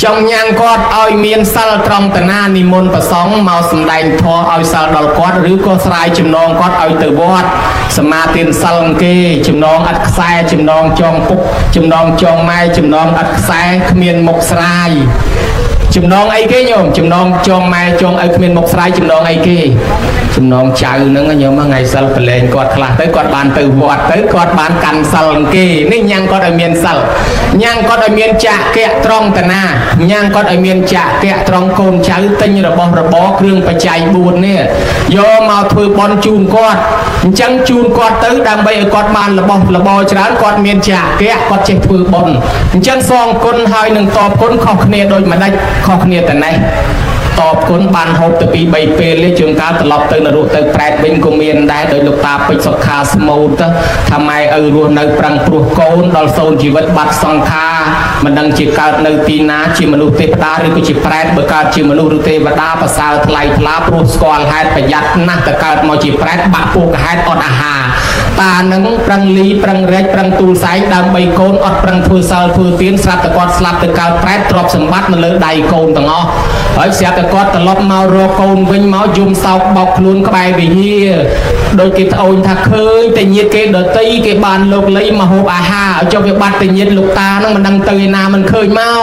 ចង់ញ៉ាំគាត់ឲ្យមានសិលត្រង់តាណានិមន្តប្រសងមកសម្ដែងធម៌ឲ្យសិលដល់គាត់ឬក៏ស្រាយចំណងគាត់ឲ្យទៅវត្តសមាទានសិលគេចំណងអត់ខ្សែចំណងចងពុកចំណងចងម៉ែចំណងអត់ខ្សែគ្មានមុខស្រាយ ចំណងអីគេញោមចំណងចងម៉ែចងឲ្យគ្មានមកស្រ័យចំណងអីគេចំណងចៅហ្នឹងញោមថ្ងៃសិលប្រឡែងគាត់ខ្លះទៅគាត់បានទៅវត្តទៅគាត់បានកាន់សិលគេនេះញ៉ាំងគាត់ឲ្យមានសិលញ៉ាំងគាត់ឲ្យមានចាក់កៈត្រង់តាណាញ៉ាំងគាត់ឲ្យមានចាក់កៈត្រង់កូនចៅទិញរបស់របរគ្រឿងបច្ច័យ4នេះយកមកធ្វើបន់ជូនគាត់អញ្ចឹងជូនគាត់ទៅដើម្បីឲ្យគាត់បានរបស់របរច្រើនគាត់មានចាក់កៈគាត់ចេះធ្វើបន់អញ្ចឹងសងគុណហើយនឹងតបគុណខុសគ្នាដូចម្ដេចខុសគ្នាតែនេះតបគុណបានហូបទៅ2 3ពេលនេះជួនកាលត្រឡប់ទៅនរកទៅប្រែតវិញក៏មានដែរដោយលោកតាពេជ្រសុខាស្មូតទៅថាម៉ែឪរស់នៅប្រឹងព្រោះកូនដល់សូនជីវិតបាត់សង្ខារមិនដឹងជាកើតនៅទីណាជាមនុស្សទេវតាឬក៏ជាប្រែតបើកើតជាមនុស្សឬទេវតាប្រសើរថ្លៃថ្លាព្រោះស្គាល់ហេតុប្រយ័ត្នណាស់ទៅកើតមកជាប្រែតបាក់ពោះហេតុអត់អាហារតានឹងប្រឹងលីប្រឹងរែកប្រឹងទូលសែងដើម្បីកូនអត់ប្រឹងធ្វើសិលធ្វើទានស្រាប់តែគាត់ស្លាប់ទៅកើតប្រែតទ្រព្យសម្បត្តិនៅលើដៃកូនទាំងអស់ហើយស្រាប់តែគាត់ត្រឡប់មករកកូនវិញមកយំសោកបោកខ្លួនក្បែរវិហារដោយគេត្អូញថាឃើញតែញាតិគេដតីគេបានលោកលីមកហូបអាហារឲ្យចុះវាបាត់តែញាតិលោកតាហ្នឹងមិនដឹងទៅឯណាមិនឃើញមក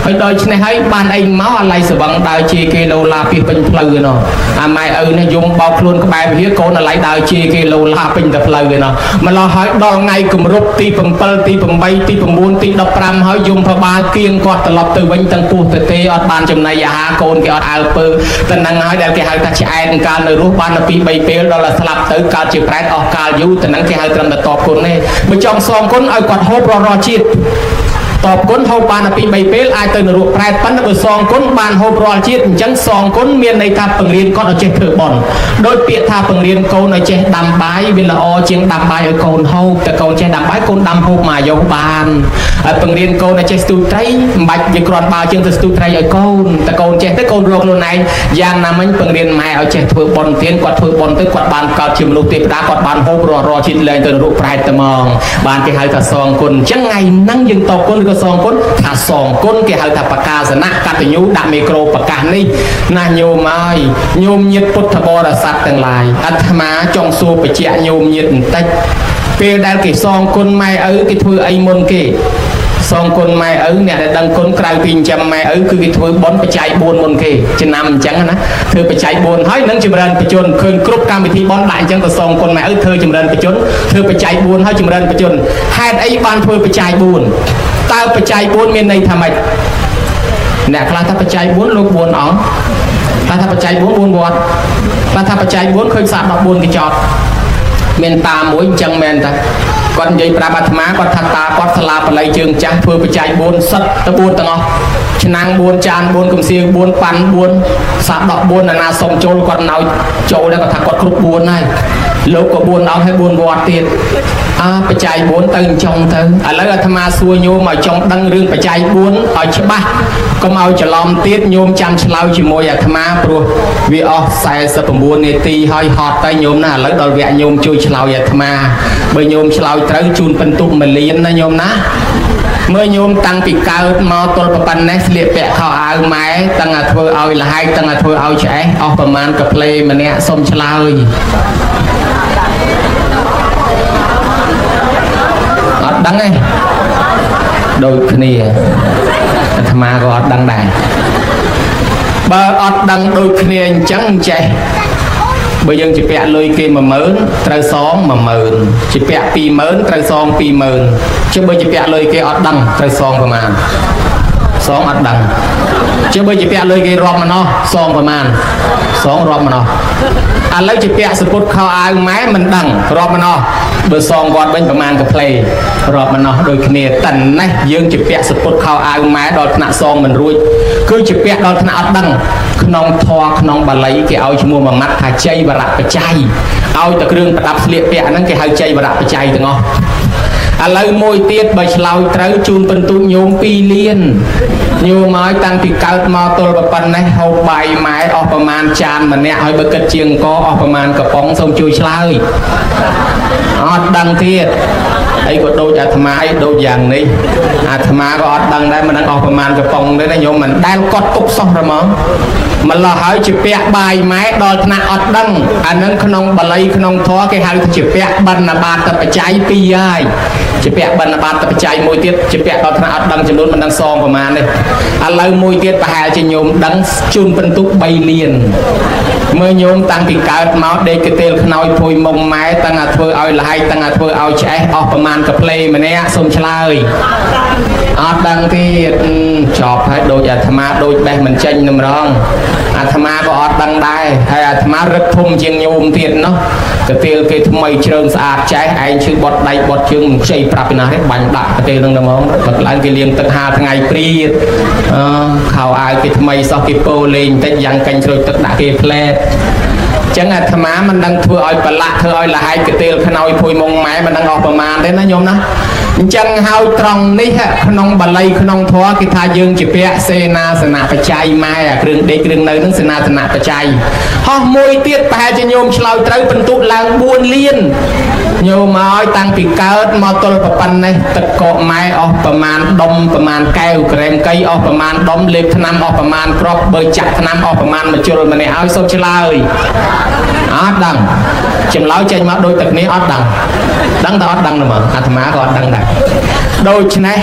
ហើយដល់ឆ្នេះហើយបានអីមកអាឡៃសវឹងដើរជាគេលោឡាពីពេញផ្លូវណោះអាម៉ែឪនេះយំបោកខ្លួនក្បែរវិហារកូនអាឡៃដើរជាគេលោឡាពេញតែផ្លូវណោះម្ល៉េះហើយដល់ថ្ងៃគម្រប់ទី7ទី8ទី9ទី15ហើយយំប្របាលគៀងគាត់ត្រឡប់ទៅវិញទាំងពោះទៅទេអត់បានចំណីអាហារកូនគេអត់អើពើតែនឹងហើយដែលគេហៅថាឆ្អែតកាលនៅរស់បានដល់2 3ពេលដល់ស្លាប់ទៅកើតជាប្រែតអស់កាលយូរតែនឹងគេហៅត្រឹមតែតបគុណទេបើចង់សងគុណឲ្យគាត់ហូបរាល់ជាតិតបគុណហូបបានដល់2 3ពេលអាចទៅនរកប្រែតប៉ុន្តែបើសងគុណបានហូបរាល់ជាតិអញ្ចឹងសងគុណមានន័យថាបង្រៀនគាត់ឲ្យចេះធ្វើបុណ្យដោយពាក្យថាបង្រៀនកូនឲ្យចេះដាំបាយវាល្អជាងដាំបាយឲ្យកូនហូបតែកូនចេះដាំបាយកូនដាំហូបមកយកបានហើយបង្រៀនកូនឲ្យចេះស្ទូចត្រីមិនបាច់វាគ្រាន់បើជាងទៅស្ទូចត្រីឲ្យកូនតែកូនចេះទៅកូនរកខ្លួនឯងយ៉ាងណាមិញបង្រៀនម៉ែឲ្យចេះធ្វើបុណ្យទានគាត់ធ្វើបុណ្យទៅគាត់បានកើតជាមនុស្សទេវតាគាត់បានហូបរាល់ជាតិលែងទៅនរកប្រែតតែហ្មងបានគេហៅថាសងគុណអញ្ចឹងថ្ងៃហ្នឹងយើងតបគុណឬក៏សងគុណថាសងគុណគេហៅថាបកាសនៈកតញ្ញូដាក់មីក្រូប្រកាសនេះណាញោមហើយញោមញាតពុទ្ធបរិស័ទទាំងឡាយអាត្មាចង់សួរបញ្ជាក់ញោមញាតបន្តិចពេលដែលគេសងគុណម៉ែឪគេធ្វើអីមុនគេសងគុណម៉ែឪអ្នកដែលដឹងគុណក្រៅពីចិញ្ចឹមម៉ែឪគឺគេធ្វើបុណ្យបច្ច័យ4មុនគេចំណាំអញ្ចឹងណាធ្វើបច្ច័យ4ហើយនឹងចម្រើនបច្ចុប្បន្នឃើញគ្រប់កម្មវិធីបុណ្យដាក់អញ្ចឹងទៅសងគុណម៉ែឪធ្វើចម្រើនបច្ចុប្បន្នធ្វើបច្ច័យ4ហើយចម្រើនបច្ចុប្បន្នហេតុអីបានធ្វើបច្ច័យ4តើបច្ច័យ4មានន័យថាម៉េចអ្នកខ្លះថាបច្ច័យ4លោក4អង្គខ្លះថាបច្ច័យ4 4វត្តខ្លះថាបច្ច័យ4ឃើញសាក14កញ្ចប់មានតាមួយអញ្ចឹងមែនតាគាត់និយាយប្រាប់អាត្មាគាត់ថាតាគាត់សាលាបល័យជើងចាស់ធ្វើបច្ច័យ4សិតទៅ4ទាំងអស់ឆ្នាំង4ចាន4កំសៀង4ប៉ាន់4សាក14ណាសុំចូលគាត់ណោចចូលដែរគាត់ថាគាត់គ្រប់4ហើយលោកក៏4អង្គហើយ4វត្តទៀតបច្ច័យ4ទៅចុងទៅឥឡូវអាត្មាសួរញោមឲ្យចង់ដឹងរឿងបច្ច័យ4ឲ្យច្បាស់កុំឲ្យច្រឡំទៀតញោមចាំឆ្លើយជាមួយអាត្មាព្រោះវាអស់49នាទីហើយហត់ទៅញោមណាឥឡូវដល់វគ្គញោមជួយឆ្លើយអាត្មាបើញោមឆ្លើយត្រូវជូនពិន្ទុ1លានណាញោមណាមើលញោមតាំងពីកើតមកទល់ប៉ុណ្ណេះស្លៀកពាក់ខោអាវម៉ែតាំងតែធ្វើឲ្យលហែកតាំងតែធ្វើឲ្យឆ្អេះអស់ប្រមាណកាផ្លេម្នាក់សុំឆ្លើយអត់ដឹងទេដូចគ្នាអាត្មាក៏អត់ដឹងដែរបើអត់ដឹងដូចគ្នាអញ្ចឹងចេះបើយើងជាពាក់លុយគេ10000ត្រូវសង10000ជាពាក់20000ត្រូវសង20000chứបើជាពាក់លុយគេអត់ដឹងត្រូវសងប្រមាណសងអត់ដឹងchứបើជាពាក់លុយគេរាប់មកណោះសងប្រមាណសងរាប់មកណោះឥឡូវជាពាក់សពុតខោអាវម៉ែមិនដឹងរាប់មកណោះបើសងគាត់វិញប្រមាណកាផ្លេរាប់មកណោះដូចគ្នាតែណេះយើងជាពាក់សពុតខោអាវម៉ែដល់ថ្នាក់សងមិនរួចគឺជាពាក់ដល់ថ្នាក់អត់ដឹងក្នុងធម៌ក្នុងបាលីគេឲ្យឈ្មោះមួយម៉ាត់ថាជ័យវរៈបច្ច័យឲ្យតែគ្រឿងប្រដាប់ស្លៀកពាក់ហ្នឹងគេហៅជ័យវរៈបច្ច័យទាំងអស់ឥឡូវមួយទៀតបើឆ្លោយត្រូវជូនពិន្ទុញោម2លានញោមឲ្យតាំងពីកើតមកទល់ប៉ុណ្ណេះហូបបាយម៉ែអស់ប្រមាណចានម្នាក់ហើយបើគិតជាងកអស់ប្រមាណកំប៉ុងសូមជួយឆ្លើយអត់ដឹងទៀតអីក៏ដូចអាត្មាអីដូចយ៉ាងនេះអាត្មាក៏អត់ដឹងដែរមិនដឹងអស់ប្រមាណកំប៉ុងទេណាញោមមិនដែលកត់ទុកសោះហ្មងម្ល៉េះហើយជាពាក់បាយម៉ែដល់ថ្នាក់អត់ដឹងអានឹងក្នុងបាលីក្នុងធម៌គេហៅថាជាពាក់បណ្ឌបាតបច្ច័យ2ហើយ ជាពាក់បណ្ឌបាតបច្ច័យមួយទៀតជាពាក់ដល់ថ្នាក់អត់ដឹងចំនួនមិនដឹងសងប្រមាណទេឥឡូវមួយទៀតប្រហែលជាញោមដឹងជូនបន្ទុក3លានមើលញោមតាំងពីកើតមកដេកកទេលខ្នើយភួយមុំម៉ែតាំងតែធ្វើឲ្យលហែកតាំងតែធ្វើឲ្យឆ្អេះអស់ប្រមាណកាផ្លេម្នាក់សូមឆ្លើយអត់ដឹងទៀតចប់ហើយដូចអាត្មាដូចបេះមិនចេញម្ដងអាត្មាក៏អត់ដឹងដែរហើយអាត្មារឹកធំជាងញោមទៀតណោះកទេលគេថ្មីជ្រើងស្អាតចេះឯងឈឺបត់ដៃបត់ជើងខ្ចីប្រាប់ពីណាទេបាញ់ដាក់កទេលនឹងហ្មងបើឡើងគេលាងទឹក5ថ្ងៃព្រាតខោអាវគេថ្មីសោះគេពោលេងតិចយ៉ាងកាញ់ជ្រោចទឹកដាក់គេផ្លែតចឹងអាត្មាមិនដឹងធ្វើឲ្យប្រឡាក់ធ្វើឲ្យលហែកកទេលខ្នើយភួយមុងម៉ែមិនដឹងអស់ប្រមាណទេណាញោមណាអញ្ចឹងហើយត្រង់នេះក្នុងបាលីក្នុងធម៌គេថាយើងជាពាក់សេនាសនៈបច្ច័យម៉ែអាគ្រឿងដេកគ្រឿងនៅនឹងសេនាសនៈបច្ច័យហោះមួយទៀតប្រហែលជាញោមឆ្លើយត្រូវបន្ទុកឡើង4លានញោមឲ្យតាំងពីកើតមកទល់ប៉ុណ្ណេះទឹកកកម៉ែអស់ប្រមាណដុំប្រមាណកែវក្រែមកៃអស់ប្រមាណដុំលេបថ្នាំអស់ប្រមាណគ្រាប់បើចាក់ថ្នាំអស់ប្រមាណមួយជុលម្នាក់ឲ្យសូមឆ្លើយអត់ដឹងចម្លើយចេញមកដូចទឹកនេះអត់ដឹងដឹងតែអត់ដឹងទេមកអាត្មាក៏អត់ដឹងដែរដូច្នេះ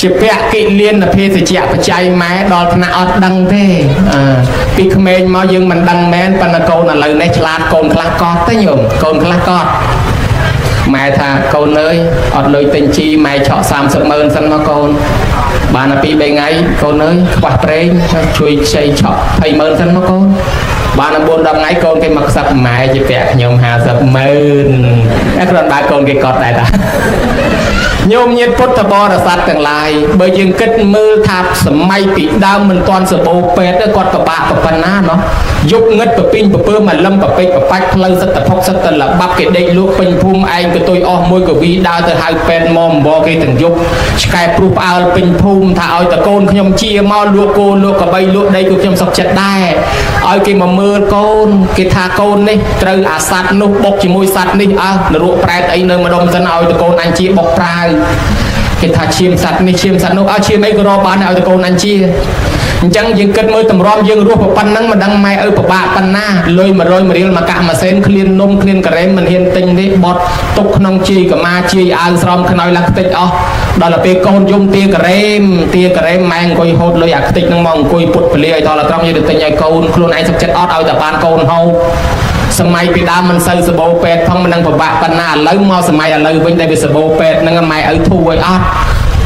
ជាពាក់កិលានភេសជ្ជៈបច្ច័យម៉ែដល់ថ្នាក់អត់ដឹងទេពីក្មេងមកយើងមិនដឹងមែនប៉ុន្តែកូនឥឡូវនេះឆ្លាតកូនខ្លះកត់ទេញោមកូនខ្លះកត់ម៉ែថាកូនអើយអត់លុយទិញជីម៉ែឆក់30 ម៉ឺនសិនមកកូនបានតែ2 3ថ្ងៃកូនអើយខ្វះប្រេងជួយខ្ចីឆក់20 ម៉ឺនសិនមកកូនបានតែ4 10ថ្ងៃកូនគេមកខ្សឹបម៉ែជាពាក់ខ្ញុំ50 ម៉ឺនតែគ្រាន់តែកូនគេកត់ដែរតាញោមញាតិពុទ្ធបរិស័ទទាំងឡាយបើយើងគិតមើលថាសម័យពីដើមមិនទាន់សបោពេទ្យគាត់ពិបាកប៉ុណ្ណាណោះយុគងឹតប្រពីងប្រពើមកលឹមប្រពេចប្របាច់ផ្លូវសិតតភុកសិតតលបាប់គេដេកលក់ពេញភូមិឯងក៏ទុយអស់មួយកវីដើរទៅហៅពេទ្យមកអំបគេទាំងយប់ឆ្កែព្រុសផ្អើលពេញភូមិថាឲ្យតកូនខ្ញុំជាមកលក់គោលក់កបីលក់ដីក៏ខ្ញុំសុខចិត្តដែរឲ្យគេមកមើលកូនគេថាកូននេះត្រូវអាសត្វនោះបុកជាមួយសត្វនេះនរកប្រែតអីនៅម្ដុំសិនឲ្យតកូនអញជាបុកប្រាវគេថាឈាមសត្វនេះឈាមសត្វនោះឈាមអីក៏រកបានឲ្យតកូនអញជាអញ្ចឹងយើងគិតមើលតម្រាំយើងរស់ប៉ុណ្ណឹងមិនដឹងម៉ែឪពិបាកប៉ុណ្ណាលុយ100 រៀលមកកាក់ម៉ាស៊ីនឃ្លាននំឃ្លានការ៉េមមិនហ៊ានទិញទេបត់ទុកក្នុងជីកម្មាជីអាវស្រោមខ្នើយឡើងខ្ទេចអស់ដល់ទៅពេលកូនយំទាការ៉េមម៉ែអង្គុយហូតលុយអាខ្ទេចហ្នឹងមកអង្គុយពុតពលាឲ្យដល់ត្រង់យើងទៅទិញឲ្យកូនខ្លួនឯងសុខចិត្តអត់ឲ្យតែបានកូនហូបសម័យពីដើមមិនសូវសបោពេទ្យផងមិនដឹងពិបាកប៉ុណ្ណាឥឡូវមកសម័យឥឡូវវិញដែលវាសបោពេទ្យហ្នឹងម៉ែឪធូរឲ្យអត់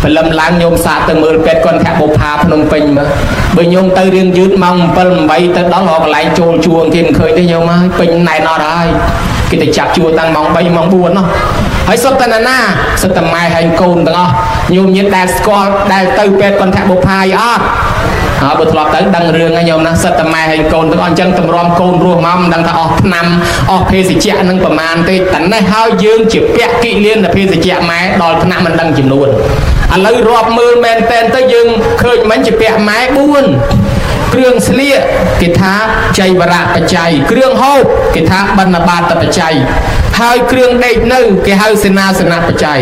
ព្រលឹមឡើងញោមសាកទៅមើលពេទ្យគាត់ថាបុផាភ្នំពេញមើលបើញោមទៅរៀងយឺតម៉ោង7 8ទៅដល់រកកន្លែងចូលជួងគេមិនឃើញទេញោមហើយពេញណែនអត់ហើយគេទៅចាប់ជួតាំងម៉ោង3ម៉ោង4នោះហើយសុទ្ធតែណាសុទ្ធតែម៉ែហើយកូនទាំងអស់ញោមញាតិដែលស្គាល់ដែលទៅពេទ្យគាត់ថាបុផាអត់ហើយបើធ្លាប់ទៅដឹងរឿងហើយញោមណាសិតតែម៉ែហើយកូនទាំងអស់អញ្ចឹងតម្រាំកូនរស់មកមិនដឹងថាអស់ថ្នាំអស់ភេសជ្ជៈនឹងប្រមាណទេតែនេះហើយយើងជាពាក់កិលានភេសជ្ជៈម៉ែដល់ថ្នាក់មិនដឹងចំនួនឥឡូវរាប់មើលមែនតែនទៅយើងឃើញមិនជាពាក់ម៉ែ4គ្រឿងស្លៀកគេថាចៃវរៈបច្ច័យគ្រឿងហូបគេថាបណ្ឌបាតបច្ច័យហើយគ្រឿងដេកនៅគេហៅសេនាសនៈបច្ច័យ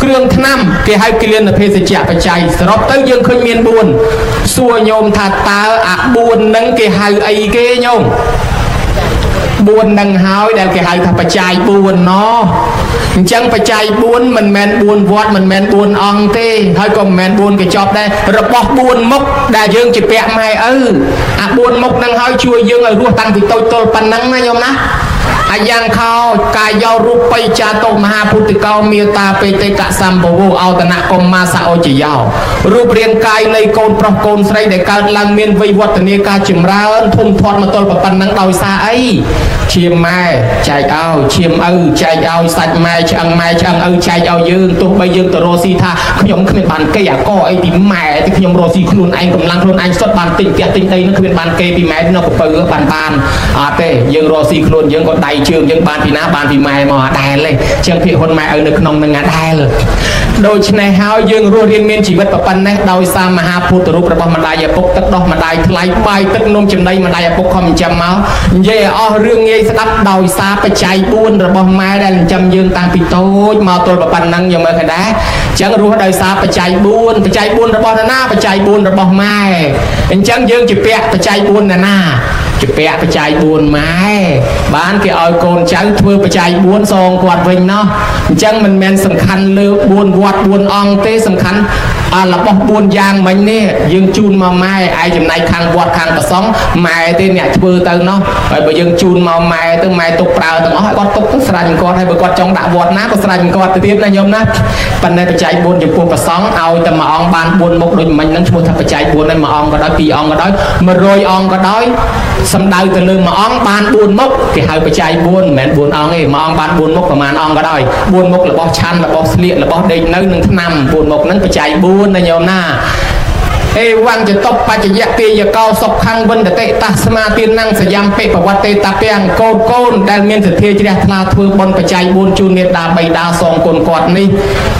គ្រឿងថ្នាំគេហៅគិលានភេសជ្ជៈបច្ច័យសរុបទៅយើងឃើញមាន4សួរញោមថាតើអា4ហ្នឹងគេហៅអីគេញោម4នឹងហើយដែលគេហៅថាបច្ច័យ4ណោះអញ្ចឹងបច្ច័យ4មិនមែន4វត្តមិនមែន4អង្គទេហើយក៏មិនមែន4កញ្ចប់ដែររបស់4មុខដែលយើងជាពាក់ម៉ែឪអា4មុខនឹងហើយជួយយើងឲ្យរស់តាំងពីតូចទល់ប៉ុណ្ណឹងណាញោមណាអាយ៉ាងខោកាយោរូបិចាតោមហាពុទ្ធកោមេតាបេតិកសម្ភវោអោតនកុមាសអោចយោរូបរាងកាយនៃកូនប្រុសកូនស្រីដែលកើតឡើងមានវ័យវឌ្ឍនាការចម្រើនធំធាត់មកទល់ប៉ុណ្ណឹងដោយសារអីឈាមម៉ែចែកឲ្យឈាមឪចែកឲ្យសាច់ម៉ែឆ្អឹងឪចែកឲ្យយើងទោះបីយើងទៅរកស៊ីថាខ្ញុំគ្មានបានគេអាកអីពីម៉ែតែខ្ញុំរកស៊ីខ្លួនឯងកម្លាំងខ្លួនឯងសុទ្ធបានទិញផ្ទះទិញដីនឹងគ្មានបានគេពីម៉ែនៅប្រពៅបានអត់ទេយើងរកស៊ីខ្លួនយើងក៏ដៃជើងយើងបានពីណាបានពីម៉ែមកអត់ដែលទេចឹងភាគហ៊ុនម៉ែឪនៅក្នុងនឹងអត់ដែលដូច្នេះហើយយើងរស់រៀនមានជីវិតប៉ុណ្ណេះដោយសារមហាពុទ្ធរូបរបស់ម្ដាយឪពុកទឹកដោះម្ដាយថ្លៃបាយទឹកនំចំណីម្ដាយឪពុកខំចិញ្ចឹមមកនិយាយឲ្យអស់រឿងងាយស្ដាប់ដោយសារបច្ច័យ4របស់ម៉ែដែលចិញ្ចឹមយើងតាំងពីតូចមកទល់ប៉ុណ្ណឹងយើងមើលឃើញដែរចឹងរស់ដោយសារបច្ច័យ4របស់ណាបច្ច័យ4របស់ម៉ែអញ្ចឹងយើងជាពាក់បច្ច័យ4ណា ជាពាក់បច្ច័យ4ម៉ែបានគេឲ្យកូនចៅធ្វើបច្ច័យ4សងគាត់វិញណោះអញ្ចឹងមិនមែនសំខាន់លើ4វត្ត4អង្គទេសំខាន់របស់4យ៉ាងមិញនេះយើងជូនមកម៉ែឯចំណែកខាងវត្តខាងប្រសង់ម៉ែទេអ្នកធ្វើទៅណោះហើយបើយើងជូនមកម៉ែទៅម៉ែទុកប្រើទាំងអស់ឲ្យគាត់ទុកទៅស្រាច់គាត់ហើយបើគាត់ចង់ដាក់វត្តណាក៏ស្រាច់គាត់ទៅទៀតណាញោមណាប៉ុន្តែបច្ច័យ4ចំពោះប្រសង់ឲ្យតែមួយអង្គបាន4មុខដូចមិញហ្នឹងឈ្មោះថាបច្ច័យ4ហើយមួយអង្គក៏ដោយ2អង្គក៏ដោយ100អង្គក៏ដោយសំដៅទៅលើមួយអង្គបាន4មុខគេហៅបច្ច័យ4មិនមែន4អង្គទេមួយអង្គបាន4មុខប្រហែលអង្គក៏ដោយ4មុខរបស់ឆាន់របស់ស្លៀករបស់ដេកនៅនឹងថ្នាំ4មុខហ្នឹងបច្ច័យ4ណាញោមណាអេវង្ចតបបច្ចយៈទេយកោសុខខੰវិនតតិតាស្មាទានnăngសយំពេបវត្តេតាពាំងកូនដែលមានសទ្ធាជ្រះថ្លាធ្វើបុណ្យបច្ច័យ4ជូនមេត្តាបៃតាសងគុណគាត់នេះ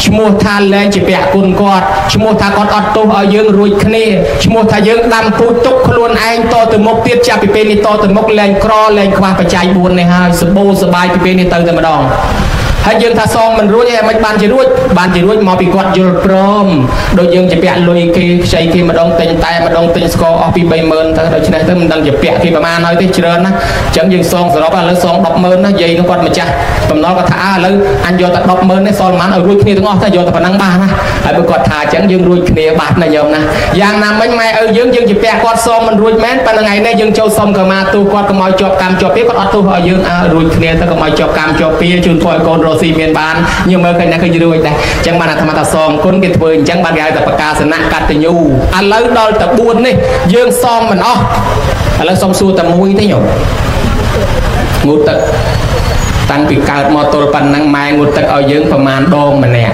ឈ្មោះថាលែងជាពាក់គុណគាត់ឈ្មោះថាគាត់អត់ទោសឲ្យយើងរួចគ្នាឈ្មោះថាយើងដាំពូជទុកខ្លួនឯងតទៅមុខទៀតចាប់ពីពេលនេះតទៅមុខលែងក្រលែងខ្វះបច្ច័យ4នេះហើយសបោសបាយពីពេលនេះទៅតែម្ដងហើយយើងថាសងមិនរួចឯងមិនបានជារួចមកពីគាត់យល់ព្រមដូចយើងជាពាក់លុយគេខ្ចីគេម្ដងទិញតែម្ដងទិញស្ករអស់ពី 30000 ទៅដូច្នេះទៅមិនដឹងជាពាក់គេប្រហែលហើយទេច្រើនណាស់អញ្ចឹងយើងសងសរុបឥឡូវសង 100,000 ណាយាយនឹងគាត់ម្ចាស់បំណុលគាត់ថាឥឡូវអញយកតែ 100,000 នេះសល់ប៉ុន្មានឲ្យរួចគ្នាទាំងអស់ទៅយកតែប៉ុណ្ណឹងបានណាហើយបើគាត់ថាអញ្ចឹងយើងរួចគ្នាបាត់ណាញោមណាយ៉ាងណាមិញម៉ែឪយើងជាពាក់គាត់សងមិនរួចមែនប៉ុន្តែថ្ងៃនេះយើងចូលសុំកម្មាទោសគាត់កុំឲ្យជាប់កម្មជាប់ពីគាត់អត់ទោសឲ្យយើងរួចគ្នាទៅកុំឲ្យជាប់កម្មជាប់ពីជូនពរឲ្យកូនរស់ស៊ីមានបានញើមើលឃើញណាឃើញរួចដែរអញ្ចឹងបានអាត្មាថាសងគុណគេធ្វើអញ្ចឹងបានគេហៅថាប្រកាសនកតញ្ញូឥឡូវដល់តែ4នេះយើងសមមិនអស់ឥឡូវសុំសួរតែមួយទេញោមងូតទឹកតាំងពីកើតមកទល់ប៉ុណ្ណឹងម៉ែងូតទឹកឲ្យយើងប្រមាណដងម្នាក់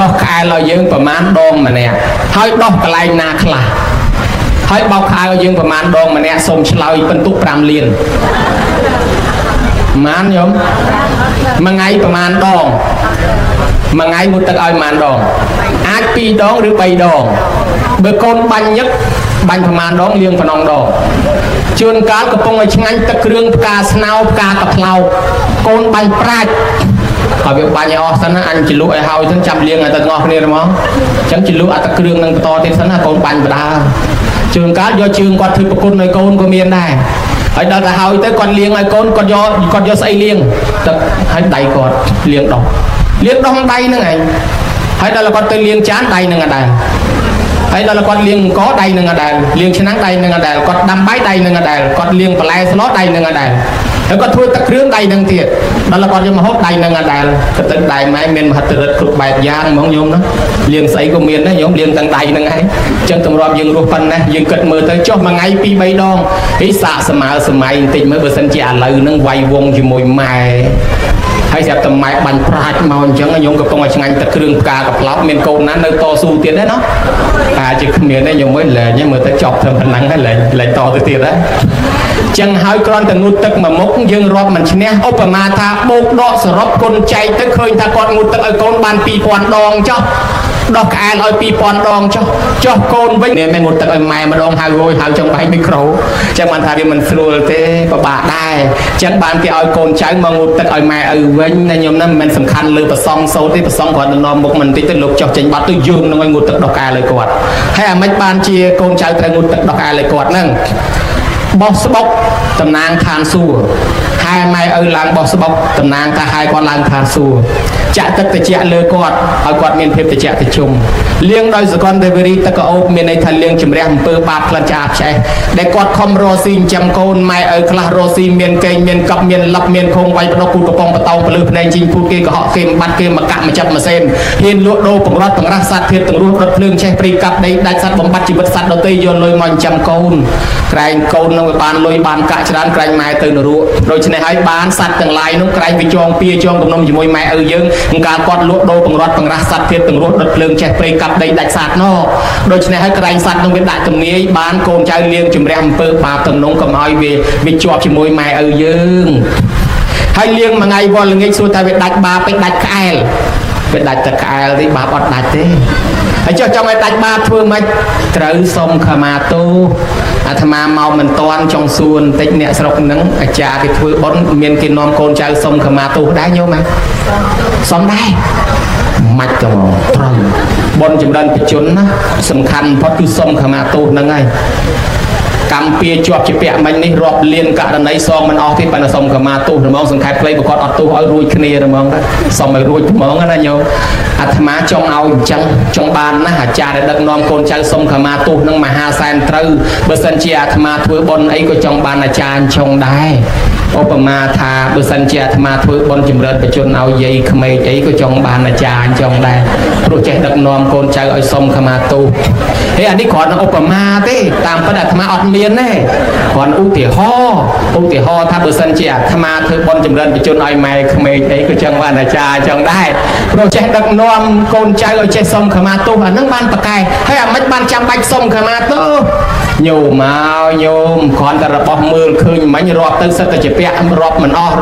ដោះក្អែលឲ្យយើងប្រមាណដងម្នាក់ហើយដោះកន្លែងណាខ្លះហើយបោកខោឲ្យយើងប្រមាណដងម្នាក់សុំឆ្លើយពិន្ទុ5លានម៉ានញោមមួយថ្ងៃប្រមាណដងមួយថ្ងៃងូតទឹកឲ្យប្រមាណដងអាច2ដងឬ3ដងបើកូនបាញ់ញឹកបាញ់ប្រមាណដងលាងប៉ុណ្ណឹងដងជួនកាលកំពុងឲ្យឆ្ងាញ់ទឹកគ្រឿងផ្កាស្នោផ្កាកផ្លោកកូនបាញ់ប្រាច់ហើយវាបាញ់ឲ្យអស់សិនណាអញជលក់ឲ្យហើយសិនចាំលាងឲ្យទាំងអស់គ្នាហ្មងអញ្ចឹងជលក់ឲ្យទឹកគ្រឿងនឹងបន្តទៀតសិនណាកូនបាញ់បដាជួនកាលយកជើងគាត់ធ្វើប្រគុណឲ្យកូនក៏មានដែរហើយដល់ទៅហើយទៅគាត់លាងឲ្យកូនគាត់យកស្អីលាងទឹកហើយដៃគាត់លាងដោះដៃហ្នឹងឯងហើយដល់គាត់ទៅលាងចានដៃហ្នឹងដែរហើយដល់គាត់លាងអង្គដៃហ្នឹងដែរលាងឆ្នាំងដៃហ្នឹងដែរគាត់ដាំបាយដៃហ្នឹងដែរគាត់លាងបន្លែស្លដៃហ្នឹងដែរហើយគាត់ធ្វើទឹកគ្រឿងដៃហ្នឹងទៀតដល់គាត់យកមកហូបដៃហ្នឹងដែរទៅទឹកដៃម៉ែមានមហិទ្ធិឫទ្ធិគ្រប់បែបយ៉ាងហ្មងញោមណាលាងស្អីក៏មានដែរញោមលាងទាំងដៃហ្នឹងឯងអញ្ចឹងទម្រាប់យើងរស់ប៉ុណ្ណេះយើងគិតមើលទៅចុះមួយថ្ងៃ 2-3 ដងហីសាកសម័យបន្តិចមើលបើសិនជាឥឡូវហ្នឹងវាយវងជាមួយម៉ែហើយស្រាប់តែម៉ែបាញ់ប្រាច់មកអញ្ចឹងញោមកំពុងឲ្យឆ្ងាញ់ទឹកគ្រឿងផ្កាកផ្លោកមានកូនណានៅតស៊ូទៀតដែរណោះតែជាគ្មានទេញោមមើលលែងមើលទៅចប់ត្រឹមប៉ុណ្ណឹងហើយលែងតទៅទៀតដែរចឹងហើយគ្រាន់តែងូតទឹកមួយមុខយើងរាប់មិនឈ្នះឧបមាថាបោកដកសរុបគុណចែកទៅឃើញថាគាត់ងូតទឹកឲ្យកូនបាន 2000 ដងចុះដោះក្អែលឲ្យ 2000 ដងចុះកូនវិញនេះងូតទឹកឲ្យម៉ែម្ដងហៅរួយហៅចង់បែកមីក្រូចឹងបានថាវាមិនស្រួលទេពិបាកដែរចឹងបានគេឲ្យកូនចៅមកងូតទឹកឲ្យម៉ែឪវិញណាញោមណាមិនមែនសំខាន់លើប្រសងសោតទេប្រសងគាត់នាំមុខមិនតិចទៅលោកចុះចេញបាត់ទៅយូរនឹងឲ្យងូតទឹកដោះក្អែលឲ្យគាត់ហើយអាម៉េចបានជាកូនចៅត្រូវងូតទឹកដោះក្អែលឲ្យគាត់ហ្នឹងបោះស្បុកតំណាងឋានសួគ៌ហែម៉ែឪឡើងបោះស្បុកតំណាងថាហែគាត់ឡើងឋានសួគ៌ចាក់ទឹកត្រជាក់លើគាត់ឲ្យគាត់មានភាពត្រជាក់ត្រជុំលាងដោយសកលទេវរីទឹកក្អូបមានន័យថាលាងជំរះអំពើបាបក្លិនឆ្អាបឆ្អេះដែលគាត់ខំរស់ស៊ីចិញ្ចឹមកូនម៉ែឪខ្លះរស់ស៊ីមានកេងមានកប់មានលឹបមានខងវាយបដុកគូកំប៉ុងបតោពលឺភ្នែកជីងពូតគេកុហកគេមិនបាត់គេមកកាក់មកចាប់មកសេនហ៊ានលក់ដូរបង្រត់បង្រាស់សត្វធាតុទាំងរស់ដុតភ្លើងឆេះព្រីកាប់ដីដាច់សត្វបំបត្តិជីវិតសត្វដទៃយកលុយមកចិញ្ចឹមកូនក្រែងកូននឹងបានលុយបានកាក់ច្រើនក្រែងម៉ែទៅនរកដូច្នេះហើយបានសត្វទាំងឡាយនោះក្រែងវាចងពៀចងគំនុំជាមួយម៉ែឪយើងនឹងការគាត់លក់ដូរបង្រត់បង្រាស់សត្វធាតុទាំងរស់ដុតភ្លើងឆេះព្រីកាប់ដីដាច់សត្វនោះដូច្នេះហើយក្រែងសត្វនឹងវាដាក់ទំនាយបានកូនចៅលៀងជំរះអំពើបាបទំនងកុំឲ្យវាជាប់ជាមួយម៉ែឪយើងហើយលៀងមួយថ្ងៃវល់ល្ងាចសួរថាវាដាច់បាបពេកដាច់ក្អែលវាដាច់តែក្អែលទេបាបអត់ដាច់ទេហើយចុះចង់ឲ្យដាច់បាបធ្វើម៉េចត្រូវសុំខមាទោសអាត្មាមកមិនតាន់ចង់សួរបន្តិចអ្នកស្រុកហ្នឹងអាចារ្យគេធ្វើបុណ្យមានគេនាំកូនចៅសុំខមាទោសដែរញោមណាសុំដែរមិនទៅត្រូវបុណ្យចម្រើនបជនណាសំខាន់បំផុតគឺសុំខមាទោសហ្នឹងហើយ កម្មពៀជាប់ជាពាក់មិញនេះរាប់លានករណីសងមិនអស់ទេប៉ុន្តែសុំខមាទោសហ្មងសង្ខេបផ្លេប្រកបអត់ទោសឲ្យរួចគ្នាហ្មងសុំឲ្យរួចហ្មងណាញោមអាត្មាចង់ឲ្យអញ្ចឹងចង់បានណាអាចារ្យដែលដឹកនាំកូនចៅសុំខមាទោសនឹងមហាសែនត្រូវបើសិនជាអាត្មាធ្វើបុណ្យអីក៏ចង់បានអាចារ្យចង់ដែរឧបមាថាបើសិនជាអាត្មាធ្វើបុណ្យចម្រើនបជនឲ្យយាយក្មេកអីក៏ចង់បានអាចារ្យចង់ដែរព្រោះចេះដឹកនាំកូនចៅឲ្យសុំខមាទោសហើយអានេះគ្រាន់តែឧបមាទេតាមពិតអាត្មាអត់មានទេគ្រាន់ឧទាហរណ៍ថាបើសិនជាអាត្មាធ្វើបុណ្យចម្រើនបជនឲ្យម៉ែក្មេកអីក៏ចង់បានអាចារ្យចង់ដែរព្រោះចេះដឹកនាំកូនចៅឲ្យចេះសុំខមាទោសអានឹងបានប្រកែកហើយអាមិនបានចាំបាច់សុំខមាទោសញោមមកញោមគ្រាន់តែរបស់មើលឃើញមិញរាប់ទៅសិតតែជាពាក់រាប់មិនអស់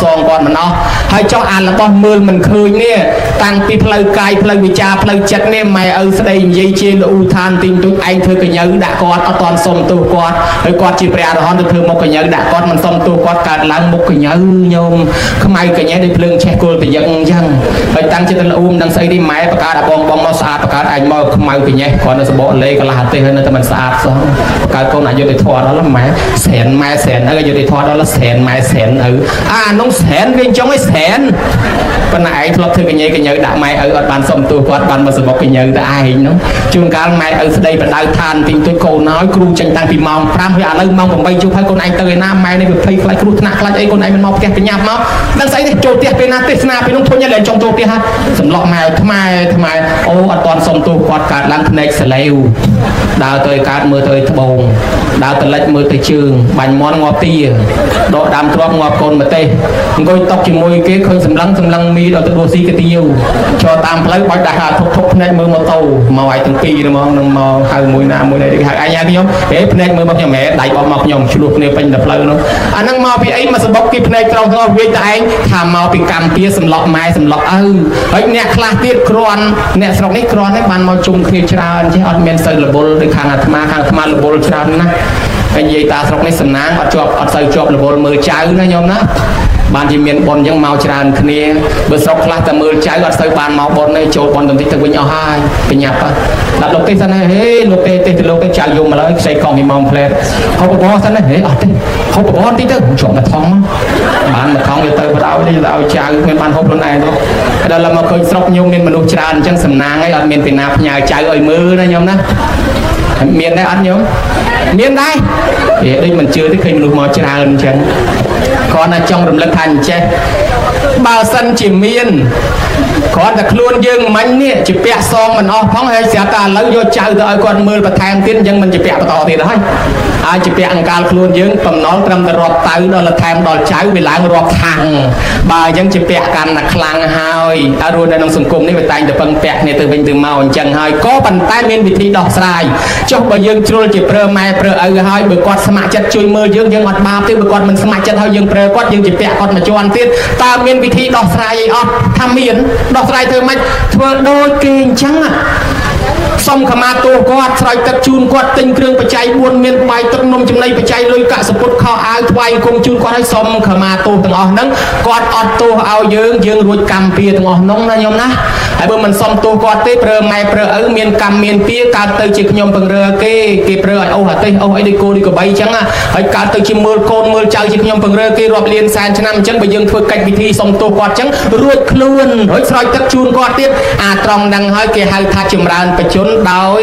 សងគាត់មិនអស់ហើយចុះអារបស់មើលមិនឃើញនេះតាំងពីផ្លូវកាយផ្លូវវិចារផ្លូវចិត្តនេះម៉ែឪស្ដីនិយាយជាលូឋានទីងទុចឯងធ្វើកញ្ញើដាក់គាត់អត់តាន់សុំទោសគាត់ហើយគាត់ជាព្រះអរហន្តទៅធ្វើមុខកញ្ញើដាក់គាត់មិនសុំទោសគាត់កើតឡើងមុខកញ្ញើញោមខ្មៅកញ្ញើដូចភ្លើងឆេះគល់ប្រយឹងអញ្ចឹងហើយតាំងចិត្តលូមនឹងស្អីនេះម៉ែបកើតអាបងមកស្អាតបកើតឯងមកខ្មៅកញ្ញើគ្រាន់តែសបកលេកន្លះទេសហើយនៅតែមិនស្អាតសោះបកើតកូនអយុធធម៌ដល់ម៉ែស្រែនម៉ែស្រែនអយុធធម៌ដល់ស្រែនម៉ែស្រែនឪអានោះស្រែនវាចង់ឲ្យស្រែនប៉ុន្តែឯងធ្លាប់ធ្វើកញ្ញើដាក់ម៉ែឪអត់បានសុំទោសគាត់បានមកសបកកញ្ញើទៅឯងនោះជួនកាលម៉ែឪស្ដីបដៅឋានទីងទុយកូនហើយគ្រូចេញតាំងពីម៉ោង5ហើយឥឡូវម៉ោង8យប់ហើយកូនឯងទៅឯណាម៉ែនេះវាភ័យខ្លាចគ្រោះថ្នាក់ខ្លាចអីកូនឯងមិនមកផ្ទះកញ្ញាប់មកដឹងស្អីទេចូលផ្ទះពេលណាទេសនាពេលនោះធុញលែងចង់ចូលផ្ទះហ่ะសម្លក់ម៉ែថ្មអូអត់តាន់សុំទោសគាត់កើតឡើងភ្នែកសលេវដើរទៅកើតមើលទៅត្បូងដើរទៅលិចមើលទៅជើងបាញ់មន់ងាប់ទាដកដើមទ្រាំងាប់កូនម្ទេសអង្គុយតុកជាមួយគេឃើញសម្លឹងមីដល់ទៅដួសស៊ីកាទៀវចោលតាមផ្លូវបាច់ដាក់ធុកភ្នែកមើលម៉ូតូមកឲ្យទាំងពីរហ្មងនឹងមកហៅមួយណាមួយនេះហៅអញខ្ញុំហេភ្នែកមើលមកខ្ញុំហេដៃបោះមកខ្ញុំឆ្លោះគ្នាពេញតែផ្លូវនោះអាហ្នឹងមកពីអីមកសបុកគេភ្នែកត្រង់វាយតែឯងថាមកពីកម្មពៀសម្លក់ម៉ែសម្លក់ឪហើយអ្នកខ្លះទៀតគ្រាន់អ្នកស្រុកនេះគ្រាន់តែបានមកជុំគ្នាច្រើនចេះអត់មានសូវរបុលដូចខាងអាត្មារបុលច្រើនណាស់ហើយនិយាយតាស្រុកនេះសំណាងអត់សូវជាប់រវល់មើលចៅណាញោមណាបានជាមានប៉ុនអញ្ចឹងមកច្រើនគ្នាបើស្រុកខ្លះតែមើលចៅអត់សូវបានមកប៉ុនទេចូលប៉ុនបន្តិចទៅវិញអស់ហើយបញ្ញាប់ដាក់លោកទេសិនហេលោកទេទៅលោកទេចៅយំមកហើយខ្ចីកង់ពីម៉ោងផ្លែតហូបបបរសិនហេអត់ទេហូបបបរតិចទៅជាប់តែថងបានមកថងវាទៅបដៅនេះទៅឲ្យចៅមានបានហូបខ្លួនឯងទៅដល់មកឃើញស្រុកញោមមានមនុស្សច្រើនអញ្ចឹងសំណាងហើយអត់មានពីណាផ្ញើចៅឲ្យមើលណាញោមណាមានដែរអត់ញោមមានដែរដូចមិនជឿទេឃើញមនុស្សមកច្រើនអញ្ចឹងគ្រាន់តែចង់រំលឹកថាអញ្ចេះបើសិនជាមានគ្រាន់តែខ្លួនយើងមិញនេះជាពាក់សងមិនអស់ផងហើយស្រាប់តែឥឡូវយកចៅទៅឲ្យគាត់មើលបន្ថែមទៀតអញ្ចឹងមិនជាពាក់បន្តទៀតហើយហើយជាពាក់អង្កាលខ្លួនយើងបំណុលត្រឹមតែរាប់តៅដល់ថែមដល់ចៅវាឡើងរាប់ខាងបើអញ្ចឹងជាពាក់កាន់តែខ្លាំងហើយហើយរស់នៅក្នុងសង្គមនេះវាតែងតែពឹងពាក់គ្នាទៅវិញទៅមកអញ្ចឹងហើយក៏ប៉ុន្តែមានវិធីដោះស្រាយចុះបើយើងជ្រុលជាប្រើម៉ែប្រើឪហើយបើគាត់ស្ម័គ្រចិត្តជួយមើលយើងអត់បាបទេបើគាត់មិនស្ម័គ្រចិត្តហើយយើងប្រើគាត់យើងជាពាក់គាត់មួយជាន់ទៀតតើមានវិធីដោះស្រាយអីអត់ថាមានដោះស្រាយធ្វើម៉េចធ្វើដូចគេអញ្ចឹងសុំខមាទោសគាត់ស្រោចទឹកជូនគាត់ទិញគ្រឿងបច្ច័យ4មានបាយទឹកនំចំណីបច្ច័យលុយកាក់សពុតខោអាវថ្វាយគុំជូនគាត់ឲ្យសុំខមាទោសទាំងអស់ហ្នឹងគាត់អត់ទោសឲ្យយើងរួចកម្មពៀទាំងអស់ហ្នឹងណាញោមណាហើយបើមិនសុំទោសគាត់ទេប្រើម៉ែប្រើឪមានកម្មមានពៀកើតទៅជាខ្ញុំពង្រើគេប្រើឲ្យអូសអាទេសអូសអីដូចគោដូចក្របីអញ្ចឹងហើយកើតទៅជាមើលកូនមើលចៅជាខ្ញុំពង្រើគេរាប់លានសែនឆ្នាំអញ្ចឹងបើយើងធ្វើកិច្ចវិធីសុំទោសគាត់អញ្ចឹងរួចខ្លួនហើយស្រោចទឹកជូនគាត់ទៀតអាត្រង់ហ្នឹងហើយគេហៅថាចម្រើនបជនដោយ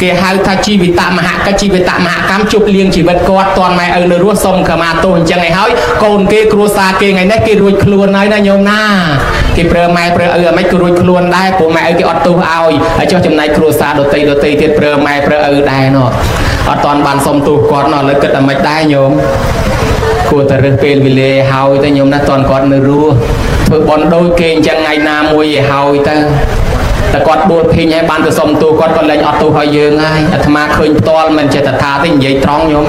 គេហៅថាជីវិតមហកិច្ចជីវិតមហកម្មជប់លៀងជីវិតគាត់តនម៉ែឪនៅរស់សុំខមាទោសអញ្ចឹងឯងហើយកូនគេគ្រួសារគេថ្ងៃនេះគេរួចខ្លួនហើយណាញោមណាគេប្រើម៉ែប្រើឪអាម៉េចក៏រួចខ្លួនដែរព្រោះម៉ែឪគេអត់ទោសឲ្យហើយចុះចំណែកគ្រួសារដតីទៀតប្រើម៉ែប្រើឪដែរណោះអត់តនបានសុំទោសគាត់ណោះឥឡូវគិតអាម៉េចដែរញោមគួរតែរើសពេលវេលាហើយទៅញោមណាតនគាត់នៅរស់ធ្វើបន់ដូចគេអញ្ចឹងថ្ងៃណាមួយឲ្យហើយទៅតែគាត់ដួលភីងឲ្យបានទៅសុំទោសគាត់លែងអត់ទោសឲ្យយើងហើយអាត្មាឃើញផ្ទាល់មិនចេះតែថាទេនិយាយត្រង់ញោម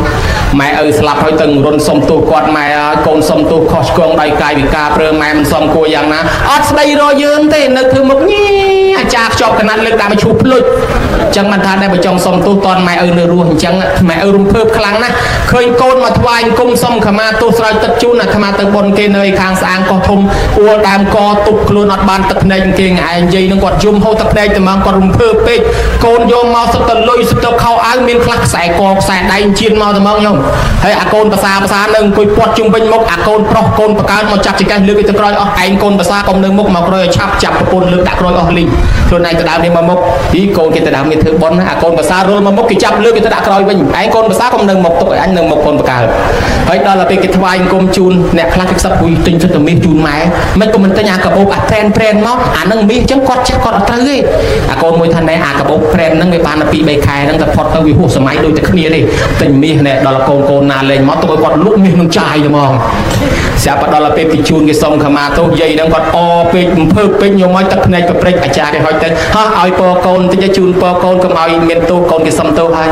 ម៉ែឪស្លាប់ហើយទៅរុនសុំទោសគាត់ម៉ែកូនសុំទោសខុសឆ្គងដោយកាយវិការព្រើម៉ែមិនសមគួរយ៉ាងណាអត់ស្ដីរយើងទេនៅធ្វើមុខញីអាចារ្យខ្ជាប់កណាត់លើកតាមឈូសភ្លុចអញ្ចឹងមិនថាដែលបើចង់សុំទោសតនម៉ែឪនៅរស់អញ្ចឹងម៉ែឪរំភើបខ្លាំងណាស់ឃើញកូនមកថ្វាយគុំសុំខមាទោសស្រោចទឹកជូនអាត្មាទៅបនគេនៅខាងស្អាងកោះធំអួលដើមកទប់ខ្លួនអត់បានទឹកភ្នែកគេឯងនិយាយនឹងគាត់យំហូរទឹកភ្នែកតែមកគាត់រំភើបពេកកូនយកមកសុទ្ធទៅលុយសុទ្ធទៅខោអាវមានខ្លះខ្សែកខ្សែដៃជៀនមកតែមកខ្ញុំហើយអាកូនភាសានៅអង្គុយពាត់ជុំវិញមុខអាកូនប្រុសកូនបកើតមកចាប់ចង្កេះលើកទៅក្រោយអស់ឯងកូនភាសាកុំនៅមុខមកក្រោយឲ្យឆាប់ចាប់ប្រពន្ធលើកដាក់ក្រោយអស់លីងខ្លួនឯងទៅដើមនេះមកមុខទីកូនគេទៅដើមមានធ្វើប៉ុនអាកូនភាសារលមកមុខគេចាប់លើកគេទៅដាក់ក្រោយវិញឯងកូនភាសាកុំនៅមុខទុកឲ្យអញនៅមុខកូនបកើតហើយដល់ទៅពេលគេថ្វាយអង្គមជូនអ្នកខ្លះគេខ្សឹបហួយទិញទៅមាសជូនម៉ែមិនក៏មិនទិញអាកាបូបអាប្រែនមកអានឹងមាសអញ្ចឹងគាត់ចេះគាត់អត់ត្រូវទេអាកូនមួយថាណែអាកាបូបប្រែនហ្នឹងវាបានតែ 2-3 ខែហ្នឹងតែផុតទៅវាហួសសម័យដូចតែគ្នាទេទិញមាសណែដល់កូនណាលេងមកទៅគាត់លក់មាសនឹងចាយហ្មងស្រាប់ដល់ពេលគេជូនគេសុំខមាទោសយាយហ្នឹងគាត់អពេកអំភើពេកញោមមកទឹកភ្នែកប្រព្រឹត្តអាចារ្យគេហុចទៅហោះឲ្យពរកូនតិចជូនពរកូនកុំឲ្យមានទោសកូនគេសុំទោសហើយ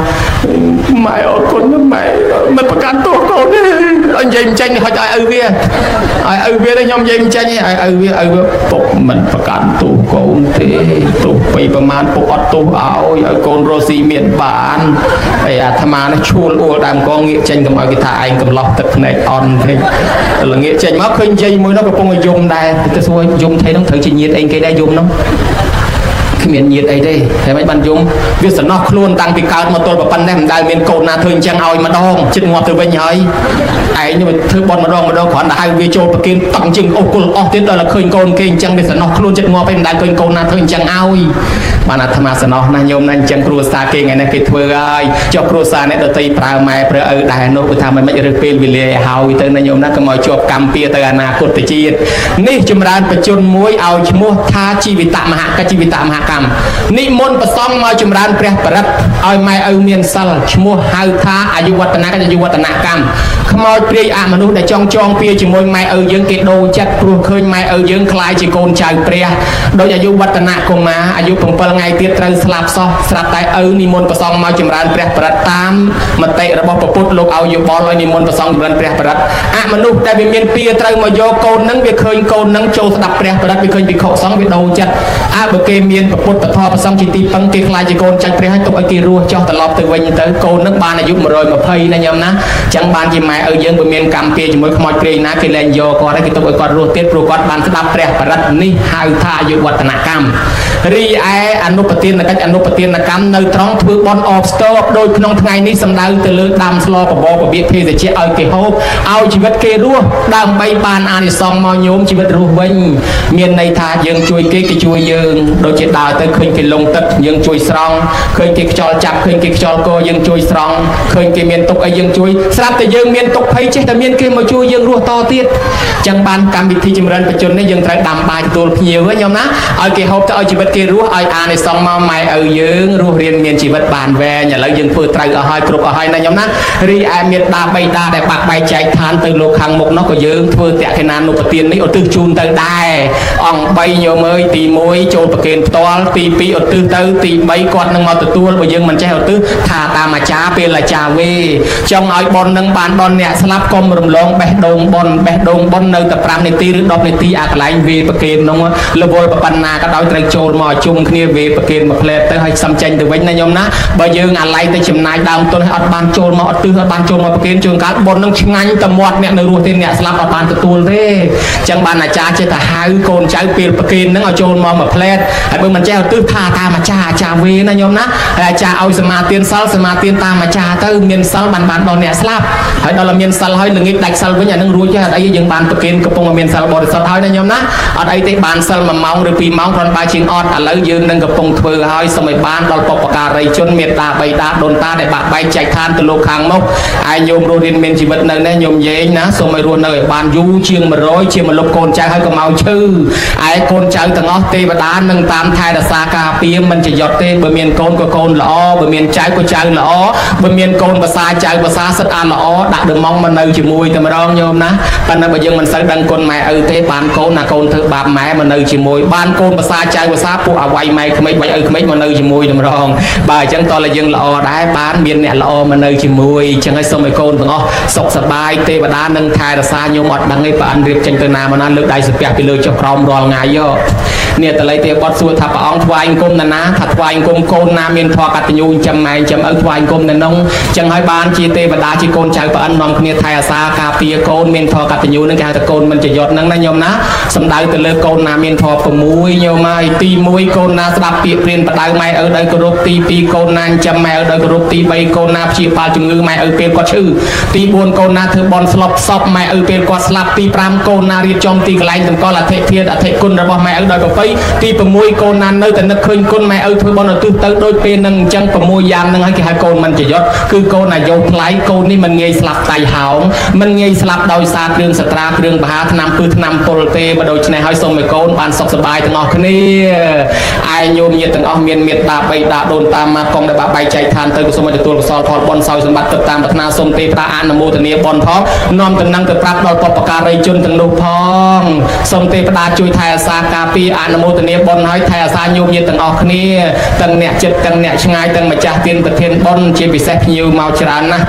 ម៉ែអរគុណម៉ែមិនប្រកាន់ទោសកូនទេឲ្យនិយាយមិនចាញ់ហុចឲ្យឪវាទេខ្ញុំនិយាយមិនចាញ់ទេឲ្យឪវាពុកមិនប្រកាន់ទោសកូនទេទោសពីប្រមាណពុកអត់ទោសឲ្យកូនរស់ស៊ីមានបានហើយអាត្មានេះឈួលអួលដើមកងងាកចេញកុំឲ្យគេថាឯងកំឡោះទឹកភ្នែកអន់ទេល្ងាកចេញមកឃើញយាយមួយនោះកំពុងយំដែរទៅសួរយំថៃនោះត្រូវជាញាតិអីគេដែរយំនោះគ្មានញាតិអីទេតែមិនបានយំវាសំណោះខ្លួនតាំងពីកើតមកទល់ប៉ុណ្ណេះមិនដែលមានកូនណាធ្វើអញ្ចឹងឲ្យម្ដងចិត្តងាប់ទៅវិញហើយឯងនេះធ្វើបន់ម្ដងគ្រាន់តែហៅវាចូលប្រគិនតង់ជឹងអុសគុលអស់ទៀតដល់ឃើញកូនគេអញ្ចឹងវាសំណោះខ្លួនចិត្តងាប់ឯងមិនដែលឃើញកូនណាធ្វើអញ្ចឹងឲ្យបានអាត្មាសំណោះណាញោមណាអញ្ចឹងគ្រួសារគេថ្ងៃនេះគេធ្វើហើយចុះគ្រួសារអ្នកដតីប្រើម៉ែប្រើឪដែរនោះគឺថាមិនរើសពេលវេលាឲ្យហើយទៅណាញោមណាកុំឲ្យជាប់កម្មពៀទៅអនាគតជាតិនេះចម្រើនបច្ចុប្បន្នមួយឲ្យឈ្មោះថាជីវិតមហកជីវិតមហកម្មនិមន្តប្រសង់មកចម្រើនព្រះបរិត្តឲ្យម៉ែឪមានសិលឈ្មោះហៅថាអាយុវឌ្ឍនកម្មអាយុវឌ្ឍនកម្មខ្មោចព្រាយអមនុស្សដែលចងពៀជាមួយម៉ែឪយើងគេដូរចិត្តព្រោះឃើញម៉ែឪយើងខ្លាយជាកូនចៅព្រះដោយអាយុវឌ្ឍនកុមារអាយុ7ថ្ងៃទៀតត្រូវស្លាប់សោះស្រាប់តែឪនិមន្តប្រសង់មកចម្រើនព្រះបរិត្តតាមមតិរបស់ព្រះពុទ្ធលោកឲ្យយោបល់ឲ្យនិមន្តប្រសង់ចម្រើនព្រះបរិត្តអមនុស្សដែលវាមានពៀត្រូវមកយកកូននឹងវាឃើញកូននឹងចូលស្ដាប់ព្រះបរិត្តវាឃើញភិក្ខុសង្ឃវាដូរចិត្តបើគេមានព្រះពុទ្ធធម៌ប្រសង់ជាទីពឹងគេខ្លាចជាកូនចាច់ព្រះឲ្យទុកឲ្យគេរស់ចោះត្រឡប់ទៅវិញទៅកូននឹងបានអាយុ120ណាញោមណាចឹងបានជាម៉ែឪយើងបើមានកម្មពៀជាមួយខ្មោចព្រាយណាគេលែងយកគាត់ហើយគេទុកឲ្យគាត់រស់ទៀតព្រោះគាត់បានស្ដាប់ព្រះបរិត្តនេះហៅថាអាយុវឌ្ឍនកម្មរីឯអនុប្រទានកិច្ចអនុប្រទានកម្មនៅត្រង់ធ្វើបន់អបស្ទប់ដោយក្នុងថ្ងៃនេះសំដៅទៅលើដាំស្លបបរបៀបភេសជ្ជៈឲ្យគេហូបឲ្យជីវិតគេរស់ដើម្បីបានអានិសង្សមកញោមជីវិតរស់វិញមានន័យថាយើងជួយគេគេជួយយើងដូចជាដើរទៅឃើញគេលងទឹកយើងជួយស្រង់ឃើញគេខ្យល់ចាប់ឃើញគេខ្យល់កយើងជួយស្រង់ឃើញគេមានទុកអីយើងជួយស្រាប់តែយើងមានទុកភ័យចេះតែមានគេមកជួយយើងរស់តទៀតចឹងបានកម្មវិធីចម្រើនបច្ចុប្បន្ននេះយើងត្រូវដាំបាយទទួលភ្ញៀវញោមណាឲ្យគេហូបទៅឲ្យជីវិតគេរស់ឲ្យអានិសង្សមកម៉ែឪយើងរស់រៀនមានជីវិតបានវែងឥឡូវយើងធ្វើត្រូវអស់ហើយគ្រប់អស់ហើយណាញោមណារីឯមេត្តាបៃតាដែលបាក់បែកចែកឋានទៅលោកខាងមុខនោះក៏យើងធ្វើតក្កិណានុប្រទាននេះឧទ្ទិសជូនទៅដែរអង្គ3ញោមអើយទី1ចូលប្រគេនផ្ទាល់ទី2ឧទ្ទិសទៅទី3គាត់នឹងមកទទួលបើយើងមិនចេះឧទ្ទិសថាតាមអាចារ្យពេលអាចារ្យវេចង់ឲ្យប៉ុននឹងបានប៉ុនអ្នកស្លាប់កុំរំលងបេះដូងប៉ុននៅតែ5នាទីឬ10នាទីអាកន្លែងវេប្រគេននោះលវលប៉ុណ្ណាក៏ដោយត្រូវចូលមកជុំគ្នាវេប្រគេនមួយផ្លែតទៅឲ្យសំចេញទៅវិញណាញោមណាបើយើងអាឡ័យទៅចំណាយដើមទុនឲ្យអត់បានចូលមកឧទ្ទិសអត់បានចូលមកប្រគេនជួនកាលប៉ុននឹងឆ្ងាញ់តែមាត់អ្នកនៅរស់ទេអ្នកស្លាប់អត់បានទទួលទេអញ្ចឹងបានអាចារ្យចេះតែហៅកូនចៅពេលប្រគេននឹងឲ្យចូលមកមួយផ្លែតហើយបើមិនចេះឧទ្ទិសថាតាមអាចារ្យវេណាញោមណាហើយអាចារ្យឲ្យសមាទានសិលសមាទានតាមអាចារ្យទៅមានសិលបានដល់អ្នកស្លាប់ហើយដល់មានសិលហើយល្ងាចដាច់សិលវិញអានឹងរួចទេអត់អីយើងបានប្រគេនកំពុងមានសិលបរិសុទ្ធហើយណាញោមណាអត់អីទេបានសិល1ម៉ោងឬ2ម៉ោងគ្រាន់បើជាងអត់ឥឡូវយើងនឹងកំពុងធ្វើហើយសូមឲ្យបានដល់បុព្វការីជនមេត្តាបៃតាដូនតាដែលបាក់បែកចែកឋានទៅលោកខាងមុខឯញោមរស់រៀនមានជីវិតនៅនេះញោមយេងណាសូមឲ្យរស់នៅឲ្យបានយូរជាង100ជាម្លប់កូនចៅហើយកុំឲ្យឈឺឯកូនចៅទាំងអស់ទេវតានឹងតាមថែរក្សាការពារមិនចយត់ទេបើមានកូនក៏កូនល្អបើមានចៅក៏ចៅល្អបើមានកូនភាសាចៅភាសាសិតអានល្អដាក់ដឺម៉ងមកនៅជាមួយតែម្ដងញោមណាប៉ុន្តែបើយើងមិនសូវដឹងគុណម៉ែឪទេបានកូនណាកូនធ្វើបាបម៉ែមកនៅជាមួយបានកូនភាសាចៅភាសា ពួកអវ័យម៉ែក្មេងវ័យឪក្មេងមកនៅជាមួយតម្រងបើអញ្ចឹងតើយើងល្អដែរបានមានអ្នកល្អមកនៅជាមួយអញ្ចឹងឲ្យសូមឲ្យកូនទាំងអស់សុខសប្បាយទេវតានឹងថែរក្សាញោមអត់ដឹងទេបើអិនរៀបចេញទៅណាមកណាលើកដៃសំពះពីលើចុះក្រោមរាល់ថ្ងៃយកនេះតល័យទេបត់សួរថាព្រះអង្គថ្វាយអង្គមណាណាថាថ្វាយអង្គមកូនណាមានធម៌កតញ្ញូចាំម៉ែចាំឪថ្វាយអង្គមនៅក្នុងចឹងហើយបានជាទេវតាជាកូនចៅព្រះអិននាំគ្នាថែអាសាការពារកូនមានធម៌កតញ្ញូនឹងគេហៅថាកូនមិនចយត់ហ្នឹងណាញោមណាសំដៅទៅលើកូនណាមានធម៌6ញោមហើយទី1កូនណាស្ដាប់ពាក្យព្រានបដៅម៉ែឪដោយគោរពទី2កូនណាចាំម៉ែឪដោយគោរពទី3កូនណាព្យាបាលជំងឺម៉ែឪពេលគាត់ឈឺទី4កូនណាធ្វើបន់ស្លប់សពម៉ែឪពេលគាត់ស្លាប់ទី5កូនណារៀបចំទីកន្លែងតម្កល់អធិធានអធិគុណរបស់ម៉ែឪដោយប្រពៃទី6កូនណានៅតែនឹកឃើញគុណម៉ែឪធ្វើបន់ឧទ្ទិសទៅដូចពេលនឹងអញ្ចឹង6យ៉ាងហ្នឹងហើយគេហៅកូនមិនចយត់គឺកូនអាយុថ្លៃកូននេះមិនងាយស្លាប់ដៃហោងមិនងាយស្លាប់ដោយសារគ្រឿងសត្រាគ្រឿងបហាថ្នាំពឹសថ្នាំពុលទេបើដូច្នេះហើយសូមឲ្យកូនបានសុខសប្បាយទាំងអស់គ្នាឯញោមញាតិទាំងអស់មានមេត្តាបៃតាដូនតាមកកងដែលបាក់បែកចែកឋានទៅសូមឲ្យទទួលកុសលផលបុណ្យសោយសម្បត្តិទៅតាមប្រាថ្នាសូមទេវតាអនុមោទនាបុណ្យផងនាំតំណែងទៅប្រាប់ដល់បុព្វការីជនទាំងនោះផងសូមទេវតាជួយថែអាសាការពារអនុមោទនាបុណ្យហើយថែអាសាញោមញាតិទាំងអស់គ្នាទាំងអ្នកចិត្តទាំងអ្នកឆ្ងាយទាំងម្ចាស់ទានប្រធានបុណ្យជាពិសេសភ្ញៀវមកច្រើនណាស់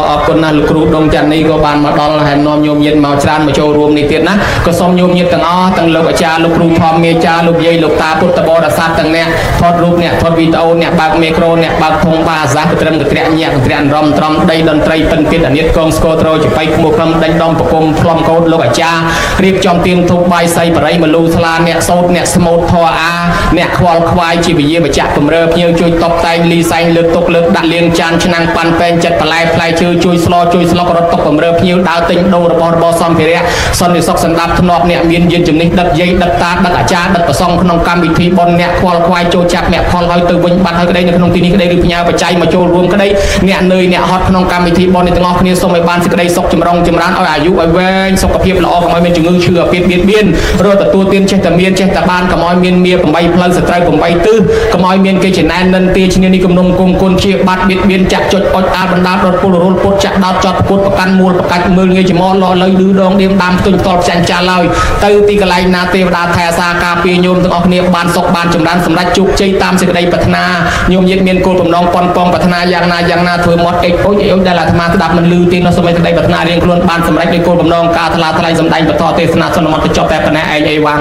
អរគុណណាស់លោកគ្រូដងច័ន្ទនេះក៏បានមកដល់ហើយនាំញោមញាតិមកច្រើនមកចូលរួមនេះទៀតណាក៏សូមញោមញាតិទាំងអស់ទាំងលោកអាចារ្យលោកគ្រូធម្មមេចារ្យលោកយាយលោកតាពុទ្ធបរិស័ទទាំងអ្នកថតរូបអ្នកថតវីដេអូអ្នកបើកមីក្រូអ្នកបើកធុងបាអាសាត្រឹមកត្រាក់ញាក់កត្រាក់រំត្រំដីតន្ត្រីពិនទៀតអានិតកងស្គរត្រូចបៃក្មួយក្រុមដេញដំប្រគុំផ្លុំកោតលោកអាចារ្យរៀបចំទៀងធូបបាយសៃបរិយមលូថ្លាអ្នកសោតអ្នកស្មូតធរអាអ្នកខ្វល់ខ្វាយជាវិយាបច្ចៈបំរើភ្ញៀវជួយតបតែងលីសែងលើកទុកលើកដាក់លៀងចានឆ្នាំងប៉ាន់ពេងចិត្តបន្លែផ្លែឈើជួយស្លជួយស្លុករត់ទុកបំរើភ្ញៀវដើរទិញដូររបស់របរសម្ភារៈសន្តិសុខសណ្ដាប់ធ្នាប់អ្នកមានយានជំនិះដឹកយាយដឹកតាដឹកអាចារ្យដឹកប្រសងក្នុងកម្មវិធីបុណ្យអ្នកខ្វល់ខ្វាយចូលចាប់អ្នកផលហើយទៅវិញបាត់ហើយក្តីនៅក្នុងទីនេះក្តីឬផ្ញើបច្ច័យមកចូលរួមក្តីអ្នកនឿយអ្នកហត់ក្នុងកម្មវិធីបុណ្យនេះទាំងអស់គ្នាសូមឲ្យបានសេចក្តីសុខចម្រុងចម្រើនឲ្យអាយុឲ្យវែងសុខភាពល្អកុំឲ្យមានជំងឺឈឺអាពាហ៍បៀតបៀនរត់ទទួលទានចេះតែមានចេះតែបានកុំឲ្យមានមា8ផ្លូវសត្រូវ8ទិសកុំឲ្យមានគេចំណែននិន្ទាឈ្នានេះគំនុំគុំគុណជាបាត់បៀតបៀនចាក់ចុចអុចអាលបណ្ដាលដុតពុលរុលពុតចាក់ដោតចត់ពុតប្រកាន់មូលប្រកាច់មើលងាយច្មោះលលើឌឺដងដៀមដាំផ្ទុយតលផ្ចាញ់ចាស់ឡើយទៅទីកន្លែងណាទេវតាថែអាសាការពារញោមទាំងអស់គ្នាបានសុខបានចម្រើនសម្រេចជោគជ័យតាមសេចក្តីប្រាថ្នាញោមញាតិមានគោលបំណងប៉ុនប៉ងប្រាថ្នាយ៉ាងណាធ្វើមាត់អេចអុចអុចដែលអាត្មាស្ដាប់មិនឮទេនោះសូមឲ្យសេចក្តីប្រាថ្នារៀងខ្លួនបានសម្រេចដោយគោលបំណងការថ្លាថ្លែងសម្ដែងបន្តទេសនាសន្មតទៅចប់តែប៉ុណ្ណេះឯងអីវ៉ាំង